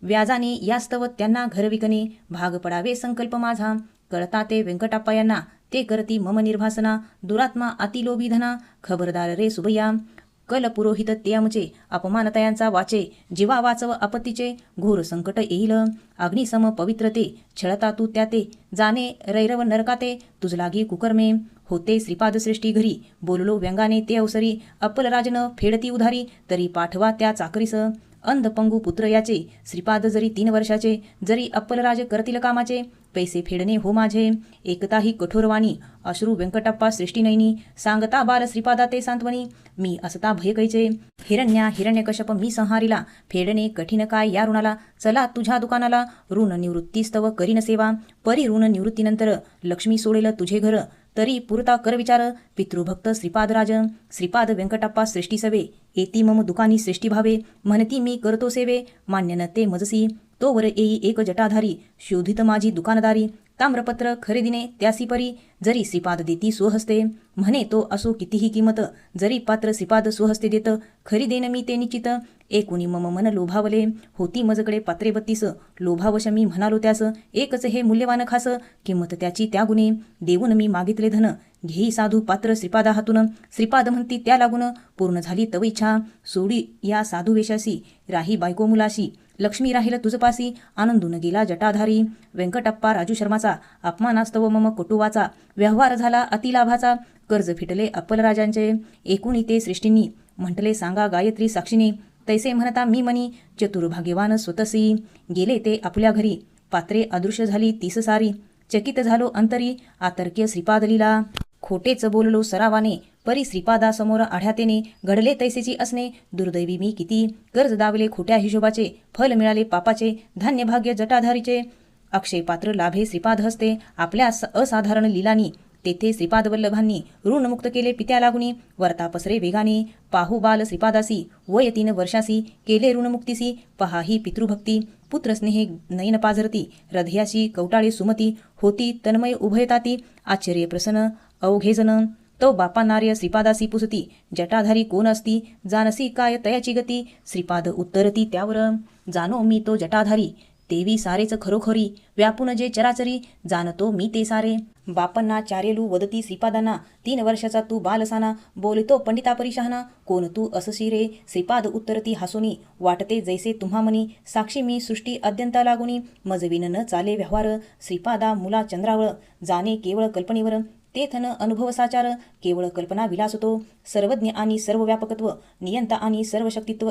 व्याजाने यास्तव त्यांना घर विकणे भाग पडावे संकल्प माझा. कळता ते व्यंकटाप्पा यांना ते करती मम निर्भासना. दुरात्मा अतिलोभी धना खबरदार रे सुबया. कल पुरोहित ते आमचे अपमानतयांचा वाचे. जीवा वाचव आपत्तीचे घोर संकट येईल. अग्निसम पवित्रते छळता तू त्याते. जाणे रैरव नरकाते तुझ लागी कुकर्मे. होते श्रीपाद सृष्टी घरी बोललो व्यंगाने ते अवसरी. अप्पलराजन फेडती उधारी तरी पाठवा त्या चाकरीस. अंधपंगू पुत्र याचे श्रीपाद जरी 3 वर्षाचे. जरी अप्पलराज करतील कामाचे पैसे फेडणे हो माझे. एकताही कठोरवाणी अश्रू व्यंकटप्पा सृष्टीनयनी. सांगता बाल श्रीपादा ते सांत्वनी मी असता भय कैचे. हिरण्यकश्यप मी संहारीला फेडणे कठीण काय या ऋणाला. चला तुझ्या दुकानाला ऋण निवृत्तीस्तव करीन सेवा. परी ऋण निवृत्तीनंतर लक्ष्मी सोडेल तुझे घर. तरी पुरता कर विचार पितृभक्त श्रीपादराज. श्रीपाद व्यंकटप्पा सृष्टी सवे येती मम दुकानी सृष्टी भावे. म्हणती मी करतो सेवे मान्य न ते मजसी. तोवर येई एक जटाधारी शोधित माझी दुकानदारी. ताम्रपत्र खरेदीने त्यासी परी जरी श्रीपाद देती स्वहस्ते. म्हणे तो असो कितीही किंमत जरी पात्र श्रीपाद स्वहस्ते देत. खरी देन मी ते निश्चित. एकुणी मम मन लोभावले होती मजकडे पात्रे 32. लोभावश मी म्हणालो त्यास एकच हे मूल्यवान खास. किंमत त्याची त्या गुणे देऊन मी मागितले धन. घेई साधू पात्र श्रीपादा हातून. श्रीपाद म्हणती त्या लागून पूर्ण झाली तव इच्छा. सोडी या साधू वेशासी राही बायको मुलाशी. लक्ष्मी राहील तुझपासी आनंदून गेला जटाधारी. व्यंकटप्पा राजू शर्माचा अपमानास्तव मम कटुवाचा. व्यवहार झाला अतिलाभाचा. कर्ज फिटले अप्पलराजांचे. एकूणी ते सृष्टींनी म्हटले सांगा गायत्री साक्षीने. तैसे म्हणता मी मनी चतुर्भाग्यवान स्वतसी. गेले ते आपल्या घरी पात्रे अदृश्य झाली 30 सारी. चकित झालो अंतरी आतर्क्य श्रीपाद लीला. खोटेच बोललो सरावाने परी श्रीपादासमोर आढ्यातेने. घडले तैसेची असणे दुर्दैवी मी किती. कर्ज दावले खोट्या हिशोबाचे फल मिळाले पापाचे. धान्य भाग्य जटाधारीचे अक्षय पात्र लाभे श्रीपाद हस्ते. आपल्या असाधारण लीलानी तेथे श्रीपाद वल्लभांनी ऋणमुक्त केले पित्या लागुनी. वर्ता पसरे वेगाने पाहू बाल श्रीपादासी. वय 3 वर्षासी केले ऋणमुक्तीसी. पहा ही पितृभक्ती. पुत्रस्नेहे नयन पाझरती हृदयाशी कवटाळे सुमती. होती तन्मय उभयताती आश्चर्य प्रसन्न अवघेजन. तो बापा नार्य श्रीपादासी पुसती. जटाधारी कोण असती जानसी काय तयाची गती. श्रीपाद उत्तरती त्यावर जानो मी तो जटाधारी. देवी सारेच खरोखरी व्यापून जे चराचरी. जाणतो मी ते सारे. बापन्ना चारेलू वदती श्रीपादांना. 3 वर्षाचा तू बालसाना. बोलतो पंडिता परिशहाना. कोण तू असशी रे. श्रीपाद उत्तरती हासोनी. वाटते जैसे तुम्हा मनी. साक्षी मी सृष्टी अद्यंता लागुनी. मजविन न चाले व्यवहार. श्रीपादा मुला चंद्रावळ. जाणे केवळ कल्पनेवर. तेथन अनुभव साचार केवळ कल्पना विलास तो. सर्वज्ञ आणि सर्व व्यापकत्व नियंता आणि सर्व शक्तित्व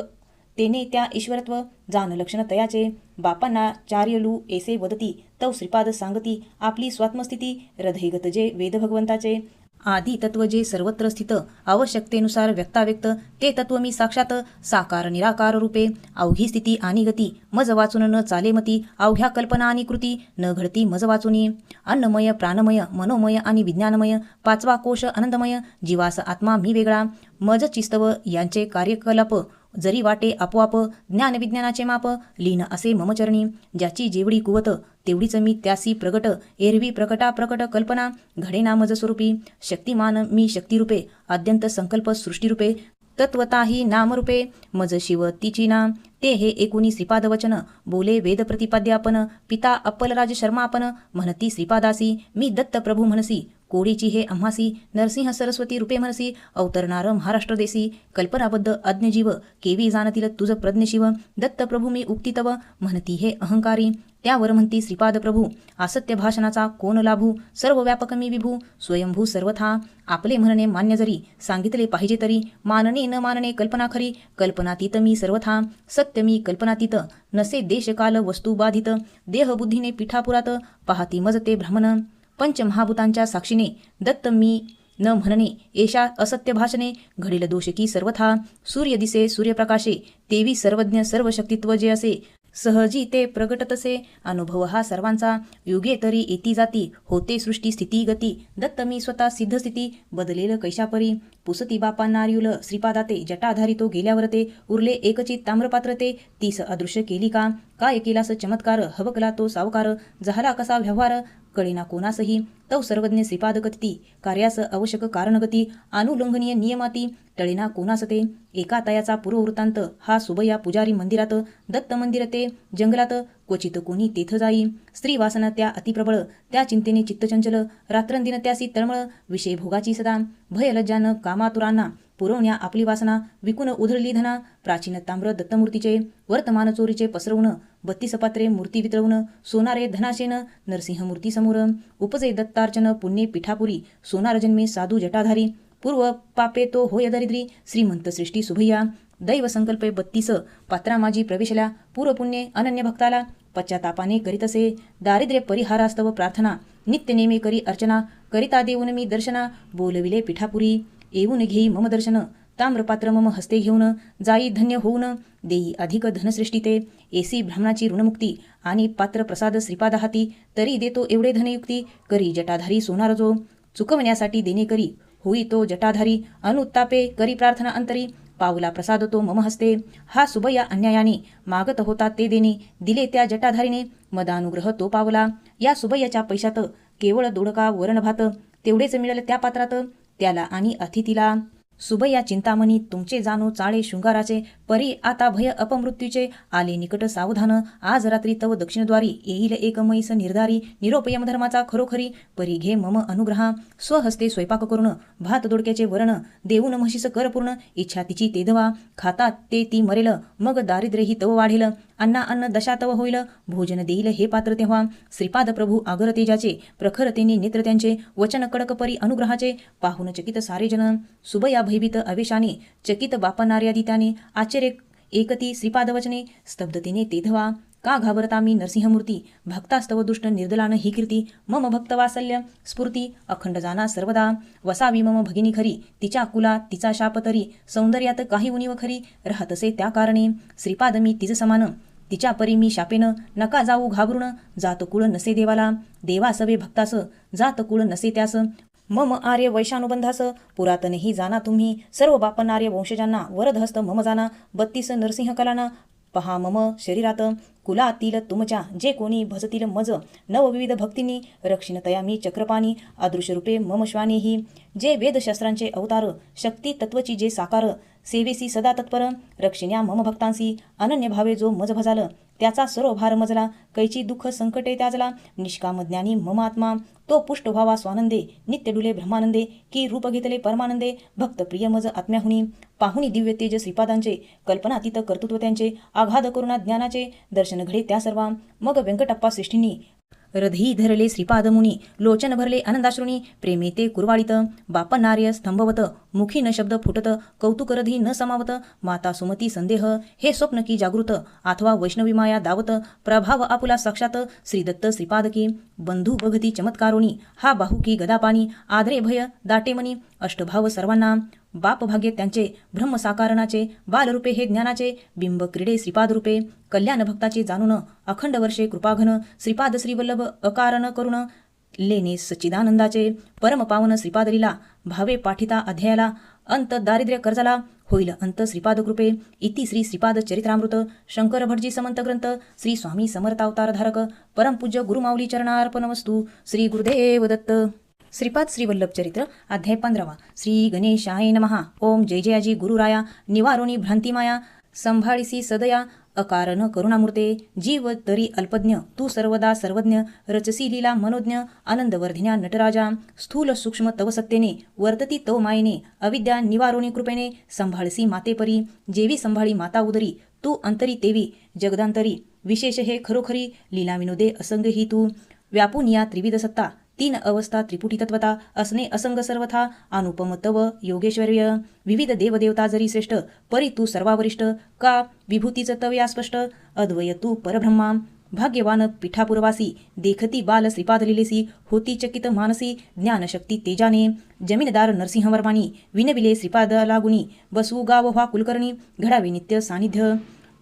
तेने त्या ईश्वरत्व जान लक्षण तयाचे. बापांना चार्यलू ऐसे वदती तव श्रीपाद सांगती. आपली स्वात्मस्थिती हृदयगत जे वेद भगवंताचे. आदी तत्व जे सर्वत्र स्थित आवश्यकतेनुसार व्यक्ताव्यक्त ते तत्व मी साक्षात साकार निराकार रूपे. अवघी स्थिती आणि गती मज वाचून न चाले मती. अवघ्या कल्पना आणि कृती न घडती मज वाचुनी. अन्नमय प्राणमय मनोमय आणि विज्ञानमय पाचवा कोश आनंदमय. जीवास आत्मा मी वेगळा. मज चिस्तव यांचे कार्यकलाप जरी वाटे आपोआप. ज्ञान विज्ञानाचे माप लीन असे ममचरणी. ज्याची जेवढी कुवत तेवढीच मी त्यासी प्रगट. एरवी प्रकटा प्रकट कल्पना घडेना मज स्वरूपी. शक्तिमान मी शक्तिरूपे. अद्यंत संकल्प सृष्टीरूपे. तत्वताही नामरूपे मज शिव तिची ना. ते हे एकुणी श्रीपाद वचन बोले वेद प्रतिपाद्यापन. पिता अप्पलराज शर्मा आपण म्हणती श्रीपादासी. मी दत्त प्रभू म्हणसी कोडीची हे आम्हासी. नरसिंह सरस्वती रूपे म्हणसी अवतरणार महाराष्ट्र देसी. कल्पनाबद्ध अज्ञजीव केवी जाणतील तुझ प्रज्ञशिव. दत्त प्रभू मी उक्ती तव म्हणती हे अहंकारी. त्यावर म्हणती श्रीपाद प्रभू असत्य भाषणाचा कोण लाभू. सर्व व्यापक मी विभू स्वयंभू सर्वथा. आपले म्हणणे मान्य जरी सांगितले पाहिजे तरी. मानणे न मानणे कल्पना खरी. कल्पनातीत मी सर्वथा. सत्य मी कल्पनातीत नसे देशकाल वस्तू बाधित. देहबुद्धीने पिठापुरात पाहती मज ते भ्रमण. पंचमहाभूतांच्या साक्षीने दत्त मी न म्हणणे एषा असत्य भाषणे. घडील दोष की सर्वथा. सूर्य दिसे सूर्यप्रकाशे तेवी सर्वज्ञ सर्व शक्तित्व जे असे. सहजी ते प्रगट तसे. अनुभव हा सर्वांचा युगे तरी येती जाती. होते सृष्टी स्थिती गती. दत्त मी स्वतः सिद्ध स्थिती बदलेल कैशापरी. पुसती बापा नार्युल श्रीपादाते. जटाधारी तो गेल्यावर ते उरले एकची ताम्रपात्र ते. तीस अदृश्य केली का. काय केलास चमत्कार. हवकला तो सावकार. झाला कसा व्यवहार कळेना कोणासही. तव सर्वज्ञ श्रीपाद कथिती. कार्यास आवश्यक कारणगती. अनुलंघनीय नियमाती टळेना कोणास ते. एका तयाचा पूर्ववृत्तांत हा सुबया पुजारी मंदिरात. दत्त मंदिर ते जंगलात क्वचित कोणी तेथ जाई. स्त्री वासना त्या अतिप्रबळ. त्या चिंतेने चित्तचंचल. रात्रंदिन त्यासी तळमळ. विषय भोगाची सदा. भयलज्जान कामातुरांना पुरवण्या आपली वासना. विकून उधळली धना. प्राचीन ताम्र दत्तमूर्तीचे. वर्तमान चोरीचे पसरवून 32 पात्रे मूर्ती वितळवून. सोनारे धनाशेन नरसिंह मूर्ती समोर. उपजे दत्तार्चन पुण्ये पिठापुरी. सोनार जन्मे साधू जटाधारी. पूर्व पापे तो होय दरिद्री. श्रीमंत सृष्टी सुभय्या. दैव संकल्पे 32 पात्रा माझी प्रवेशल्या. पूर्वपुण्ये अनन्य भक्ताला. पश्चातापाने करीतसे दारिद्र्य परिहारास्तव प्रार्थना. नित्य नेमे करी अर्चना. करिता देऊन मी दर्शना. बोलविले पिठापुरी. येऊन घेई मम दर्शन. ताम्रपात्र मम हस्ते घेऊन. जाई धन्य होऊन. देई अधिक धनसृष्टी ते. एसी ब्राह्मणाची ऋणमुक्ती. आणि पात्र प्रसाद श्रीपाद हाती. तरी देतो एवढे धनयुक्ती. करी जटाधारी सोनार जो. चुकवण्यासाठी देणे करी होई तो जटाधारी. अनुत्तापे करी प्रार्थना अंतरी. पावला प्रसाद तो मम हस्ते. हा सुबया अन्यायाने मागत होता ते देणे. दिले त्या जटाधारीने. मदानुग्रह तो पावला. या सुबयाच्या पैशात केवळ दोडका वरण भात. तेवढेच मिळाले त्या पात्रात त्याला आणि अतिथीला. सुबया चिंतामणी तुमचे जाणो चाळे शृंगाराचे. परी आता भय अपमृत्यूचे. आले निकट सावधान. आज रात्री तव दक्षिणद्वारी येईल एक मैस निर्धारी. निरोप यमधर्माचा खरोखरी. परी घे मम अनुग्रहा. स्वहस्ते स्वयंपाक करून भात दोडक्याचे वरण. देऊन म्हशीस कर पूर्ण. इच्छा तिची तेधवा. खातात ते ती मरेल. मग दारिद्र्यही तव वाढेल. अन्ना अन्न दशा तव होईल. भोजन देईल हे पात्र तेव्हा. श्रीपाद प्रभू आगर तेजाचे. प्रखरतेने नेत्र त्यांचे. वचन कडक परी अनुग्रहाचे. पाहून चकित सारे जन. सुबया भयभीत अवेशाने. चकित बापनार्यादी त्याने. आश्चर्य एकती श्रीपाद वचने. स्तब्धतेने तेधवा. का घाबरता मी नरसिंहमूर्ती. भक्तास्तव दुष्ट निर्दलान ही कीर्ती. मम भक्त वात्सल्य स्फूर्ती. अखंड जाना सर्वदा. वसावी मम भगिनी खरी. तिच्या कुला तिचा शाप तरी. सौंदर्यात काही उणीव खरी. राहतसे त्या कारणे. श्रीपाद मी तिज समान. तिच्या परी मी शापेन. नका जाऊ घाबरून. जात कुळ नसे देवाला. देवासवे भक्तास. जात कुळ नसे त्यास. मम आर्य वैशानुबंधास. पुरातनही जाना तुम्ही. सर्व बापनार्य वंशजांना. वरदहस्त मम जाना. 32 नरसिंह कलाना. पहा मम शरीरात. कुलातील तुमच्या जे कोणी भजतील मज. नवविविध भक्तींनी रक्षिण तया मी चक्रपाणी. अदृश्यरूपे मम श्वानेही. जे वेदशास्त्रांचे अवतार. शक्ती तत्वची जे साकार. सेवेसी सदा तत्पर. रक्षिण्या मम भक्तांसी. अनन्य भावे जो मज भजाल. त्याचा सर्व भार मजला. कैची दुःख संकटे त्याजला. निष्काम ज्ञानी मम आत्मा. तो पुष्ट व्हावा स्वानंदे. नित्य डुले ब्रह्मानंदे. की रूप घेतले परमानंदे. भक्त प्रिय मज आत्म्याहुनी. पाहुणी दिव्य तेज श्रीपादांचे. कल्पनातीत कर्तृत्व त्यांचे. आघाद करुणा ज्ञानाचे. दर्शन घडे त्या सर्वा. मग व्यंकटप्पा श्रेष्ठींनी रधी धरले श्रीपाद मुनी, लोचन भरले आनंदाश्रुनी, प्रेमे ते कुरवाळीत, बाप नार्य स्तंभवत, मुखी न शब्द फुटत, कौतुक रधी न समावत, माता सुमती संदेह, हे स्वप्न की जागृत, अथवा वैष्णवी माया दावत, प्रभाव आपुला साक्षात, श्रीदत्त श्रीपाद की, बंधू बघती चमत्कारोनी, हा बाहू की गदापाणी, आदरे भय दाटेमनी, अष्टभाव सर्वांना, बाप भाग्य त्यांचे, ब्रह्म साकारणाचे, बालरूपे हे ज्ञानाचे, बिंब क्रीडे श्रीपाद रूपे, कल्याण भक्ताचे जाणून, अखंड वर्षे कृपाघन, श्रीपाद श्रीवल्लभ अकारण करुण, लेणे सच्चिदानंदाचे, परम पावन श्रीपाद लीला, भावे पाठिता अध्यायाला, अंत दारिद्र्य कर्जाला, होईल अंत श्रीपाद कृपे, इति श्री श्रीपाद चरित्रामृत, शंकर भटजी समंत ग्रंथ, श्री स्वामी समर्थ अवतारधारक, परमपूज्य गुरुमाऊली चरणार्पणमस्तु, श्री गुरुदेव दत्त. श्रीपाद श्रीवल्लभ चरित्र अध्याय 15. श्री गणेशाय नमः. ओम जय जयाजी गुरुराया, निवारोणी भ्रांतिमाया, संभाळीसी सदया, अकारण करुणामूर्ते, जीव तरी अल्पज्ञ, तू सर्वदा सर्वज्ञ, रचसी लीला मनोज्ञ, आनंदवर्धिन्या नटराजा, स्थूल सूक्ष्म तव सत्तेने, वर्तती तव मायेने, अविद्या निवारोणी कृपेने, संभाळसी मातेपरी, जेवी संभाळी माता उदरी, तू अंतरी तेवी, जगदांतरी, विशेष हे खरोखरी, लीला विनोदे असंग ही तू, व्यापून या त्रिविध सत्ता, तीन अवस्था त्रिपुटी तत्वता, असणे असंग सर्वथा, अनुपम तव योगेश्वर्य, विविध देवदेवता जरी श्रेष्ठ, परी तू सर्वावरिष्ठ, का विभूतीच तव या स्पष्ट, अद्वय तू परब्रह्मा, भाग्यवान पिठापुरवासी, देखती बाल श्रीपाद लिलेसी, होती चकित मानसी, ज्ञानशक्ती तेजाने, जमीनदार नरसिंहवर्मानी, विनविले श्रीपाद लागुनी, बसवू गाव व्हा कुलकर्णी, घडावे नित्य सानिध्य,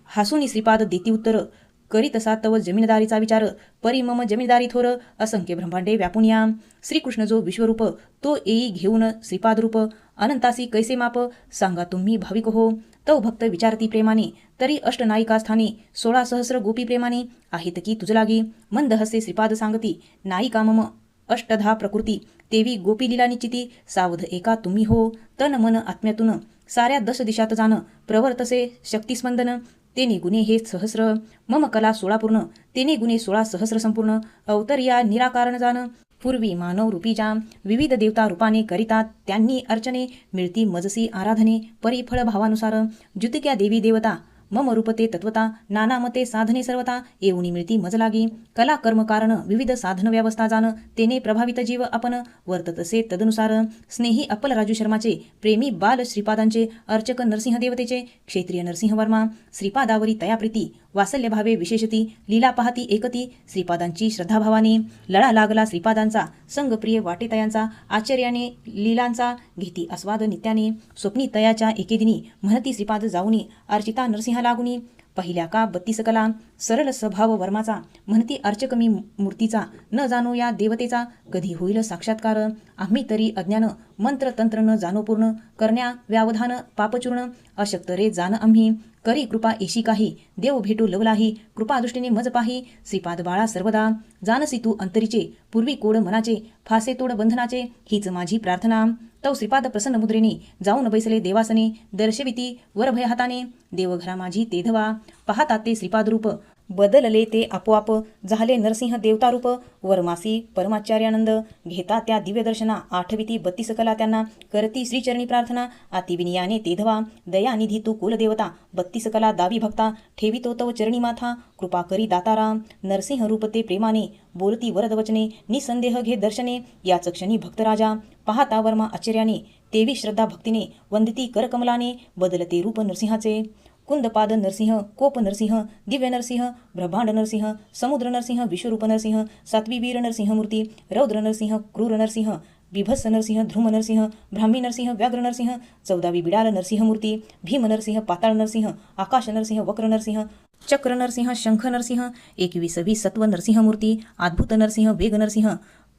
हासुनी श्रीपाद देती उत्तर, करीत असा तव जमीनदारीचा विचार, परी मम जमीनदारी थोर, असंख्य ब्रह्मांडे व्यापुनिया, श्रीकृष्ण जो विश्वरूप, तो येई घेऊन श्रीपाद रूप, अनंतासी कैसे माप, सांगा तुम्ही भाविक हो, तव भक्त विचारती प्रेमाने, तरी अष्टनायिका स्थानी, 16 सहस्र गोपी प्रेमाने, आहेत की तुझ लागी, मंद हसे श्रीपाद सांगती, नायिका मम अष्टधा प्रकृती, तेवी गोपी लीला निश्चिती, सावध एका तुम्ही हो, तन मन आत्म्यातून, साऱ्या 10 दिशात जाण, प्रवर्तसे शक्तिस्पंदन, तेने गुणे हे सहस्र, मम कला 16 पूर्ण, तेने गुणे 16 सहस्र संपूर्ण, अवतर्या निराकारण जाण, पूर्वी मानव रूपी जाम, विविध देवता रूपाने करितात, त्यांनी अर्चने, मिळती मजसी आराधने, परिफळ भावानुसार, जुतिक्या देवी देवता, मम रूपते तत्वता, नाना मते साधने सर्वता, येऊनी मिळती मज लागी, कला कर्म कारण, विविध साधन व्यवस्था जाण, तेने प्रभावित जीव आपण, वर्ततसे तदनुसार, स्नेही अप्पल राजू शर्माचे, प्रेमी बाल श्रीपादांचे, अर्चक नरसिंह देवतेचे, क्षेत्रीय नरसिंह वर्मा, श्रीपादावरी तयाप्रीती, वासल्य भावे विशेषती, लीला पाहती एकती, श्रीपादांची श्रद्धाभावाने, लळा लागला श्रीपादांचा, संगप्रिय वाटेतयांचा, आश्चर्याने लीलांचा, घेती आस्वाद नित्याने, स्वप्नी तयाच्या एकेदिनी, म्हणती श्रीपाद जाऊनी, अर्चिता नरसिंह लागुनी, पहिल्या का 32 कला, सरळ स्वभाव वर्माचा, म्हणती अर्चक मी मूर्तीचा, न जाणो या देवतेचा, कधी होईल साक्षात्कार, आम्ही तरी अज्ञान, मंत्र तंत्र न जाणो पूर्ण, करण्या व्यावधान पापचूर्ण, अशक्त रे जाण आम्ही, करी कृपा येशी काही, देव भेटू लवलाही, कृपादृष्टीने मज पाही, श्रीपाद बाळा सर्वदा, जानसी तू अंतरीचे, पूर्वी कोड मनाचे, फासे तोड बंधनाचे, हीच माझी प्रार्थना, तव श्रीपाद प्रसन्न मुद्रेने, जाऊन बैसले देवासने, दर्शविती वरभय हाताने, देवघरा माझी तेधवा, पाहता ते श्रीपाद रूप, बदलले ते आपोआप, झाले नरसिंह देवतारूप, वरमासी परमाचार्यानंद, घेता त्या दिव्य दर्शना, आठविती 32 कला त्यांना, करती श्रीचरणी प्रार्थना, अतिविनियाने तेधवा, दयानिधी तू कुलदेवता, 32 कला दावी भक्ता, ठेवितो तव चरणी माथा, कृपा करी दातारा, नरसिंह रूप ते प्रेमाने, बोलती वरदवचने, निसंदेह घे दर्शने, याच क्षणी भक्तराजा, पाहता वर्मा आश्चर्याने, तेवी श्रद्धा भक्तीने, वंदिती करकमलाने, बदलते रूप नरसिंहाचे, कुंदपाद नरसिंह, कोप नरसिंह, दिव्य नरसिंह, ब्रह्मांड नरसिंह, समुद्र नरसिंह, विश्वरूप नरसिंह, सात्वी वीर नरसिंह मूर्ती, रौद्र नरसिंह, क्रूर नरसिंह, बिभत्स नरसिंह, ध्रुम नरसिंह, ब्राह्मी नरसिंह, व्याघ्र नरसिंह, 14वी बिडाल नरसिंह मूर्ती, भीम नरसिंह, पाताळ नरसिंह, आकाश नरसिंह, वक्र नरसिंह, चक्र नरसिंह, शंख नरसिंह, 21वी सत्व नरसिंह मूर्ती, अद्भुत नरसिंह, वेग नरसिंह,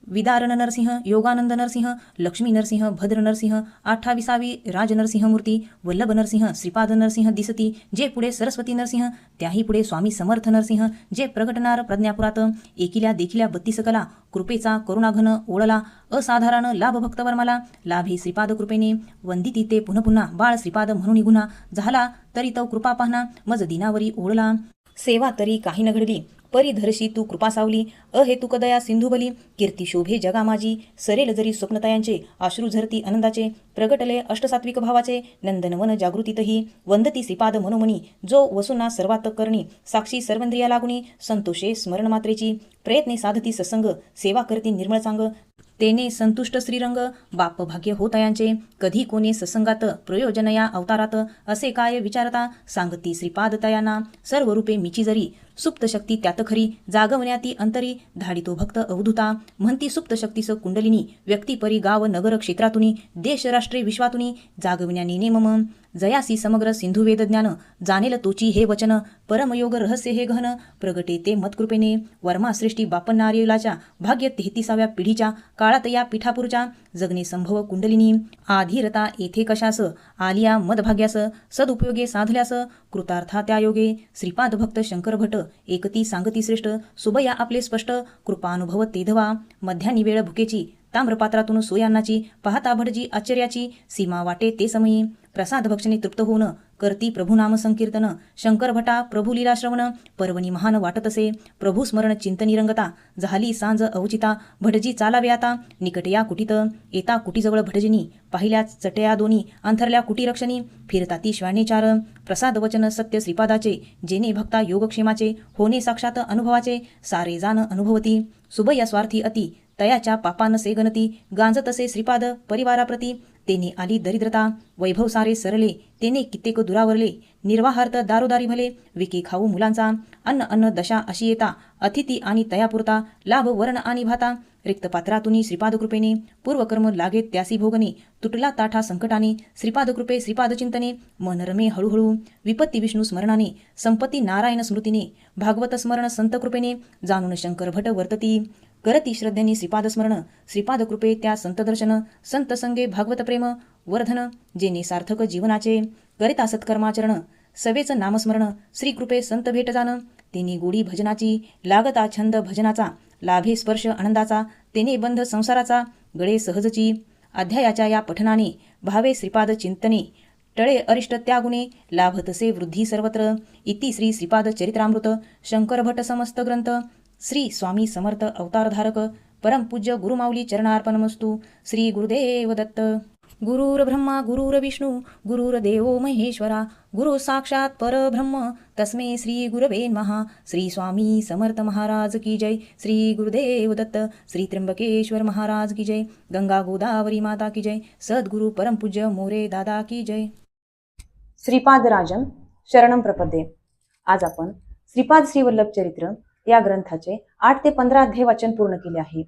विदारण नरसिंह, योगानंद नरसिंह, लक्ष्मी नरसिंह, भद्र नरसिंह, 28वी राज नरसिंह मूर्ती, वल्लभ नरसिंह, श्रीपाद नरसिंह दिसती, जे पुढे सरस्वती नरसिंह, त्याही पुढे स्वामी समर्थ नरसिंह, जे प्रगटणार प्रज्ञापुरात, एकिल्या देखिल्या 32 कला, कृपेचा करुणाघन ओळला, असाधारण लाभ भक्तवर्माला, लाभे श्रीपाद कृपेने, वंदिती ते पुन्हा पुन्हा, बाळ श्रीपाद म्हणून गुन्हा झाला, तरी तव कृपा पाहना, मज दिनावरी ओळला, सेवा तरी काही न घडली, परिधरशी तू कृपा सावली, अहेतुक दया सिंधुबली, कीर्ती शोभे जगा माझी, सरेल जरी स्वप्नतयांचे, अश्रू झरती आनंदाचे, प्रगटले अष्टसात्विक भावाचे, नंदनवन जागृतीतही, वंदती श्रीपाद मनोमणी, जो वसुना सर्वात करणी, साक्षी सर्वेंद्रिया लागुनी, संतोषे स्मरण मात्रेची, प्रयत्ने साधती सत्संग, सेवा करती निर्मळ चांग, तेने संतुष्ट श्रीरंग, बाप भाग्य होतयांचे, कधी कोणे सत्संगात, प्रयोजन या अवतारात, असे काय विचारता, सांगती श्रीपाद तयाना, सर्व रूपे मिची जरी, सुप्त शक्ती त्यात खरी, जागवण्याती अंतरी, धाडितो भक्त अवधूता, म्हणती सुप्त शक्तीस कुंडलिनी, व्यक्तिपरी गाव नगर क्षेत्रातुनी, देश राष्ट्रे विश्वातुनी, जागवण्यानी नेमम, जयासी समग्र सिंधू वेद ज्ञान, जाणेल तोची हे वचन, परमयोग रहस्य हे गहन, प्रगटे ते मतकृपेने, वर्मा सृष्टी बापन नारियलाच्या, भाग्य 33व्या पिढीच्या, काळात या पिठापूरच्या, जगणे संभव कुंडलिनी, आधीरता येथे कशास, आलिया मदभाग्यास, सदुपयोगे साधल्यास, कृतार्था त्या योगे, श्रीपाद भक्त शंकर भट, एकती सांगती श्रेष्ठ, सुबया आपले स्पष्ट, कृपानुभव तेधवा, मध्यानी वेळ भुकेची, ताम्रपात्रातून सोयान्नाची, पाहता भटजी आश्चर्याची, सीमा वाटे ते समयी, प्रसाद भक्षणे तृप्त होऊन, करती प्रभुनाम संकीर्तन, शंकर भटा प्रभू लीला श्रवण, पर्वणी महान वाटत असे, प्रभू स्मरण चिंतनी रंगता, झाली सांज अवचिता, भटजी चालावे आता, निकट या कुटीत, येता कुटीजवळ भटजिनी, पाहिल्या चटया दोन्ही, अंथरल्या कुटी रक्षणी, फिरता ती श्वाने चार, प्रसाद वचन सत्य श्रीपादाचे, जेने भक्ता योगक्षेमाचे, होणे साक्षात अनुभवाचे, सारे जाण अनुभवती, सुबया स्वार्थी अति, तयाच्या पापानसे गणती, गांजतसे श्रीपाद परिवाराप्रती, तेने आली दरिद्रता, वैभव सारे सरले, तेने कित्येक दुरावरले, निर्वाहार्थ दारोदारी भले, विके खाऊ मुलांचा, अन्न अन्न दशा अशी येता, अतिथी आणि तयापुरता, लाभ वर्ण आणि भाता, रिक्त पात्रातुनी श्रीपाद कृपेने, पूर्वकर्म लागे त्यासी भोगणे, तुटला ताठा संकटाने, श्रीपाद कृपे श्रीपाद चिंतने, मन रमे हळूहळू, विपत्ती विष्णू स्मरणाने, संपत्ती नारायण स्मृतीने, भागवत स्मरण संत कृपेने, जाणून शंकर भट वर्तती, करती श्रद्धेने श्रीपाद स्मरण, श्रीपाद कृपे त्या संत दर्शन, संत संगे भागवत प्रेम वर्धन, जेने सार्थक जीवनाचे, करिता सत्कर्माचरण, सवेच नामस्मरण, श्री कृपे संत भेट जाण, तेने गोडी भजनाची, लागता छंद भजनाचा, लाभे स्पर्श आनंदाचा, तेने बंध संसाराचा, गळे सहजची, अध्यायाच्या या पठनाने, भावे श्रीपाद चिंतने, टळे अरिष्ट त्यागुणे, लाभतसे वृद्धी सर्वत्र, इति श्री श्रीपाद चरित्रामृत, शंकर भट समस्त ग्रंथ, श्री स्वामी समर्थ अवतारधारक, परमपूज्य गुरुमाऊली चरणार्पणमस्तु. श्री गुरुदेव दत्त. गुरुर ब्रह्मा गुरुर विष्णू गुरुर्देवो महेश्वरा, गुरु साक्षात परब्रह्म तस्मै श्री गुरवे नमः. श्री स्वामी समर्थ महाराज की जय. श्री गुरुदेव दत्त. श्री त्र्यंबकेश्वर महाराज की जय. गंगा गोदावरी माता की जय. सद्गुरु परमपूज्य मोरे दादा की जय. श्रीपाद राजम शरणम प्रपदे. आज आपण श्रीपाद श्रीवल्लभ चरित्र या ग्रंथाचे 8 ते 15 अध्याय वाचन पूर्ण केले आहे.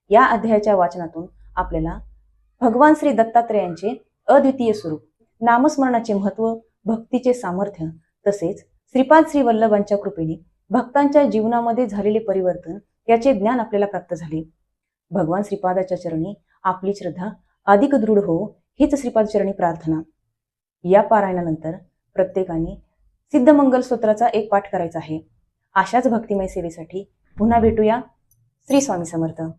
या अध्यायाच्या वाचनातून आपल्याला भगवान श्री दत्तात्रेयांचे अद्वितीय स्वरूप, नामस्मरणाचे महत्व, भक्तीचे सामर्थ्य तसेच श्रीपाद श्रीवल्लभांच्या कृपेने भक्तांच्या जीवनामध्ये झालेले परिवर्तन याचे ज्ञान आपल्याला प्राप्त झाले. भगवान श्रीपादाच्या चरणी आपली श्रद्धा अधिक दृढ हो हीच श्रीपाद चरणी प्रार्थना. या पारायणानंतर प्रत्येकाने सिद्धमंगल स्तोत्राचा एक पाठ करायचा आहे. अशाच भक्तिमय सेवेसाठी पुन्हा भेटूया. श्री स्वामी समर्थ.